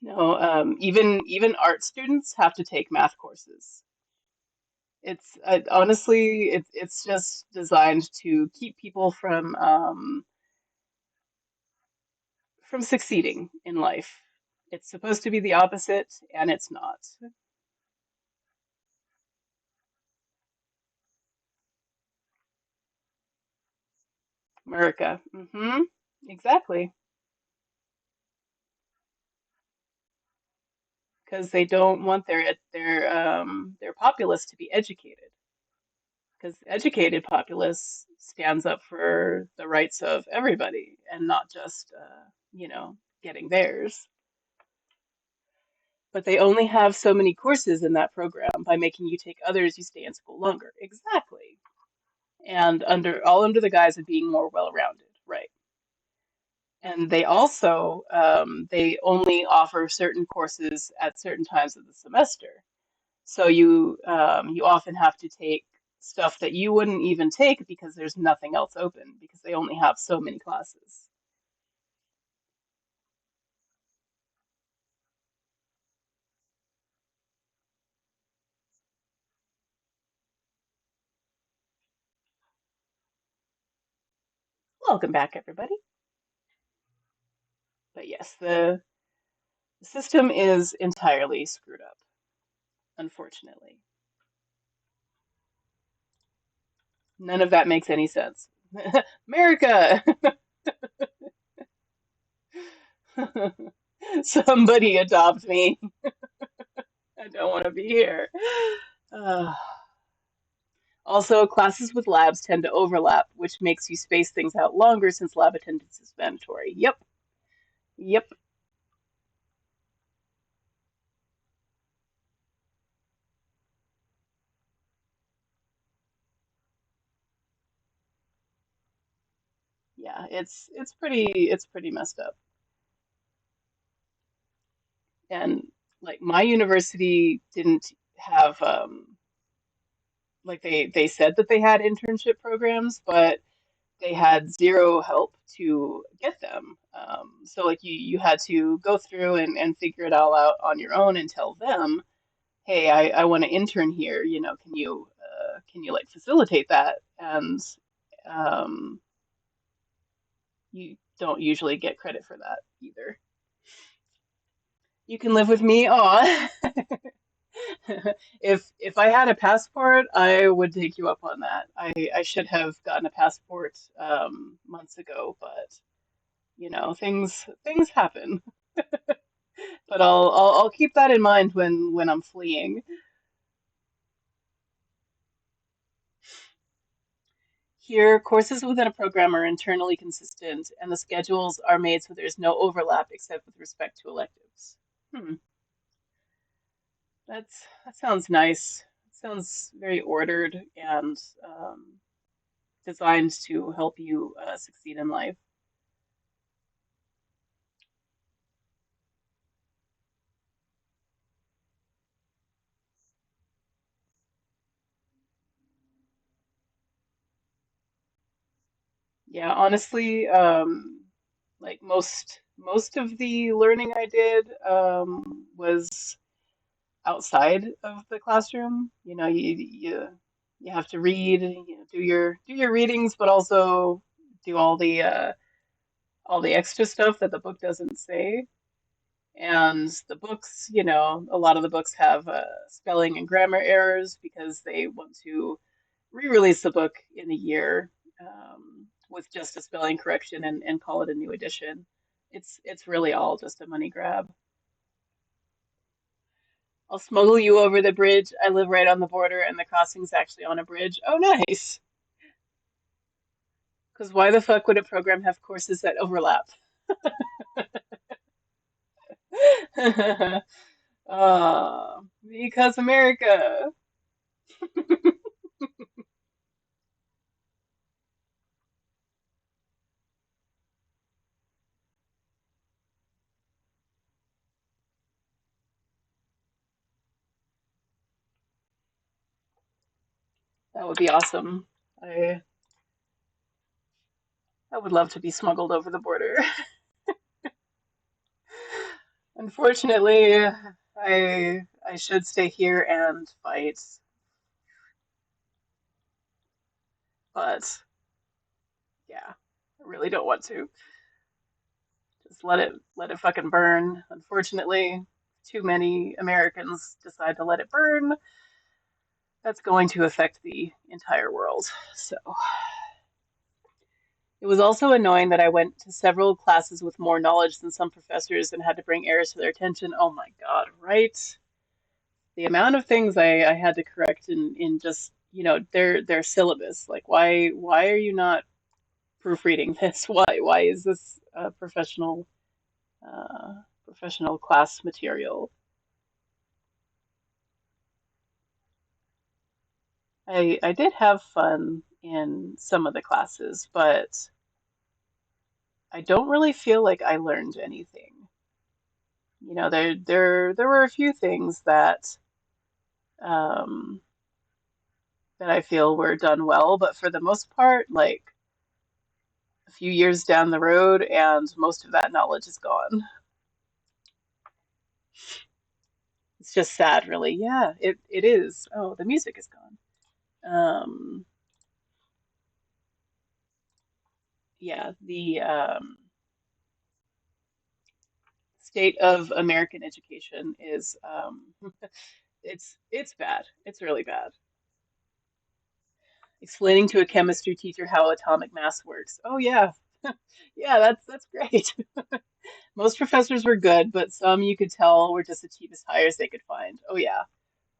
No, even art students have to take math courses. It's honestly, it's just designed to keep people from succeeding in life. It's supposed to be the opposite, and it's not. America. Exactly. Because they don't want their populace to be educated. Because educated populace stands up for the rights of everybody and not just getting theirs. But they only have so many courses in that program. By making you take others, you stay in school longer. Exactly. And under the guise of being more well-rounded, right? And they also they only offer certain courses at certain times of the semester. So you often have to take stuff that you wouldn't even take because there's nothing else open because they only have so many classes. Welcome back, everybody. But yes, the system is entirely screwed up, unfortunately. None of that makes any sense. America! Somebody adopt me. I don't want to be here. Uh, Also, classes with labs tend to overlap, which makes you space things out longer since lab attendance is mandatory. Yep, yep. Yeah, it's pretty messed up. And like my university didn't have like they said that they had internship programs, but they had zero help to get them. So like you had to go through and figure it all out on your own and tell them, hey, I want to intern here, can you like facilitate that? And um, you don't usually get credit for that either. You can live with me. Aw. If I had a passport, I would take you up on that. I should have gotten a passport months ago, but things happen. But I'll keep that in mind when I'm fleeing. Here, courses within a program are internally consistent, and the schedules are made so there's no overlap except with respect to electives. Hmm, that sounds nice. It sounds very ordered and designed to help you succeed in life. Yeah, honestly, like most of the learning I did was outside of the classroom. You have to read, do your readings, but also do all the extra stuff that the book doesn't say. And the books, a lot of the books have spelling and grammar errors because they want to re-release the book in a year with just a spelling correction and call it a new edition. It's really all just a money grab. I'll smuggle you over the bridge. I live right on the border, and the crossing's actually on a bridge. Oh, nice. Because why the fuck would a program have courses that overlap? Because America. That would be awesome. I I would love to be smuggled over the border. Unfortunately, I should stay here and fight, but yeah, I really don't want to. Just let it fucking burn. Unfortunately, too many Americans decide to let it burn. That's going to affect the entire world. So it was also annoying that I went to several classes with more knowledge than some professors and had to bring errors to their attention. Oh my God, right? The amount of things I had to correct in just, their syllabus. Like why are you not proofreading this? Why is this uh, professional class material? I did have fun in some of the classes, but I don't really feel like I learned anything. There were a few things um, that I feel were done well, but for the most part, like a few years down the road, and most of that knowledge is gone. It's just sad, really. Yeah, it is. Oh, the music is gone. Um, yeah, the state of American education is it's bad. It's really bad. Explaining to a chemistry teacher how atomic mass works. Oh yeah. Yeah, that's great. Most professors were good, but some you could tell were just the cheapest hires they could find. Oh yeah.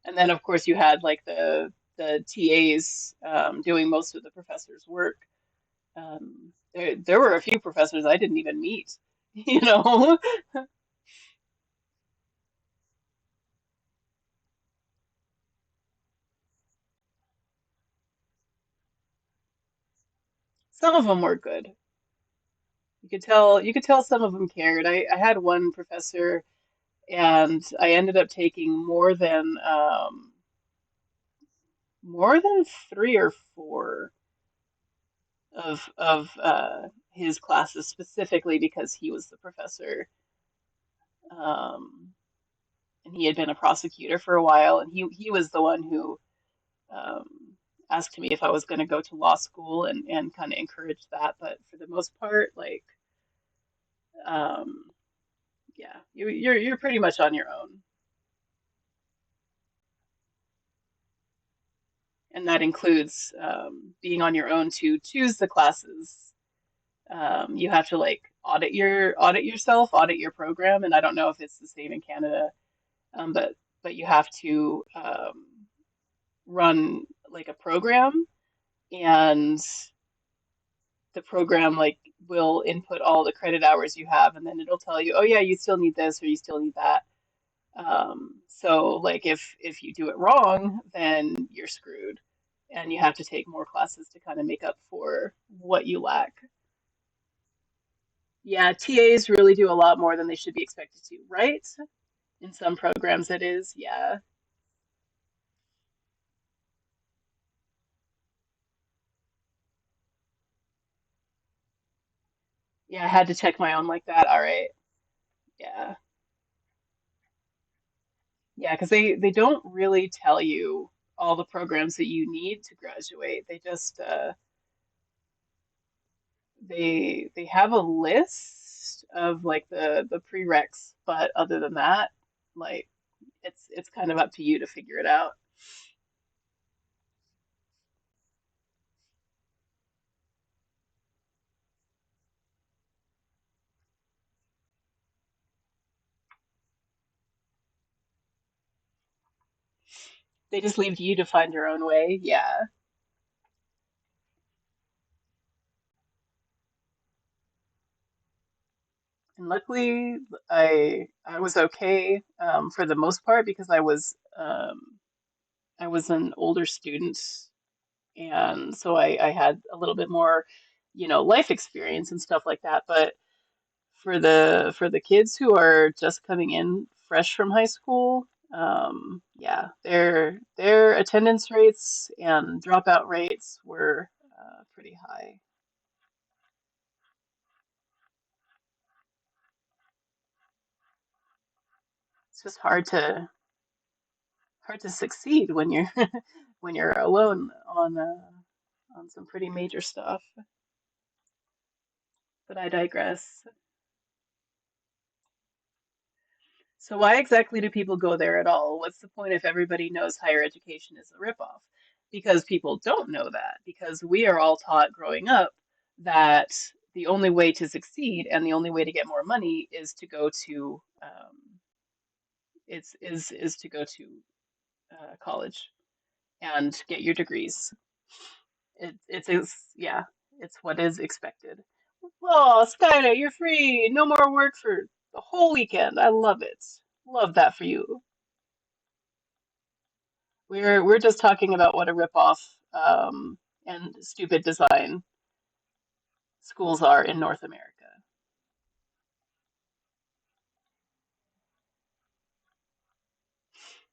And then of course you had like the TAs doing most of the professors' work. There were a few professors I didn't even meet, you know. Some of them were good. You could tell some of them cared. I had one professor and I ended up taking more than three or four of his classes specifically because he was the professor. Um, and he had been a prosecutor for a while, and he was the one who um, asked me if I was going to go to law school and kind of encouraged that. But for the most part, like, um, yeah, you're pretty much on your own, and that includes being on your own to choose the classes. You have to like audit yourself, audit your program, and I don't know if it's the same in Canada, but you have to run like a program, and the program like will input all the credit hours you have, and then it'll tell you, oh yeah, you still need this or you still need that. So like if you do it wrong, then you're screwed, and you have to take more classes to kind of make up for what you lack. Yeah, TAs really do a lot more than they should be expected to, right? In some programs, it is. Yeah. Yeah, I had to check my own like that. All right. Yeah. Yeah, because they don't really tell you all the programs that you need to graduate. They have a list of like the prereqs, but other than that, like it's kind of up to you to figure it out. They just leave you to find your own way. Yeah. And luckily, I was okay for the most part because I was an older student, and so I had a little bit more, life experience and stuff like that. But for the kids who are just coming in fresh from high school, yeah, their attendance rates and dropout rates were pretty high. It's just hard to succeed when you're when you're alone on some pretty major stuff. But I digress. So why exactly do people go there at all? What's the point if everybody knows higher education is a ripoff? Because people don't know that, because we are all taught growing up that the only way to succeed and the only way to get more money is to go to is to go to college and get your degrees. It's yeah, it's what is expected. Oh, Skylar, you're free. No more work for the whole weekend. I love it. Love that for you. We're just talking about what a ripoff and stupid design schools are in North America.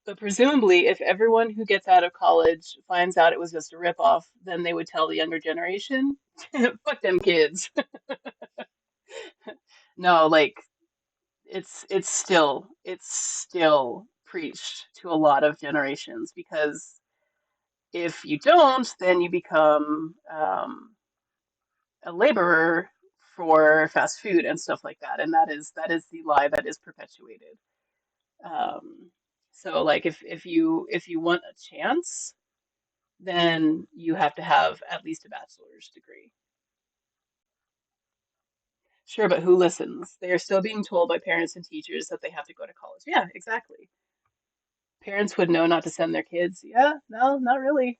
But presumably, if everyone who gets out of college finds out it was just a ripoff, then they would tell the younger generation, "Fuck them kids." No, like it's still preached to a lot of generations because if you don't, then you become a laborer for fast food and stuff like that, and that is the lie that is perpetuated. Um, so like if you want a chance, then you have to have at least a bachelor's degree. Sure, but who listens? They are still being told by parents and teachers that they have to go to college. Yeah, exactly. Parents would know not to send their kids. Yeah, no, not really.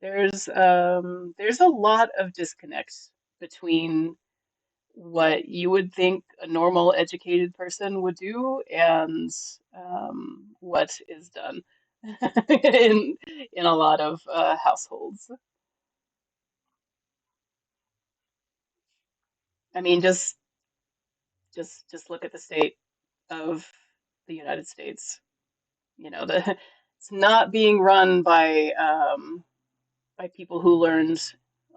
There's a lot of disconnect between what you would think a normal educated person would do and what is done in in a lot of households. I mean, just look at the state of the United States. You know, the it's not being run by people who learned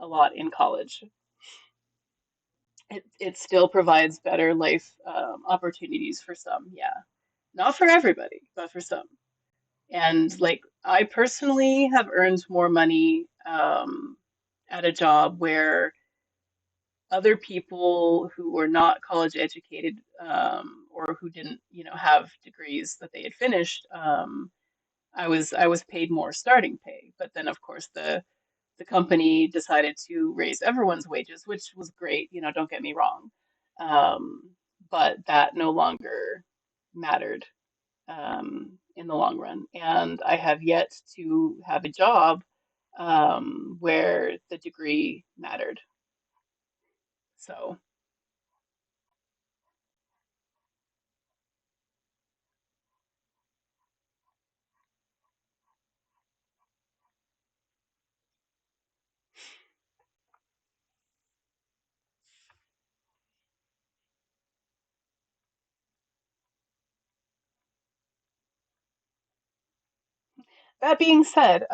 a lot in college. It still provides better life opportunities for some, yeah. Not for everybody, but for some. And like I personally have earned more money at a job where other people who were not college educated or who didn't, have degrees that they had finished, I was paid more starting pay. But then of course the company decided to raise everyone's wages, which was great, don't get me wrong. Um, but that no longer mattered in the long run. And I have yet to have a job where the degree mattered. So that being said,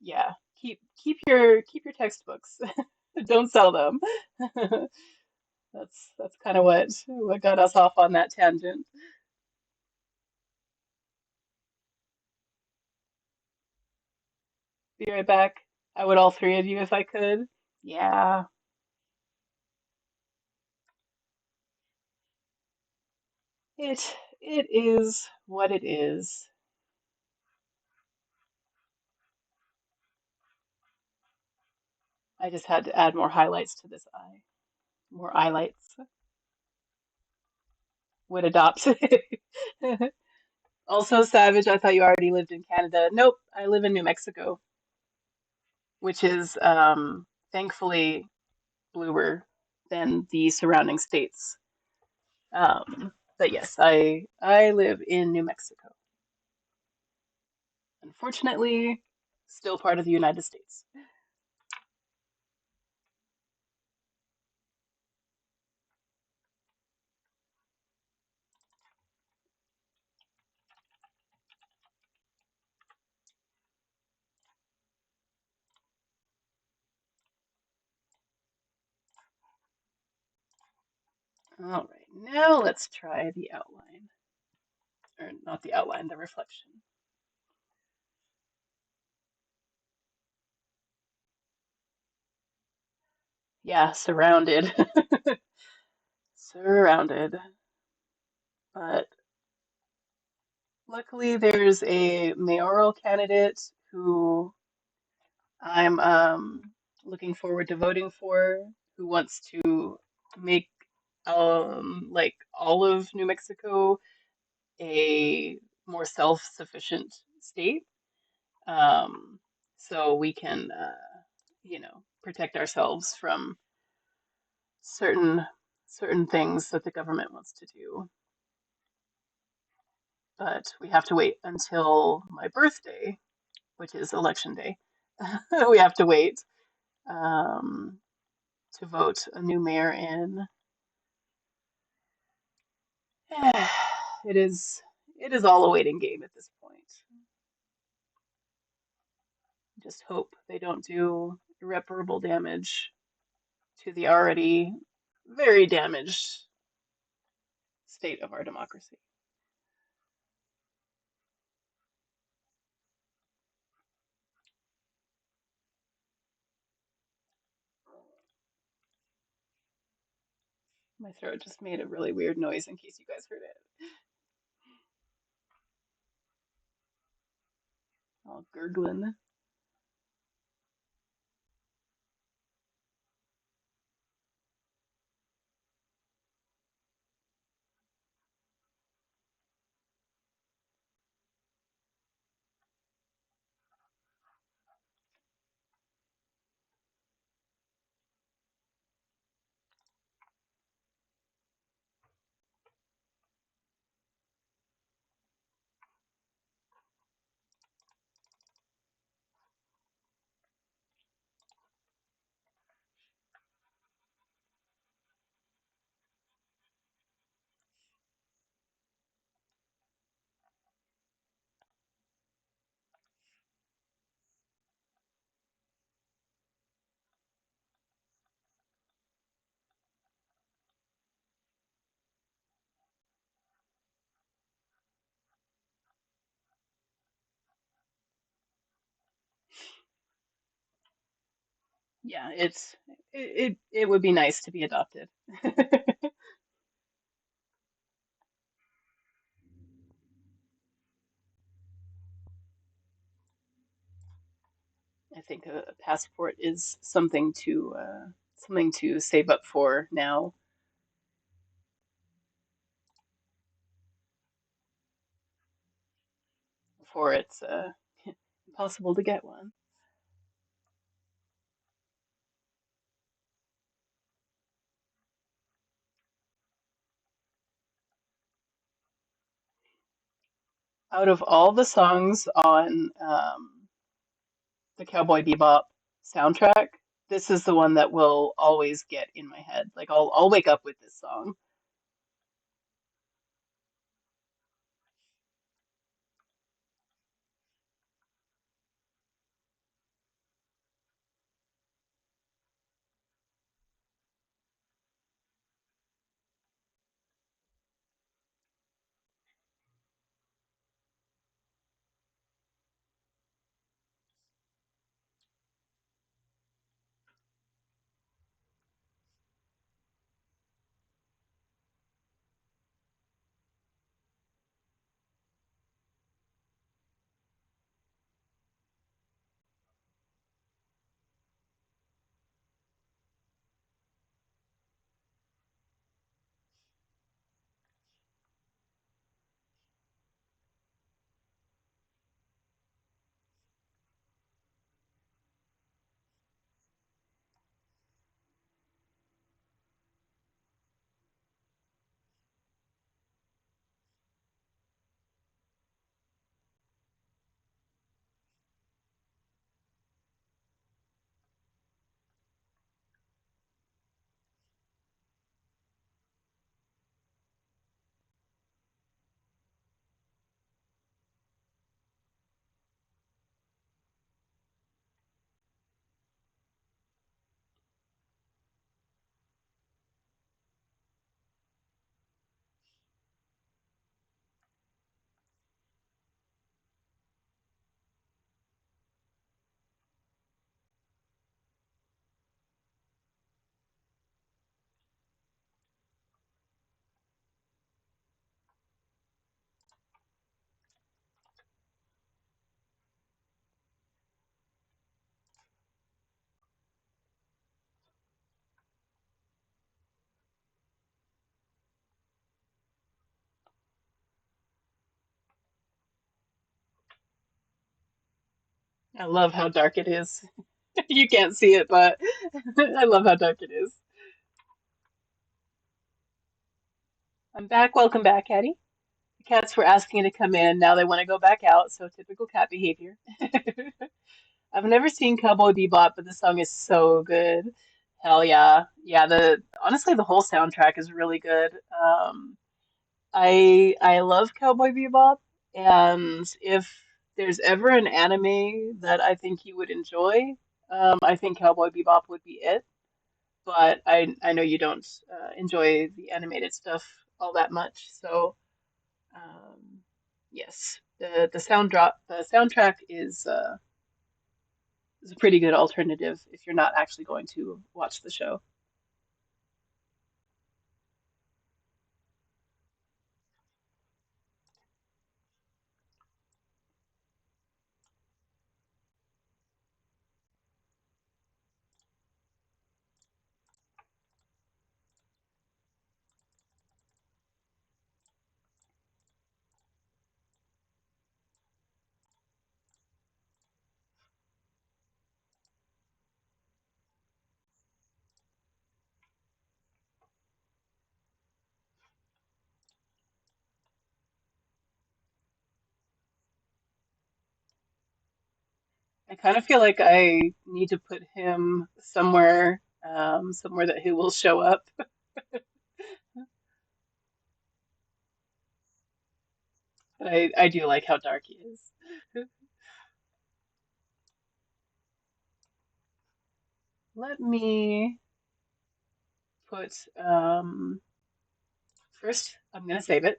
yeah, keep your textbooks. Don't sell them. That's kind of what got us off on that tangent. Be right back. I would all three of you if I could. Yeah, it is what it is. I just had to add more highlights to this eye. More highlights. Would adopt. Also, Savage, I thought you already lived in Canada. Nope, I live in New Mexico, which is thankfully bluer than the surrounding states. But yes, I live in New Mexico. Unfortunately, still part of the United States. All right, now let's try the outline. Or not the outline, the reflection. Yeah, surrounded. Surrounded. But luckily, there's a mayoral candidate who I'm looking forward to voting for, who wants to make like all of New Mexico a more self-sufficient state, um, so we can protect ourselves from certain certain things that the government wants to do. But we have to wait until my birthday, which is election day. We have to wait um, to vote a new mayor in. It is all a waiting game at this point. Just hope they don't do irreparable damage to the already very damaged state of our democracy. My throat just made a really weird noise in case you guys heard it. All gurgling. Yeah, it would be nice to be adopted. I think a passport is something to save up for now, before it's impossible to get one. Out of all the songs on the Cowboy Bebop soundtrack, this is the one that will always get in my head. Like I'll wake up with this song. I love how dark it is. You can't see it, but I love how dark it is. I'm back. Welcome back, Hattie. The cats were asking to come in. Now they want to go back out, so typical cat behavior. I've never seen Cowboy Bebop, but the song is so good. Hell yeah. Yeah, the honestly the whole soundtrack is really good. I love Cowboy Bebop, and if there's ever an anime that I think you would enjoy, I think Cowboy Bebop would be it. But I know you don't enjoy the animated stuff all that much, so um, yes, the soundtrack is a pretty good alternative if you're not actually going to watch the show. I kind of feel like I need to put him somewhere, somewhere that he will show up. But I do like how dark he is. Let me put first. I'm gonna save it.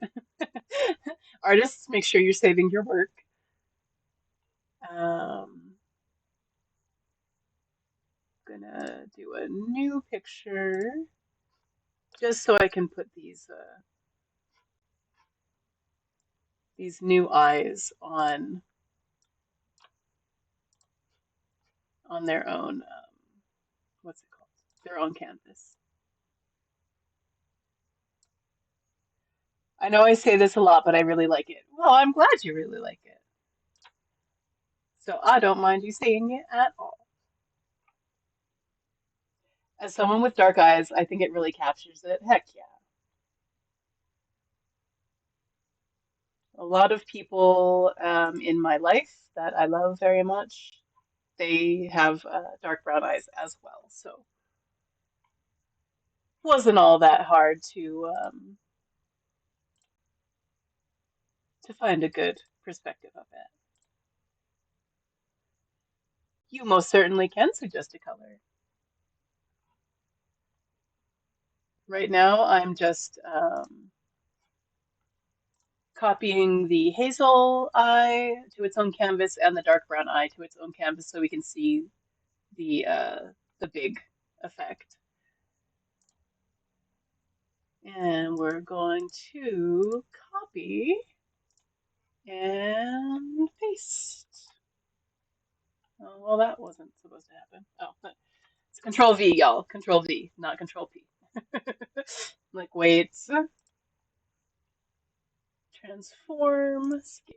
Artists, make sure you're saving your work. Gonna do a new picture just so I can put these new eyes on their own what's it called? Their own canvas. I know I say this a lot, but I really like it. Well, I'm glad you really like it. So I don't mind you saying it at all. As someone with dark eyes, I think it really captures it. Heck yeah. A lot of people in my life that I love very much, they have dark brown eyes as well. So it wasn't all that hard to find a good perspective of it. You most certainly can suggest a color. Right now, I'm just copying the hazel eye to its own canvas and the dark brown eye to its own canvas so we can see the big effect. And we're going to copy and paste. Oh, well, that wasn't supposed to happen. Oh, but it's Control V, y'all. Control V, not Control P. Like, wait. Transform scale.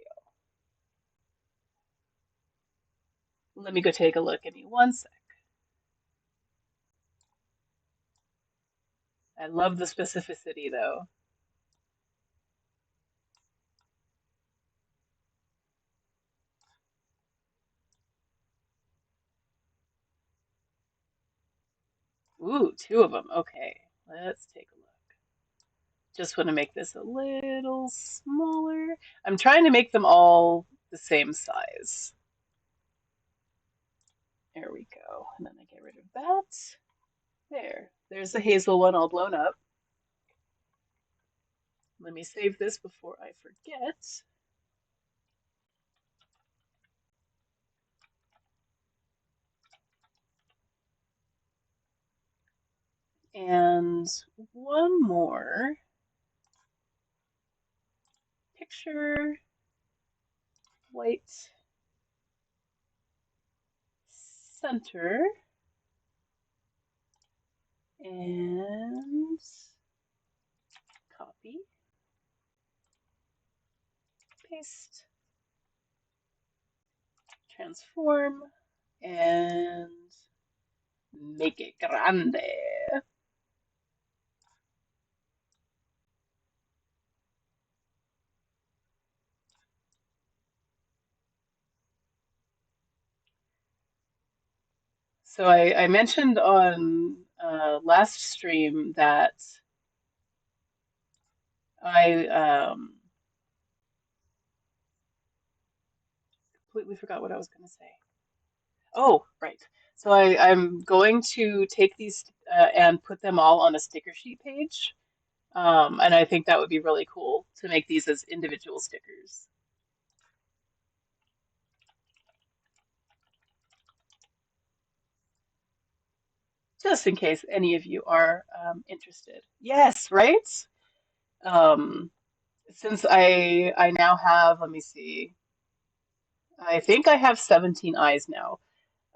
Let me go take a look. Give me one sec. I love the specificity, though. Ooh, two of them. Okay, let's take a look. Just want to make this a little smaller. I'm trying to make them all the same size. There we go. And then I get rid of that. There's the hazel one all blown up. Let me save this before I forget. And one more picture, white, center, and copy, paste, transform, and make it grande. So I mentioned on last stream that I completely forgot what I was going to say. Oh, right. So I'm going to take these and put them all on a sticker sheet page. And I think that would be really cool to make these as individual stickers. Just in case any of you are interested. Yes, right? Um, since I now have, let me see, I think I have 17 eyes now.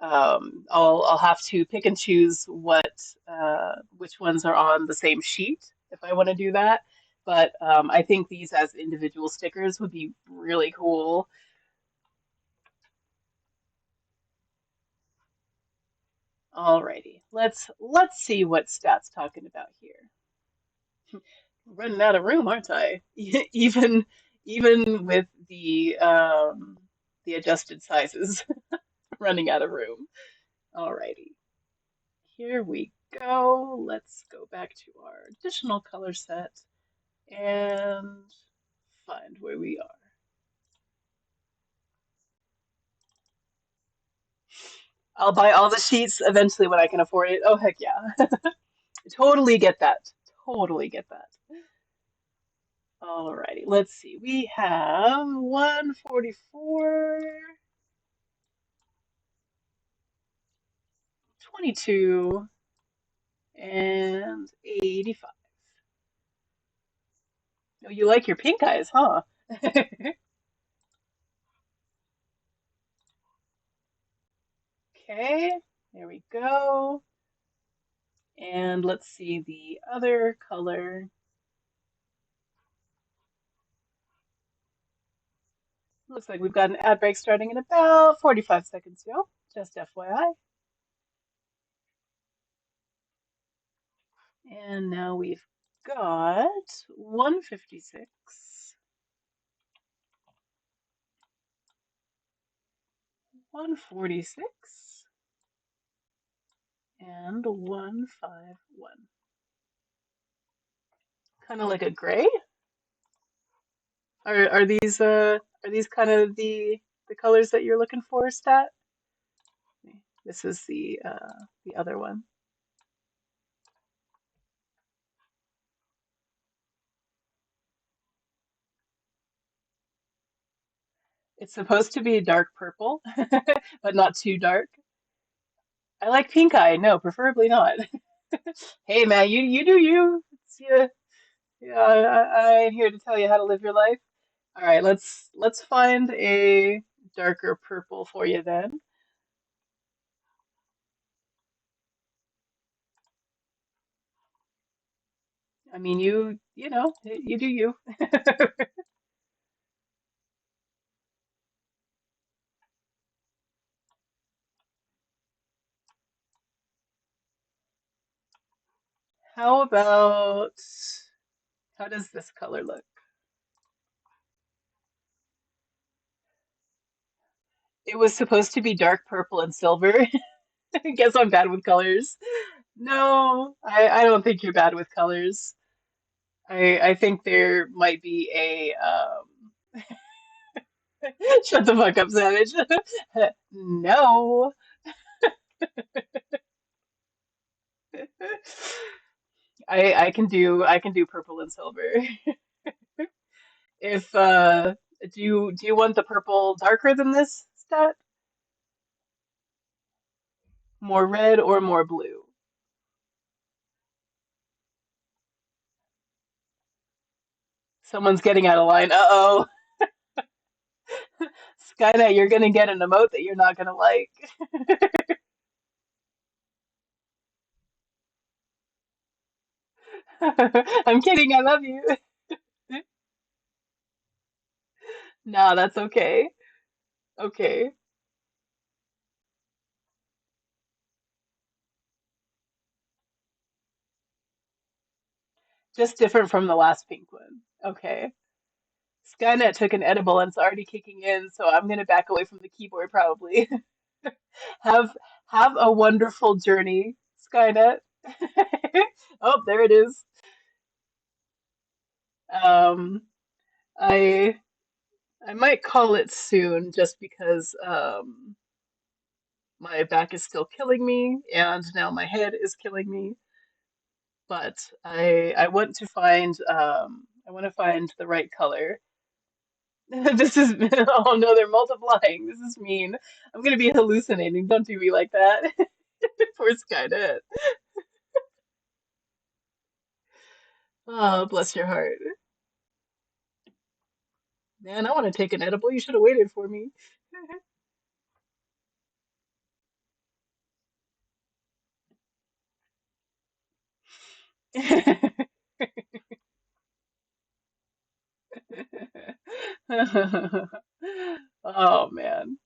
I'll have to pick and choose which ones are on the same sheet if I want to do that. But I think these as individual stickers would be really cool. Alrighty, let's see what Stat's talking about here. Running out of room, aren't I? Even with the adjusted sizes, running out of room. Alrighty. Here we go. Let's go back to our additional color set and find where we are. I'll buy all the sheets eventually when I can afford it. Oh, heck yeah. Totally get that. Totally get that. Alrighty, let's see. We have 144, 22 and 85. Oh, you like your pink eyes, huh? Okay, there we go. And let's see the other color. Looks like we've got an ad break starting in about 45 seconds, yo. Just FYI. And now we've got 156, 146, and 151. Kind of like a gray. Are these kind of the colors that you're looking for, Stat? This is the other one. It's supposed to be dark purple, but not too dark. I like pink eye. No, preferably not. Hey man, you do you. It's, yeah, I ain't here to tell you how to live your life. All right, let's find a darker purple for you then. I mean, you know, you do you. How about how does this color look? It was supposed to be dark purple and silver. I guess I'm bad with colors. No, I don't think you're bad with colors. I think there might be a shut the fuck up, Savage. No. I can do purple and silver. If do you want the purple darker than this, Stat? More red or more blue? Someone's getting out of line. Uh-oh. Skynet, you're gonna get an emote that you're not gonna like. I'm kidding, I love you. Nah, that's okay. Okay. Just different from the last pink one. Okay. Skynet took an edible and it's already kicking in, so I'm gonna back away from the keyboard probably. Have have a wonderful journey, Skynet. Oh, there it is. Um, I I might call it soon just because my back is still killing me and now my head is killing me. But I want to find I want to find the right color. This is oh no, they're multiplying. This is mean. I'm gonna be hallucinating. Don't do me like that. Poor Skynet. Oh, bless your heart. Man, I want to take an edible. You should have waited for me. Oh man.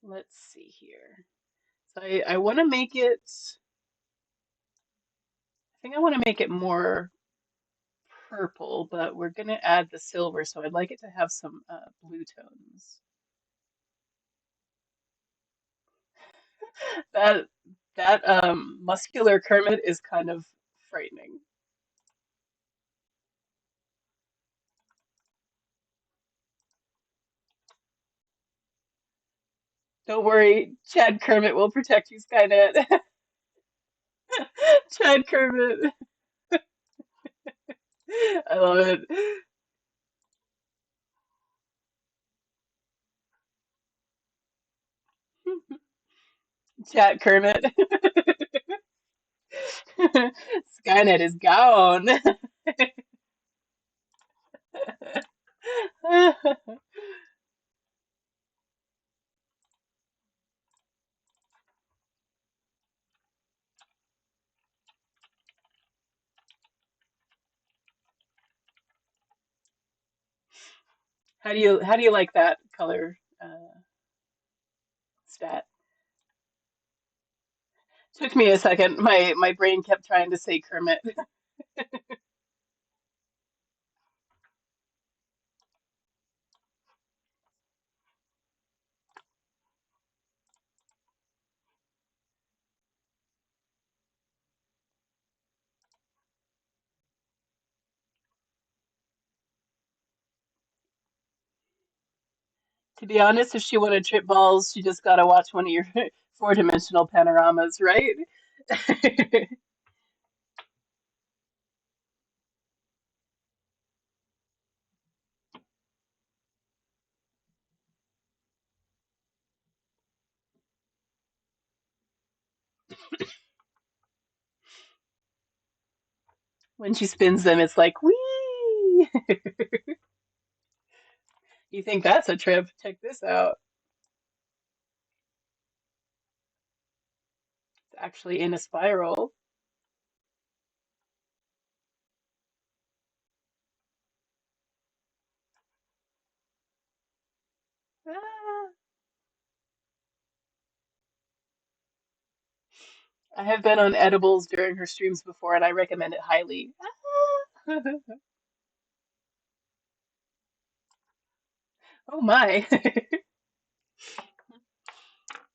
Let's see here. So I want to make it, I think I want to make it more purple, but we're going to add the silver, so I'd like it to have some blue tones. That that muscular Kermit is kind of frightening. Don't worry, Chad Kermit will protect you, Skynet. Chad Kermit. I love it. Chat Kermit. Skynet is gone. How do you like that color stat? Took me a second. My brain kept trying to say Kermit. To be honest, if she wanted trip balls, she just gotta watch one of your four-dimensional panoramas, right? When she spins them, it's like, wee! You think that's a trip? Check this out. It's actually in a spiral. Ah, I have been on edibles during her streams before, and I recommend it highly. Ah. Oh my.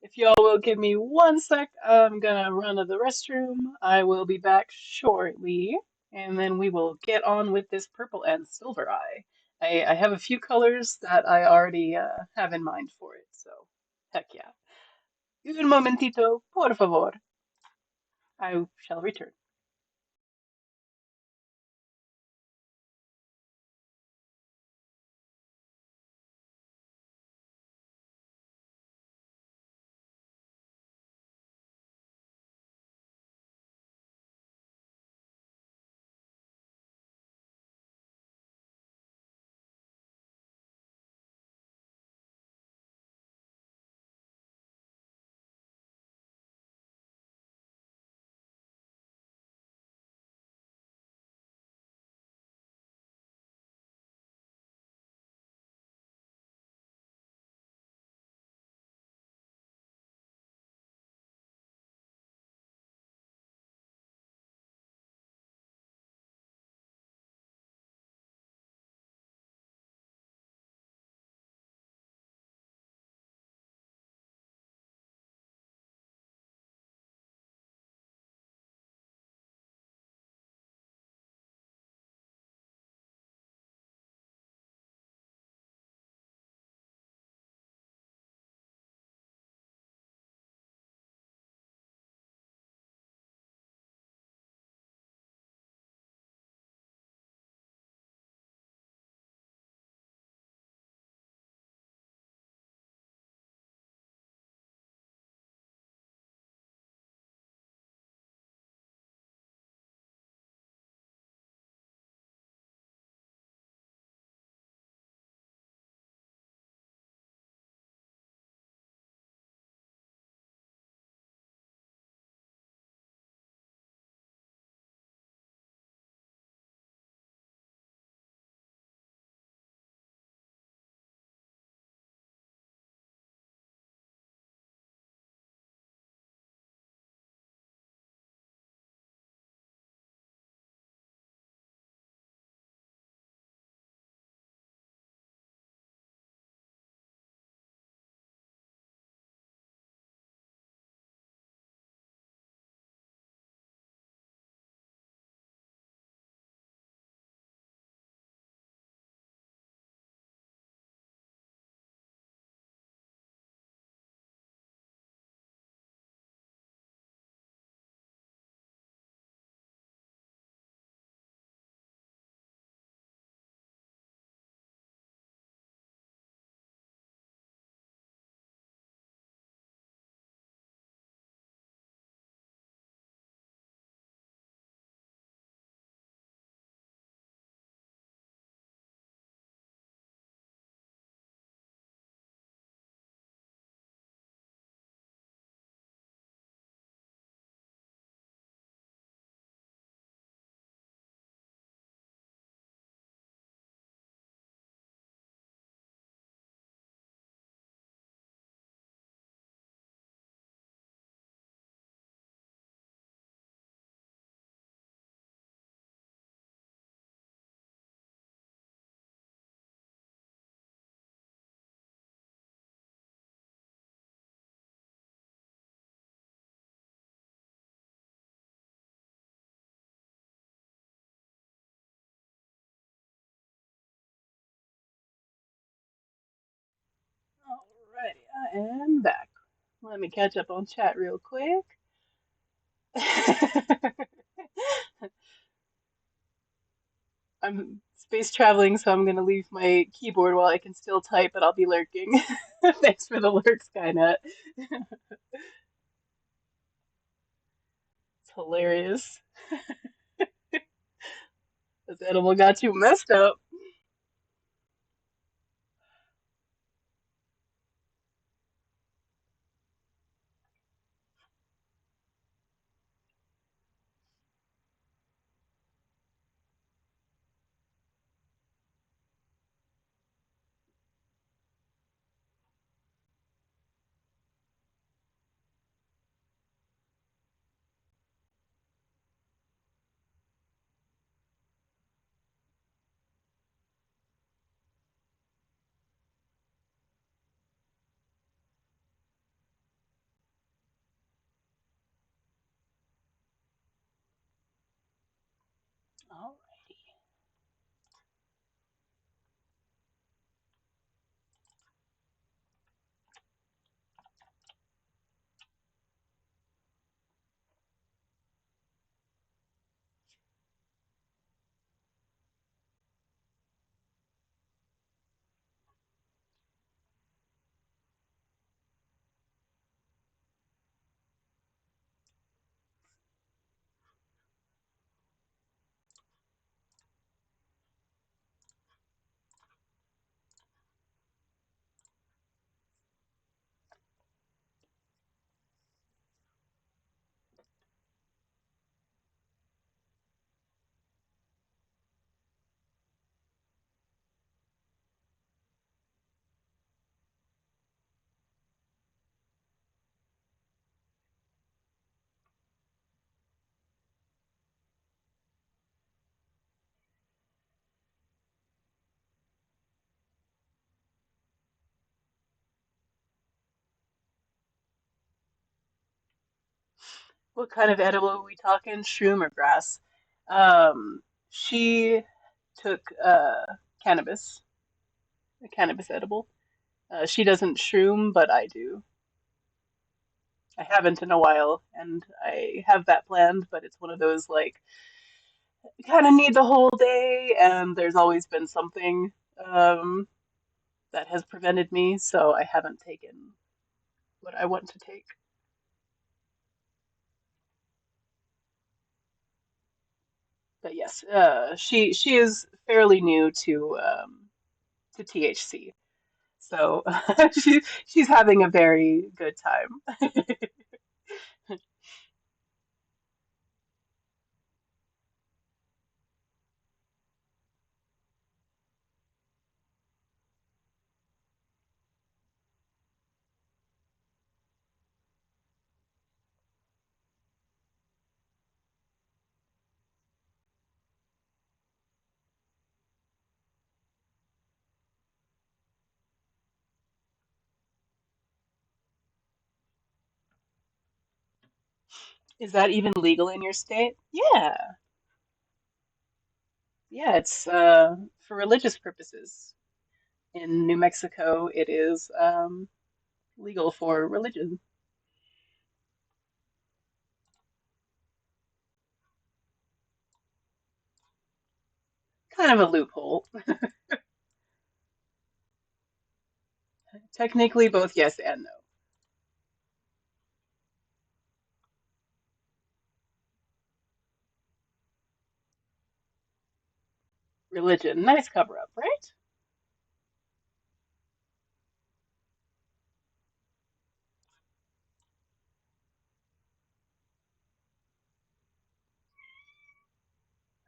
If y'all will give me one sec, I'm gonna run to the restroom. I will be back shortly, and then we will get on with this purple and silver eye. I have a few colors that I already have in mind for it, so heck yeah. Un momentito, por favor. I shall return. I am back. Let me catch up on chat real quick. I'm space traveling, so I'm gonna leave my keyboard while I can still type, but I'll be lurking. Thanks for the lurk, Skynet. It's hilarious. This animal got you messed up. Alrighty. What kind of edible are we talking? Shroom or grass? She took cannabis, a cannabis edible. She doesn't shroom, but I do. I haven't in a while, and I have that planned, but it's one of those like kind of need the whole day, and there's always been something um, that has prevented me, so I haven't taken what I want to take. But yes, she is fairly new to THC, so she's having a very good time. Is that even legal in your state? Yeah, yeah, it's for religious purposes. In New Mexico, it is legal for religion. Kind of a loophole. Technically, both yes and no. Religion, nice cover up, right?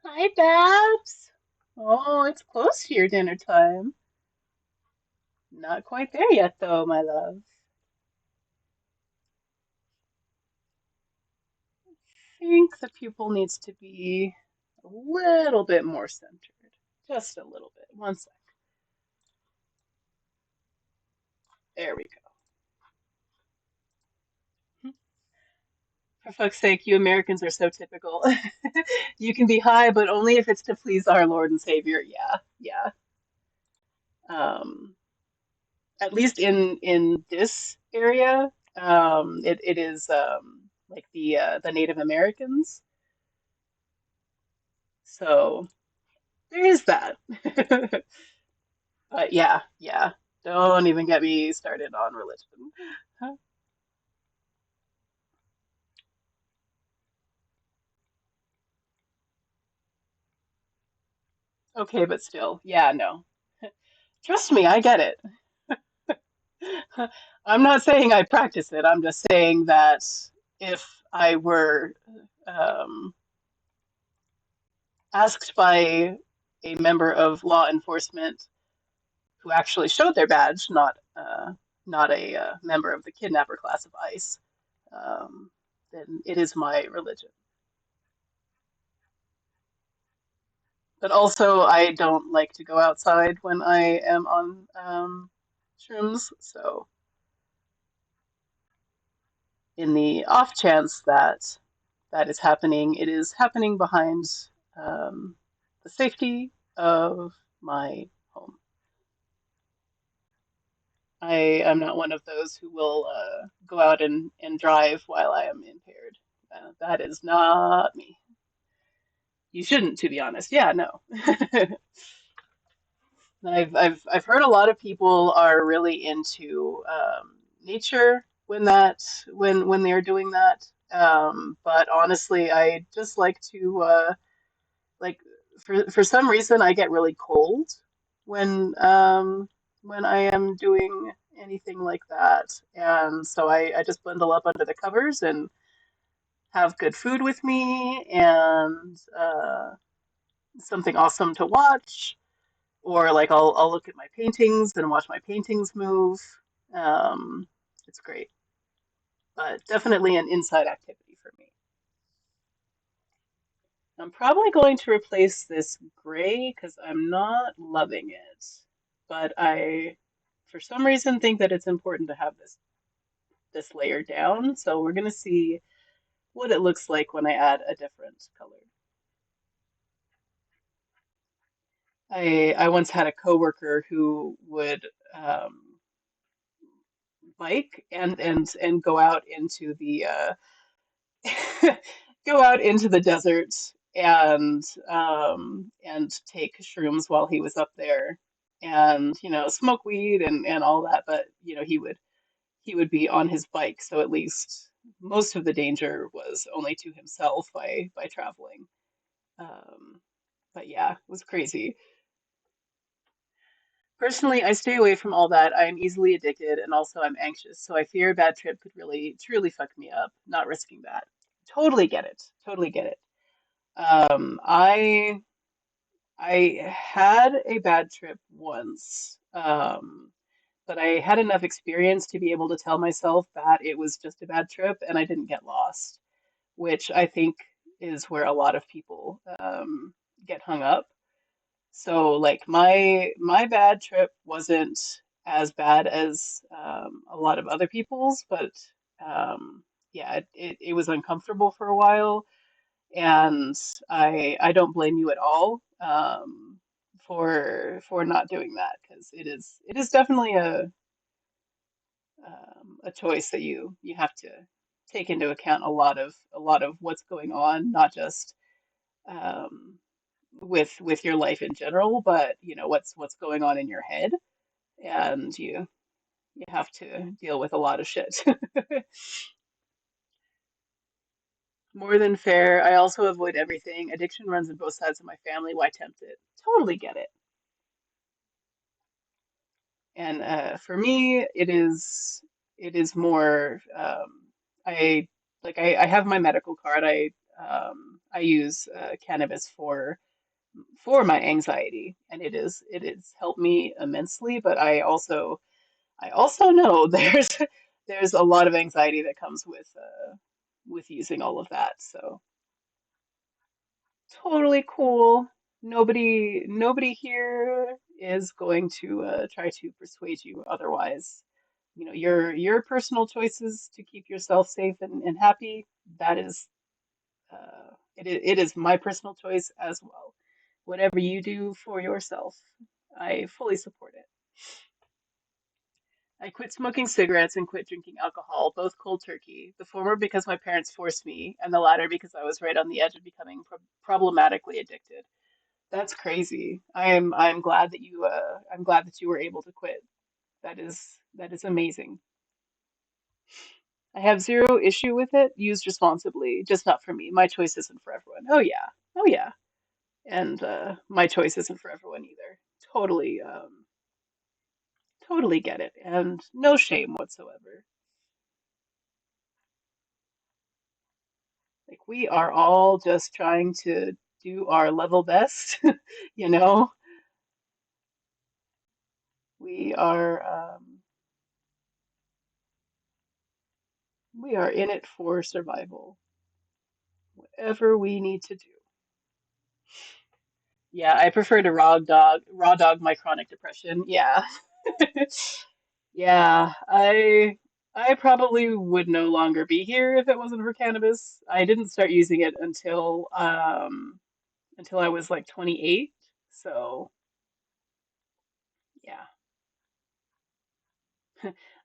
Hi, Babs. Oh, it's close to your dinner time. Not quite there yet, though, my love. I think the pupil needs to be a little bit more centered. Just a little bit. One sec. There we go. For fuck's sake, you Americans are so typical. You can be high, but only if it's to please our Lord and Savior. Yeah, yeah. Um, at least in this area, it is like the Native Americans. So there is that. But yeah, yeah. Don't even get me started on religion. Okay, but still, yeah, no. Trust me, I get it. I'm not saying I practice it. I'm just saying that if I were um, asked by a member of law enforcement who actually showed their badge, not a member of the kidnapper class of ICE, um, then it is my religion. But also, I don't like to go outside when I am on shrooms. So, in the off chance that that is happening, it is happening behind um, the safety of my home. I am not one of those who will go out and drive while I am impaired. That is not me. You shouldn't, to be honest. Yeah, no. I've heard a lot of people are really into nature when they're doing that. But honestly, I just like to like for some reason I get really cold when when I am doing anything like that, and so I just bundle up under the covers and have good food with me and something awesome to watch, or like I'll look at my paintings and watch my paintings move. Um, it's great, but definitely an inside activity for me. I'm probably going to replace this gray because I'm not loving it, but I, for some reason, think that it's important to have this layer down. So we're gonna see what it looks like when I add a different color. I once had a coworker who would bike and go out into the go out into the desert and take shrooms while he was up there and smoke weed and all that, but he would be on his bike, so at least most of the danger was only to himself by traveling. um but yeah, it was crazy. Personally, I stay away from all that. I am easily addicted and also I'm anxious, so I fear a bad trip could really truly fuck me up, not risking that. Totally get it. Totally get it. I had a bad trip once, but I had enough experience to be able to tell myself that it was just a bad trip and I didn't get lost, which I think is where a lot of people get hung up. So like my bad trip wasn't as bad as a lot of other people's, but yeah, it was uncomfortable for a while, and I don't blame you at all for not doing that because it is definitely a choice that you have to take into account a lot of what's going on, not just um, with your life in general, but what's going on in your head, and you have to deal with a lot of shit. More than fair. I also avoid everything. Addiction runs in both sides of my family. Why tempt it? Totally get it. And for me, it is more. I I have my medical card. I use cannabis for my anxiety, and it is helped me immensely. But I also know there's a lot of anxiety that comes with using all of that. So totally cool. Nobody here is going to try to persuade you otherwise. Your personal choices to keep yourself safe and happy, that is it is my personal choice as well. Whatever you do for yourself, I fully support it. I quit smoking cigarettes and quit drinking alcohol, both cold turkey. The former because my parents forced me, and the latter because I was right on the edge of becoming problematically addicted. That's crazy. I'm glad that I'm glad that you were able to quit. That is amazing. I have zero issue with it, used responsibly, just not for me. My choice isn't for everyone. Oh yeah. Oh yeah. And my choice isn't for everyone either. Totally totally get it and no shame whatsoever. Like we are all just trying to do our level best, you know? We are we are in it for survival. Whatever we need to do. Yeah, I prefer to raw dog my chronic depression. Yeah. Yeah, I probably would no longer be here if it wasn't for cannabis. I didn't start using it until I was like 28. So, yeah.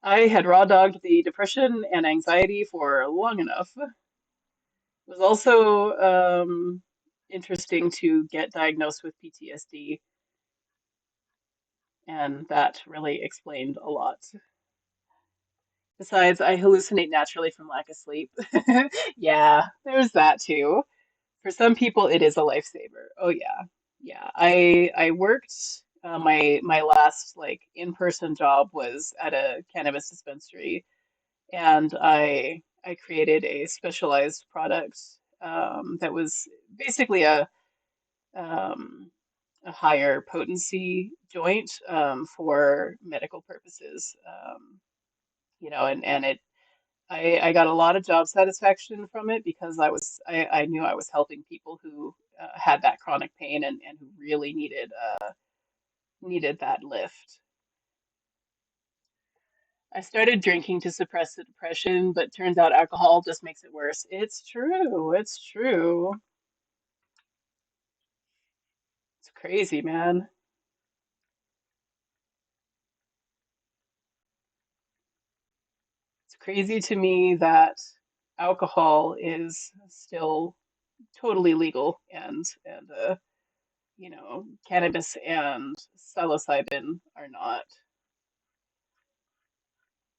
I had raw dogged the depression and anxiety for long enough. It was also interesting to get diagnosed with PTSD, and that really explained a lot. Besides, I hallucinate naturally from lack of sleep. Yeah, there's that too. For some people, it is a lifesaver. Oh yeah, yeah. I worked my last like in-person job was at a cannabis dispensary, and I created a specialized product that was basically um, a higher potency joint for medical purposes. And I got a lot of job satisfaction from it because I knew I was helping people who had that chronic pain and who really needed that lift. I started drinking to suppress the depression, but turns out alcohol just makes it worse. It's true. It's true. It's crazy, man. It's crazy to me that alcohol is still totally legal and cannabis and psilocybin are not,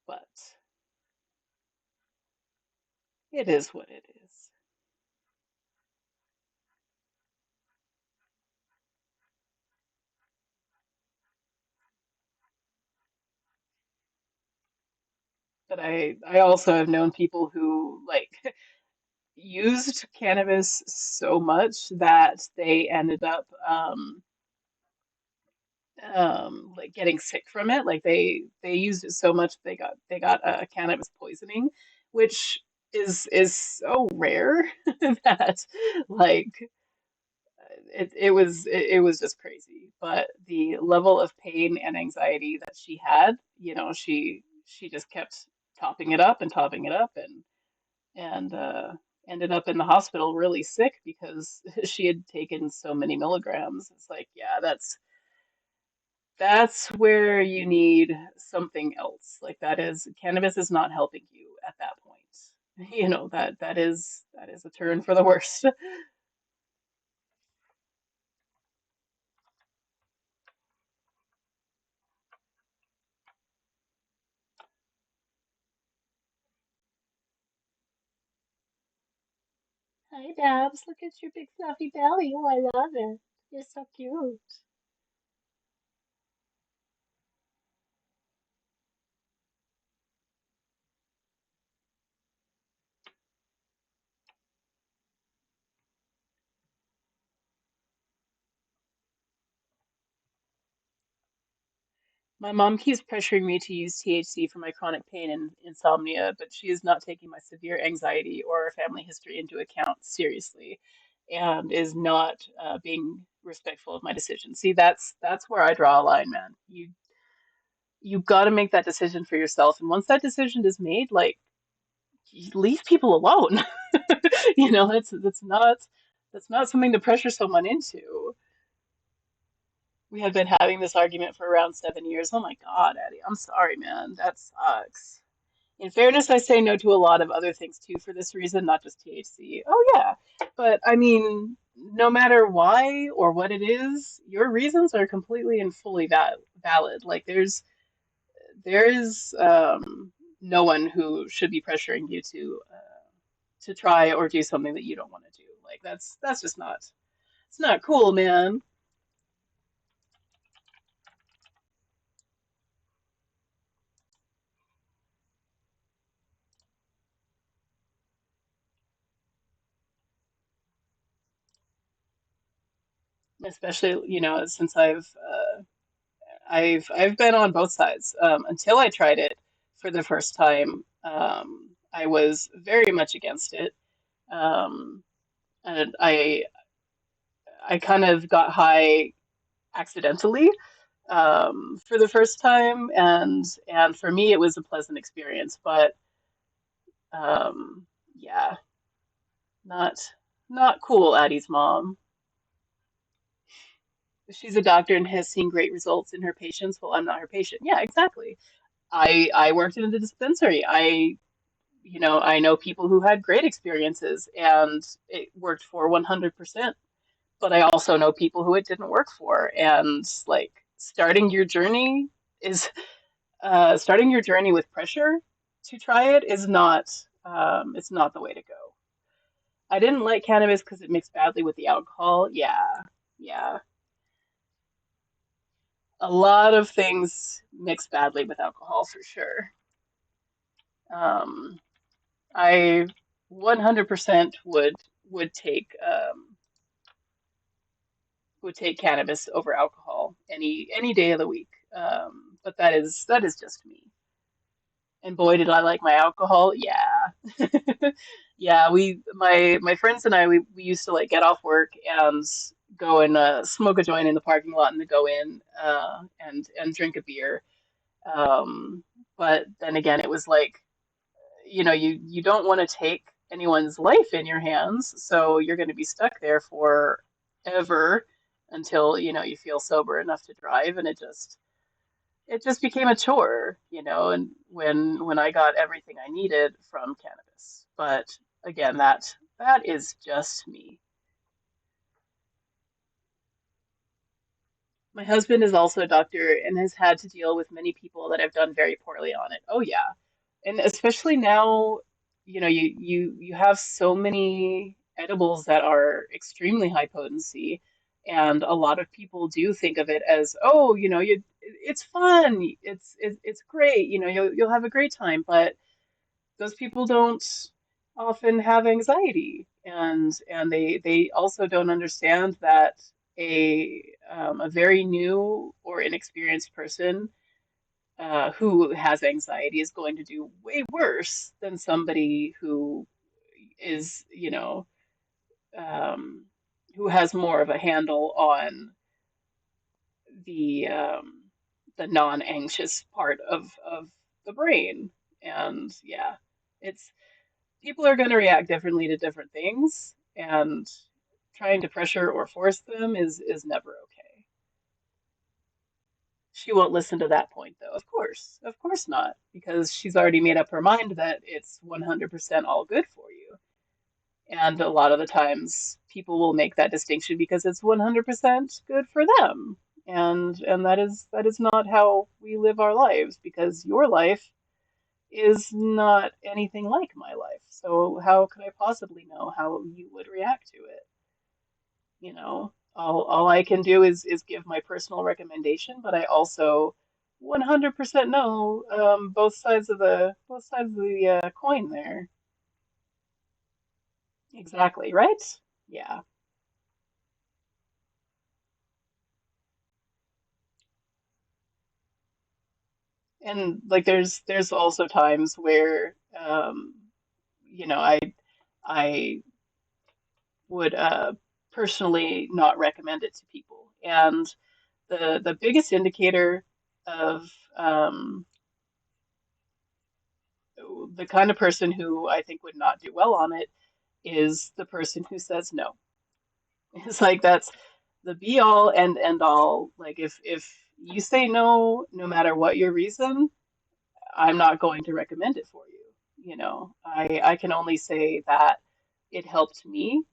but it is what it is. But I also have known people who like used cannabis so much that they ended up like getting sick from it. Like they used it so much they got cannabis poisoning, which is so rare that like it was just crazy. But the level of pain and anxiety that she had, she just kept topping it up and topping it up and ended up in the hospital really sick because she had taken so many milligrams. It's like, yeah, that's where you need something else. Like that is cannabis is not helping you at that point. That is a turn for the worst. Hi, Dabs. Look at your big fluffy belly. Oh, I love it. You're so cute. My mom keeps pressuring me to use THC for my chronic pain and insomnia, but she is not taking my severe anxiety or family history into account seriously, and is not being respectful of my decision. See, that's where I draw a line, man. You got to make that decision for yourself, and once that decision is made, like you leave people alone. That's not something to pressure someone into. We had been having this argument for around 7 years. Oh my God, Eddie, I'm sorry, man. That sucks. In fairness, I say no to a lot of other things too for this reason, not just THC. Oh yeah, but I mean, no matter why or what it is, your reasons are completely and fully valid. Like there is no one who should be pressuring you to try or do something that you don't want to do. Like that's just not it's not cool, man. Especially, since I've been on both sides. Until I tried it for the first time, I was very much against it. Um, and I kind of got high accidentally for the first time, and for me it was a pleasant experience. But yeah, not not cool. Addie's mom. She's a doctor and has seen great results in her patients. Well, I'm not her patient. Yeah, exactly. I worked in the dispensary. I know people who had great experiences and it worked for 100%, but I also know people who it didn't work for. And like is starting your journey with pressure to try it is not it's not the way to go. I didn't like cannabis because it mixed badly with the alcohol. Yeah, yeah. A lot of things mix badly with alcohol for sure. Um, I 100% would take cannabis over alcohol any day of the week. But that is just me. And boy, did I like my alcohol. Yeah. Yeah, my friends and I we used to like get off work and go and smoke a joint in the parking lot and to go in and drink a beer. Um, but then again, it was like you don't want to take anyone's life in your hands, so you're going to be stuck there for ever until you feel sober enough to drive, and it just became a chore, and when I got everything I needed from cannabis. But again, that is just me. My husband is also a doctor and has had to deal with many people that have done very poorly on it. Oh yeah. And especially now, you have so many edibles that are extremely high potency, and a lot of people do think of it as, oh, it's fun, it's great, you'll have a great time, but those people don't often have anxiety, and they also don't understand that a very new or inexperienced person who has anxiety is going to do way worse than somebody who is, um, who has more of a handle on the um, the non-anxious part of the brain. And yeah, it's people are going to react differently to different things, and trying to pressure or force them is never okay. She won't listen to that point, though. Of course not, because she's already made up her mind that it's 100% all good for you. And a lot of the times, people will make that distinction because it's 100% good for them. And that is not how we live our lives, because your life is not anything like my life. So how could I possibly know how you would react to it? All I can do is give my personal recommendation, but I also 100% know both sides of the coin there. Exactly, right? Yeah. And like there's also times where I would personally not recommend it to people. And the biggest indicator of the kind of person who I think would not do well on it is the person who says no. It's like the be all and end all. Like if you say no, no matter what your reason, I'm not going to recommend it for you. You know, I can only say that it helped me.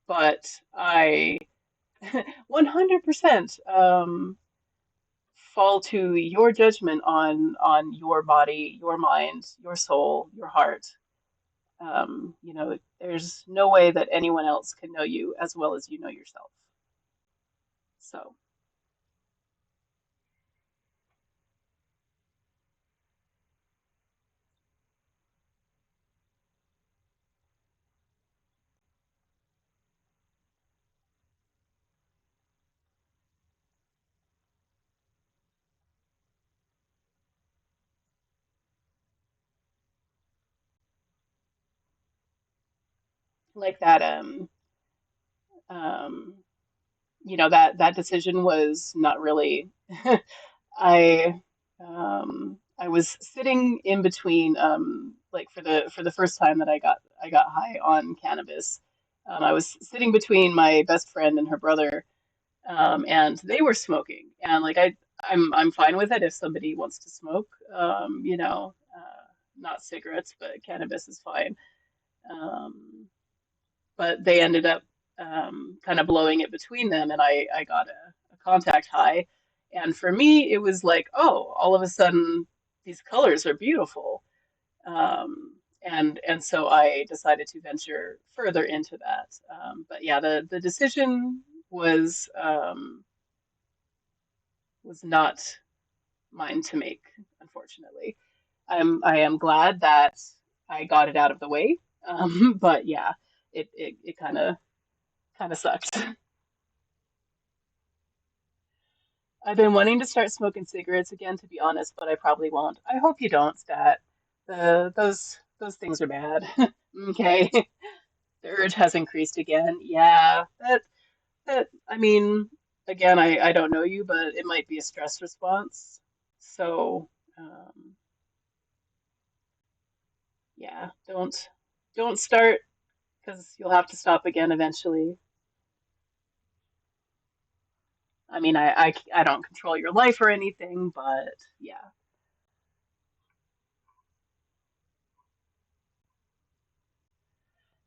But I 100% fall to your judgment on your body, your mind, your soul, your heart. You know, there's no way that anyone else can know you as well as you know yourself. So, like that, um, you know, that decision was not really. I I was sitting in between like for the first time that I got high on cannabis. I was sitting between my best friend and her brother, and they were smoking, and like I'm fine with it if somebody wants to smoke, you know, not cigarettes, but cannabis is fine. Um, but they ended up kind of blowing it between them, and I got a contact high. And for me, it was like, oh, all of a sudden, these colors are beautiful. And so I decided to venture further into that. But yeah, the decision was not mine to make, unfortunately. I am glad that I got it out of the way. But yeah, it kind of sucked. I've been wanting to start smoking cigarettes again, to be honest, but I probably won't. I hope you don't, Stat. Those things are bad. Okay. The urge has increased again. Yeah, that I mean, again, I don't know you, but it might be a stress response. So, yeah, don't start because you'll have to stop again eventually. I mean, I don't control your life or anything, but yeah.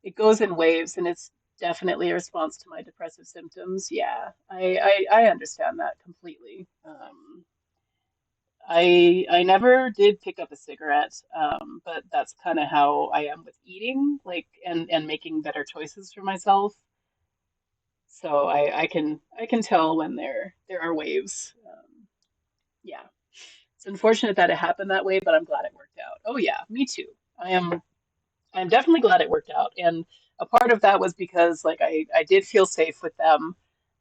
It goes in waves, and it's definitely a response to my depressive symptoms. Yeah, I understand that completely. I never did pick up a cigarette, but that's kind of how I am with eating, like and making better choices for myself. So I can tell when there are waves. Yeah, it's unfortunate that it happened that way, but I'm glad it worked out. Oh yeah, me too. I am I'm definitely glad it worked out. And a part of that was because like I did feel safe with them,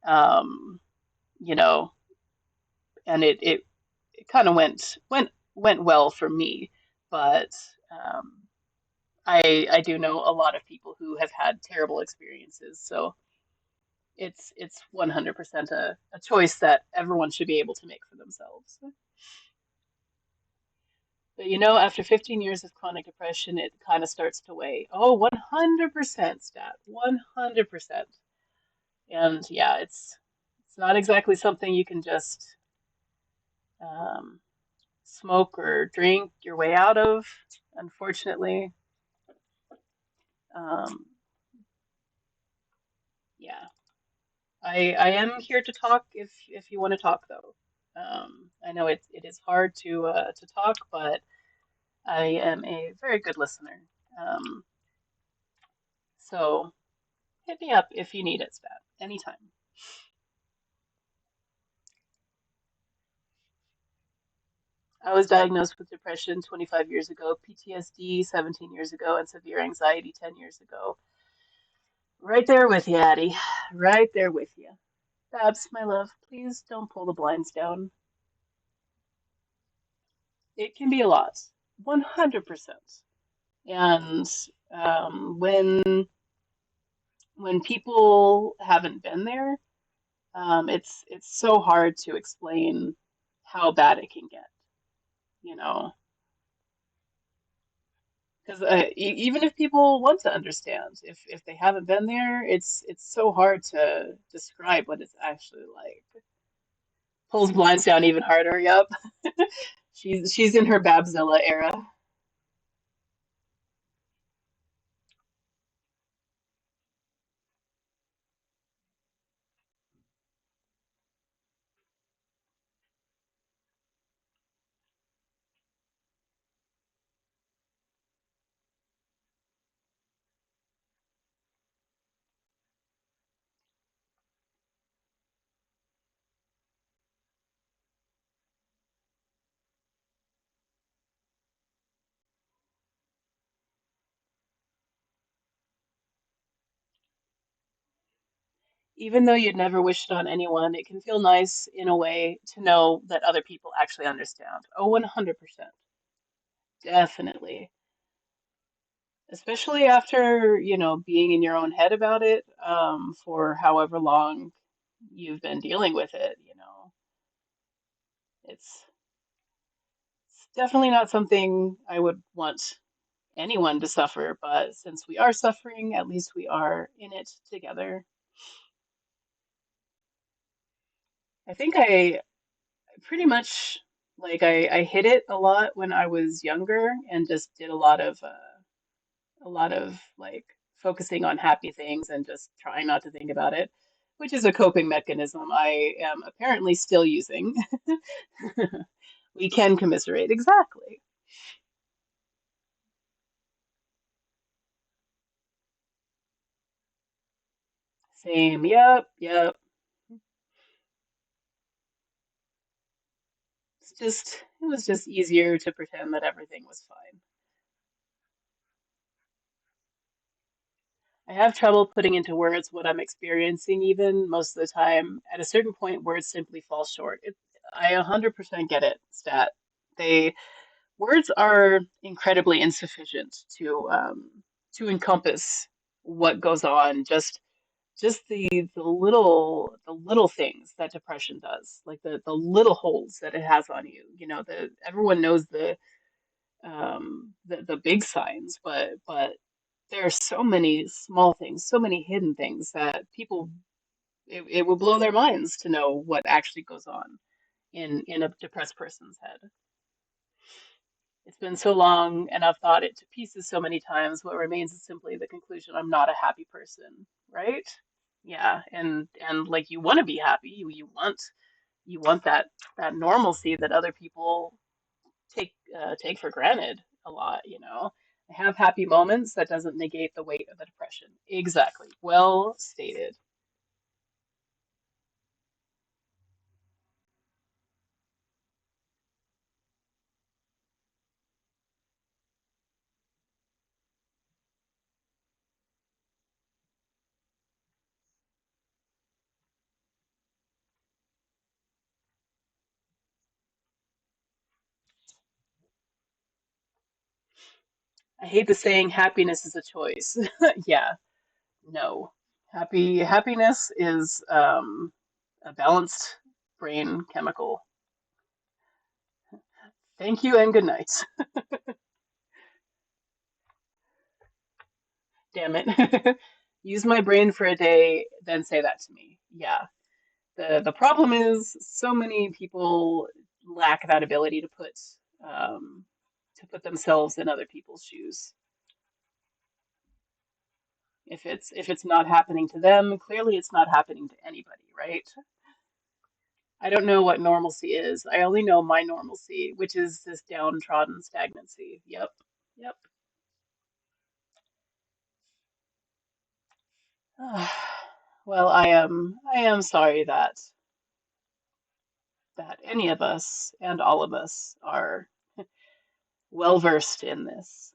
um, you know, and it kind of went well for me. But um, I do know a lot of people who have had terrible experiences. So it's 100% a choice that everyone should be able to make for themselves. But you know, after 15 years of chronic depression, it kind of starts to weigh. Oh, 100% stat, 100%. And yeah, it's not exactly something you can just um, smoke or drink your way out of, unfortunately. Um, yeah, I am here to talk if you want to talk though. I know it is hard to talk, but I am a very good listener. Um, so hit me up if you need it, Stat, anytime. I was diagnosed with depression 25 years ago, PTSD 17 years ago, and severe anxiety 10 years ago. Right there with you, Addie. Right there with you. Babs, my love, please don't pull the blinds down. It can be a lot. 100%. And when people haven't been there, it's so hard to explain how bad it can get, you know. Because even if people want to understand, if they haven't been there, it's so hard to describe what it's actually like. Pulls blinds down even harder. Yep, she's in her Babzilla era. Even though you'd never wish it on anyone, it can feel nice in a way to know that other people actually understand. Oh, 100%. Definitely. Especially after, being in your own head about it, for however long you've been dealing with it. It's it's definitely not something I would want anyone to suffer, but since we are suffering, at least we are in it together. I think I pretty much I hit it a lot when I was younger and just did a lot of focusing on happy things and just trying not to think about it, which is a coping mechanism I am apparently still using. We can commiserate. Exactly. Same. Yep. Yep. It was just easier to pretend that everything was fine. I have trouble putting into words what I'm experiencing, even most of the time. At a certain point, words simply fall short. I 100% get it, stat. They Words are incredibly insufficient to encompass what goes on. Just the little things that depression does, like the little holes that it has on you. The everyone knows the big signs, but there are so many small things, so many hidden things that people it will blow their minds to know what actually goes on in a depressed person's head. It's been so long and I've thought it to pieces so many times. What remains is simply the conclusion I'm not a happy person, right? Yeah, and like you want to be happy, you want that normalcy that other people take for granted a lot. I have happy moments that doesn't negate the weight of the depression. Exactly. Well stated. I hate the saying happiness is a choice. Yeah, no. Happiness is a balanced brain chemical. Thank you and good night. Damn it. Use my brain for a day, then say that to me. Yeah. The problem is so many people lack that ability to put themselves in other people's shoes. If it's not happening to them, clearly it's not happening to anybody, right? I don't know what normalcy is. I only know my normalcy, which is this downtrodden stagnancy. Yep. Yep. Well, I am sorry that any of us and all of us are well versed in this.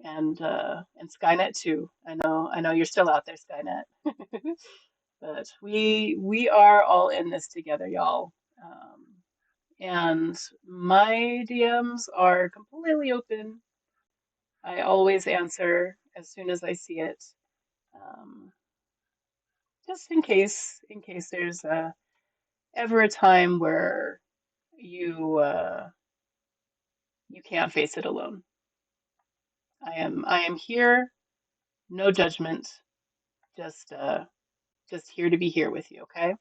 And Skynet too. I know you're still out there, Skynet. But we are all in this together, y'all. And my DMs are completely open. I always answer as soon as I see it. Um, just in case there's ever a time where you you can't face it alone. I am here, no judgment, just just here to be here with you, okay?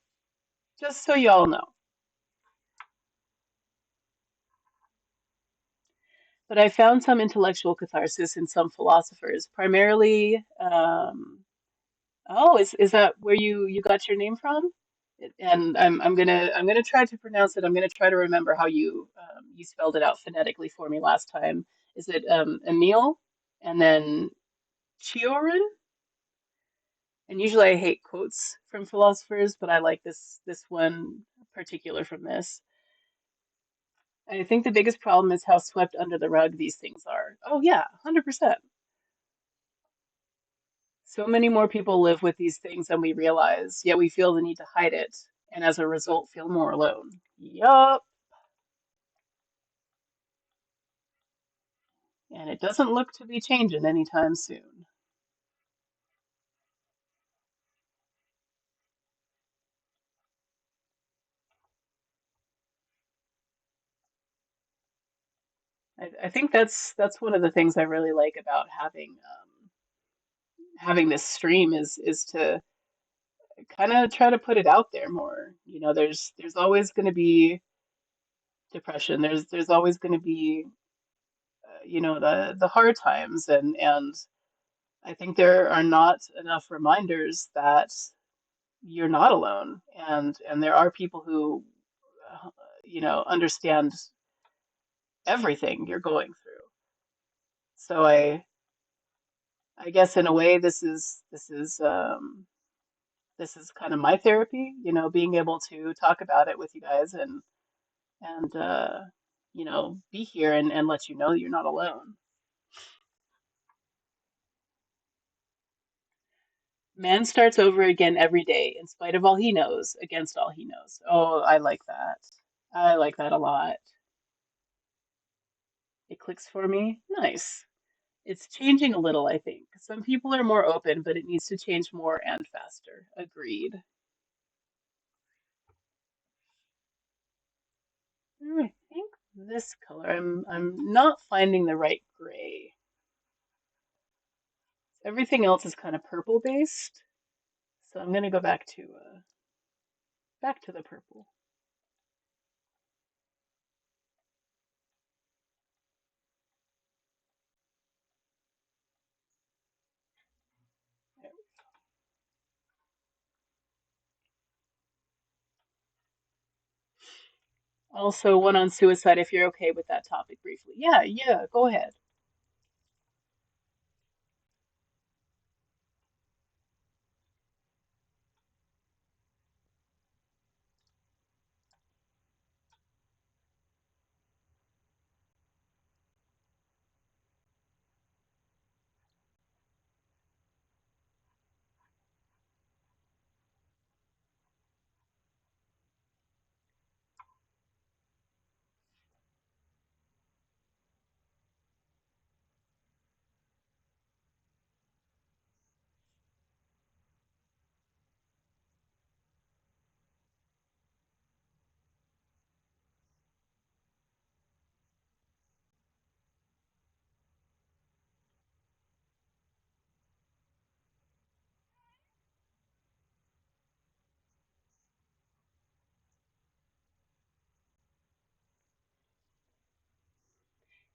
Just so you all know. But I found some intellectual catharsis in some philosophers, primarily. Oh, is that where you got your name from? And I'm gonna try to pronounce it. I'm gonna try to remember how you spelled it out phonetically for me last time. Is it Emil and then Chiorin? And usually I hate quotes from philosophers, but I like this one particular from this. I think the biggest problem is how swept under the rug these things are. Oh yeah, 100%. So many more people live with these things than we realize, yet we feel the need to hide it, and as a result feel more alone. Yup. And it doesn't look to be changing anytime soon. I think that's one of the things I really like about having this stream is to kind of try to put it out there more. You know, there's always going to be depression. There's always going to be the hard times, and I think there are not enough reminders that you're not alone, and there are people who understand everything you're going through. So I guess in a way this is kind of my therapy, being able to talk about it with you guys and be here and let you know you're not alone. Man starts over again every day, in spite of all he knows, against all he knows. Oh, I like that. I like that a lot. It clicks for me. Nice. It's changing a little, I think. Some people are more open, but it needs to change more and faster. Agreed. I think this color. I'm not finding the right gray. Everything else is kind of purple based, so I'm gonna go back to the purple. Also, one on suicide, if you're okay with that topic briefly. Yeah, yeah, go ahead.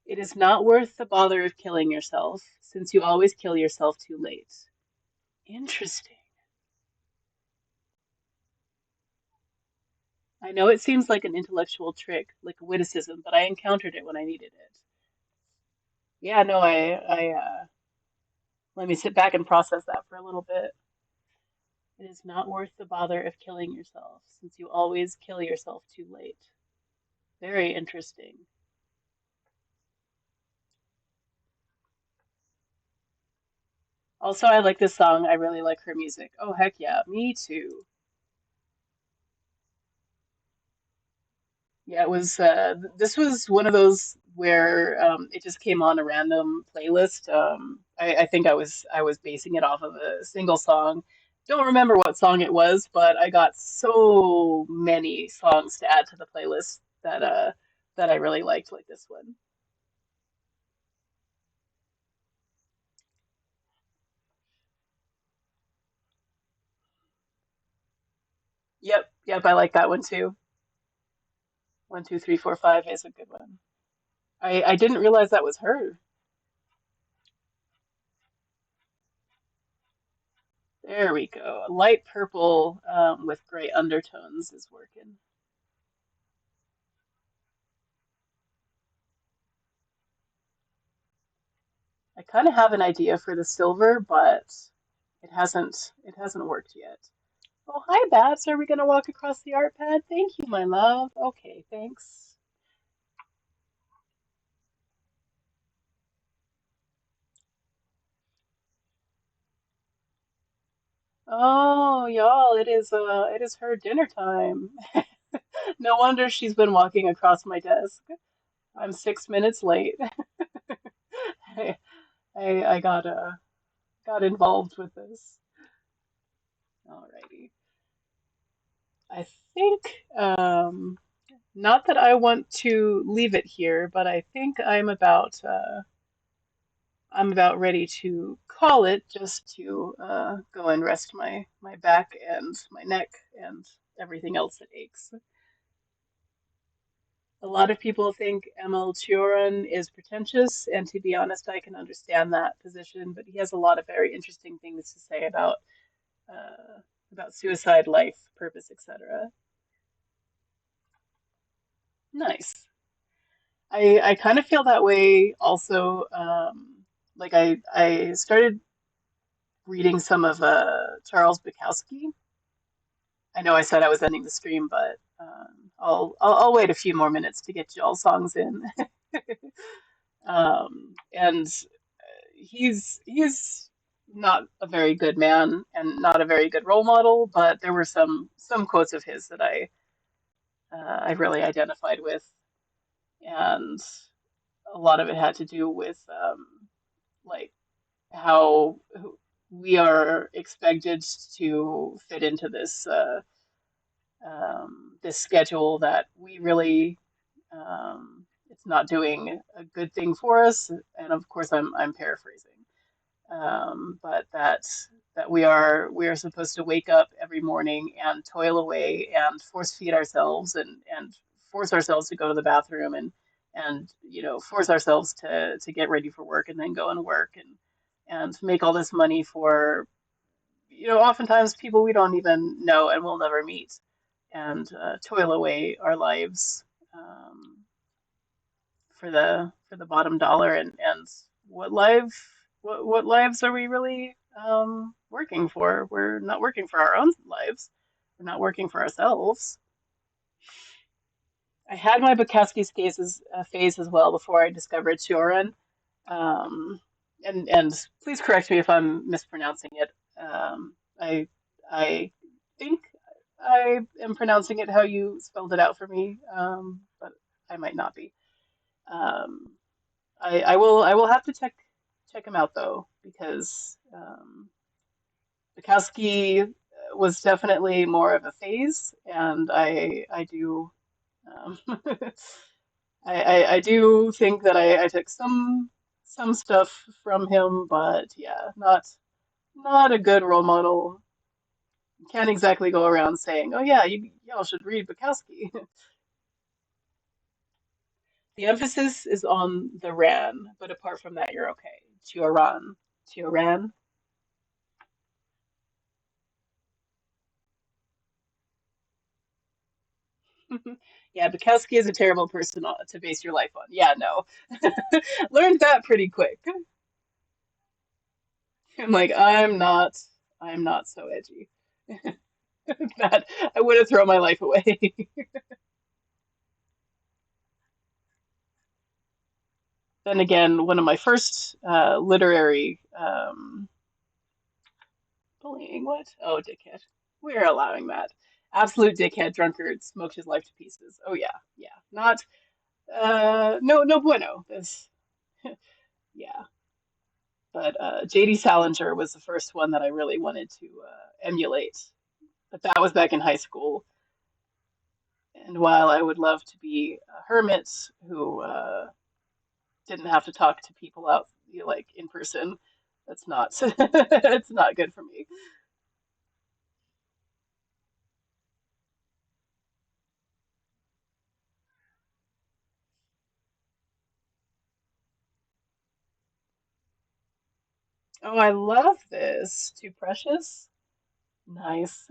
It is not worth the bother of killing yourself, since you always kill yourself too late. Interesting. I know it seems like an intellectual trick, like a witticism, but I encountered it when I needed it. Yeah, no, let me sit back and process that for a little bit. It is not worth the bother of killing yourself, since you always kill yourself too late. Very interesting. Also, I like this song. I really like her music. Oh, heck yeah, me too. Yeah, it was. This was one of those where it just came on a random playlist. I think I was basing it off of a single song. Don't remember what song it was, but I got so many songs to add to the playlist that I really liked, like this one. Yep, yep, I like that one too. 1, 2, 3, 4, 5 is a good one. I didn't realize that was her. There we go. A light purple with gray undertones is working. I kind of have an idea for the silver, but it hasn't worked yet. Oh, hi, Bats. Are we gonna walk across the art pad? Thank you, my love. Okay, thanks. Oh, y'all, it is her dinner time. No wonder she's been walking across my desk. I'm 6 minutes late. I I got involved with this. Alrighty. I think not that I want to leave it here, but I think I'm about ready to call it just to go and rest my back and my neck and everything else that aches. A lot of people think Emil Cioran is pretentious, and to be honest, I can understand that position, but he has a lot of very interesting things to say uh, about suicide, life, purpose, etc. Nice. I kind of feel that way also. Like I started reading some of Charles Bukowski. I know I said I was ending the stream, but I'll wait a few more minutes to get y'all songs in. And he's not a very good man and not a very good role model, but there were some quotes of his that I really identified with, and a lot of it had to do with like how we are expected to fit into this schedule that we really it's not doing a good thing for us. And of course, I'm paraphrasing, but that we are supposed to wake up every morning and toil away and force feed ourselves and force ourselves to go to the bathroom and force ourselves to get ready for work and then go and work and make all this money for oftentimes people we don't even know and will never meet and toil away our lives for the bottom dollar and what what lives are we really working for? We're not working for our own lives. We're not working for ourselves. I had my Bukowski's phase as well before I discovered Shorin. Um, and please correct me if I'm mispronouncing it. I I think I am pronouncing it how you spelled it out for me, but I might not be. Um, I will have to check him out though because Bukowski was definitely more of a phase, and I do um, I do think that I took some stuff from him, but yeah, not a good role model. Can't exactly go around saying, "Oh yeah, y'all should read Bukowski." The emphasis is on the ran, but apart from that, you're okay. Chioran, Chioran. Yeah, Bukowski is a terrible person to base your life on. Yeah, no, learned that pretty quick. I'm like, I'm not so edgy. That I would have thrown my life away. Then again, one of my first literary bullying. What? Oh, dickhead. We're allowing that. Absolute dickhead, drunkard, smoked his life to pieces. Oh yeah, yeah. Not no no bueno. This yeah. But JD Salinger was the first one that I really wanted to emulate. But that was back in high school. And while I would love to be a hermit who didn't have to talk to people out like in person, that's not it's not good for me. Oh, I love this. Too precious. Nice.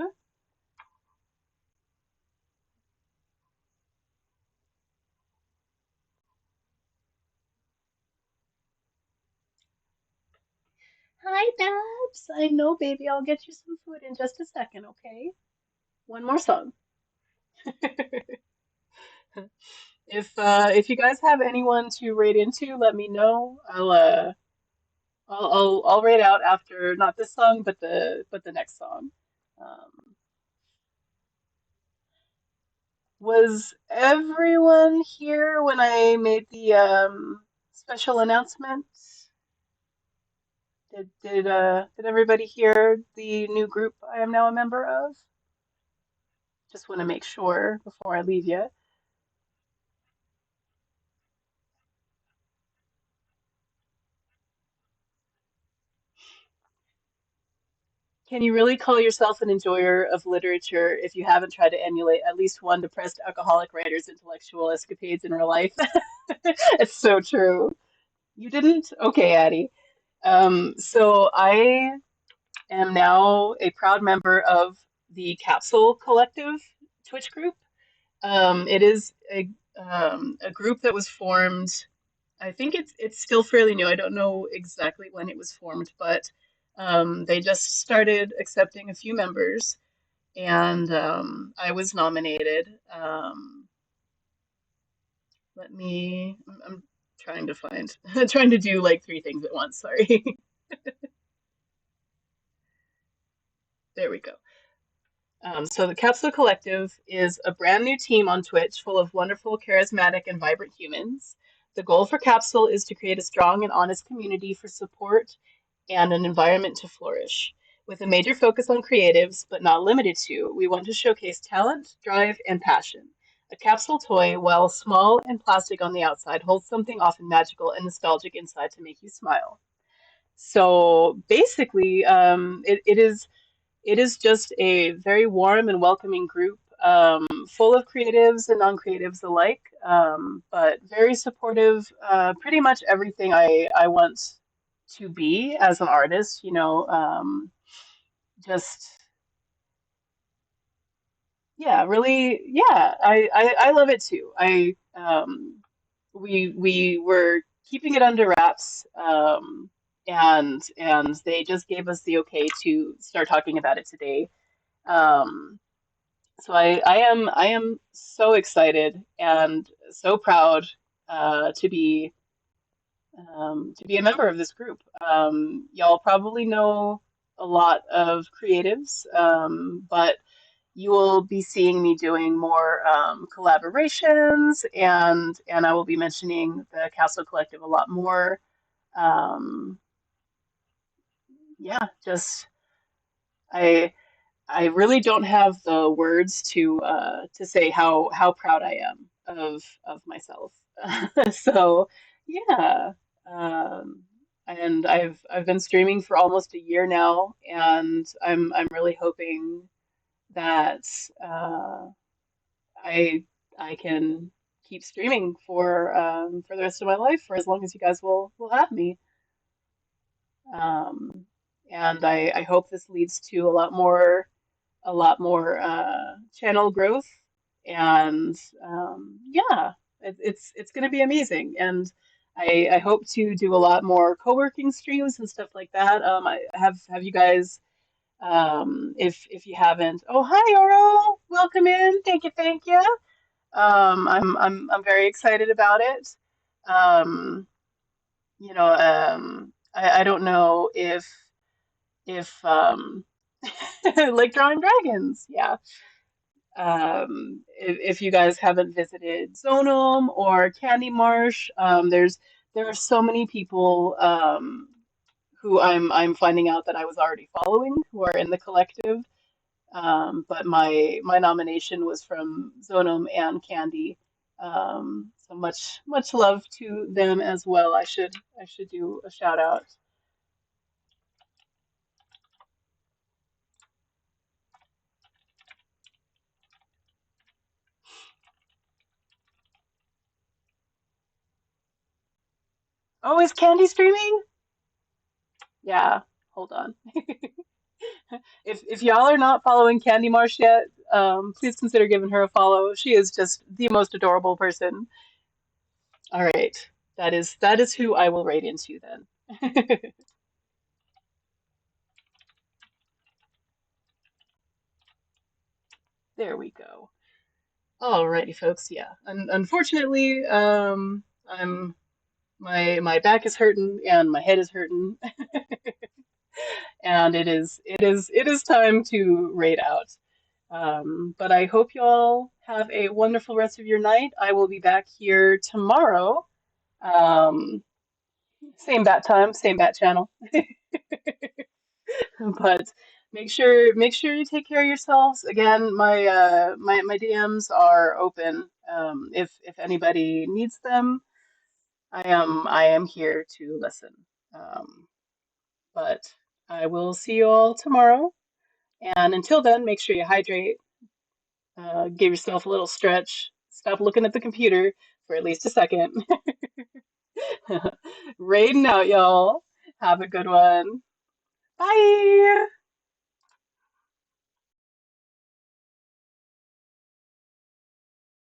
Hi, Babs. I know, baby. I'll get you some food in just a second, okay? One more song. If you guys have anyone to raid into, let me know. I'll raid out after not this song, but the next song. Um, was everyone here when I made the special announcement? Did everybody hear the new group I am now a member of? Just want to make sure before I leave you. Can you really call yourself an enjoyer of literature if you haven't tried to emulate at least one depressed alcoholic writer's intellectual escapades in real life? It's so true. You didn't? Okay, Addie. So I am now a proud member of the Capsule Collective Twitch group. It is a group that was formed. I think it's still fairly new. I don't know exactly when it was formed, but they just started accepting a few members, and I was nominated. I'm trying to find, trying to do like three things at once. Sorry. There we go. So the Capsule Collective is a brand new team on Twitch full of wonderful, charismatic, and vibrant humans. The goal for Capsule is to create a strong and honest community for support and an environment to flourish. With a major focus on creatives, but not limited to, we want to showcase talent, drive, and passion. A capsule toy, while small and plastic on the outside, holds something often magical and nostalgic inside to make you smile. So basically, it is just a very warm and welcoming group, full of creatives and non-creatives alike, but very supportive. Pretty much everything I want to be as an artist, just yeah, really, yeah. I love it too. I we were keeping it under wraps, and they just gave us the okay to start talking about it today. Um, So I am so excited and so proud to be a member of this group. Y'all probably know a lot of creatives, but you will be seeing me doing more collaborations, and I will be mentioning the Castle Collective a lot more. Um, yeah, just I I really don't have the words to say how proud I am of myself. So yeah, um, and I've been streaming for almost a year now, and I'm really hoping that I I can keep streaming for the rest of my life for as long as you guys will have me. Um, and I hope this leads to a lot more channel growth, and yeah, it's going to be amazing. And I hope to do a lot more co-working streams and stuff like that. I have you guys, if you haven't. Oh, hi, Oro, welcome in. Thank you. I'm very excited about it. Um, I don't know if like drawing dragons, yeah. If you guys haven't visited Zonum or Candy Marsh, there are so many people who I'm finding out that I was already following who are in the collective. But my nomination was from Zonum and Candy. So much love to them as well. I should do a shout out. Oh, is Candy streaming? Yeah, hold on. If y'all are not following Candy Marsh yet, please consider giving her a follow. She is just the most adorable person. All right, that is who I will rate into then. There we go. Alrighty, folks. Yeah, unfortunately, I'm my back is hurting and my head is hurting, and it is time to raid out. But I hope you all have a wonderful rest of your night. I will be back here tomorrow. Um, Same bat time, same bat channel. But make sure you take care of yourselves. Again, my DMs are open. If anybody needs them, I am here to listen. Um, but I will see you all tomorrow. And until then, make sure you hydrate. Give yourself a little stretch. Stop looking at the computer for at least a second. Raiding out, y'all. Have a good one. Bye.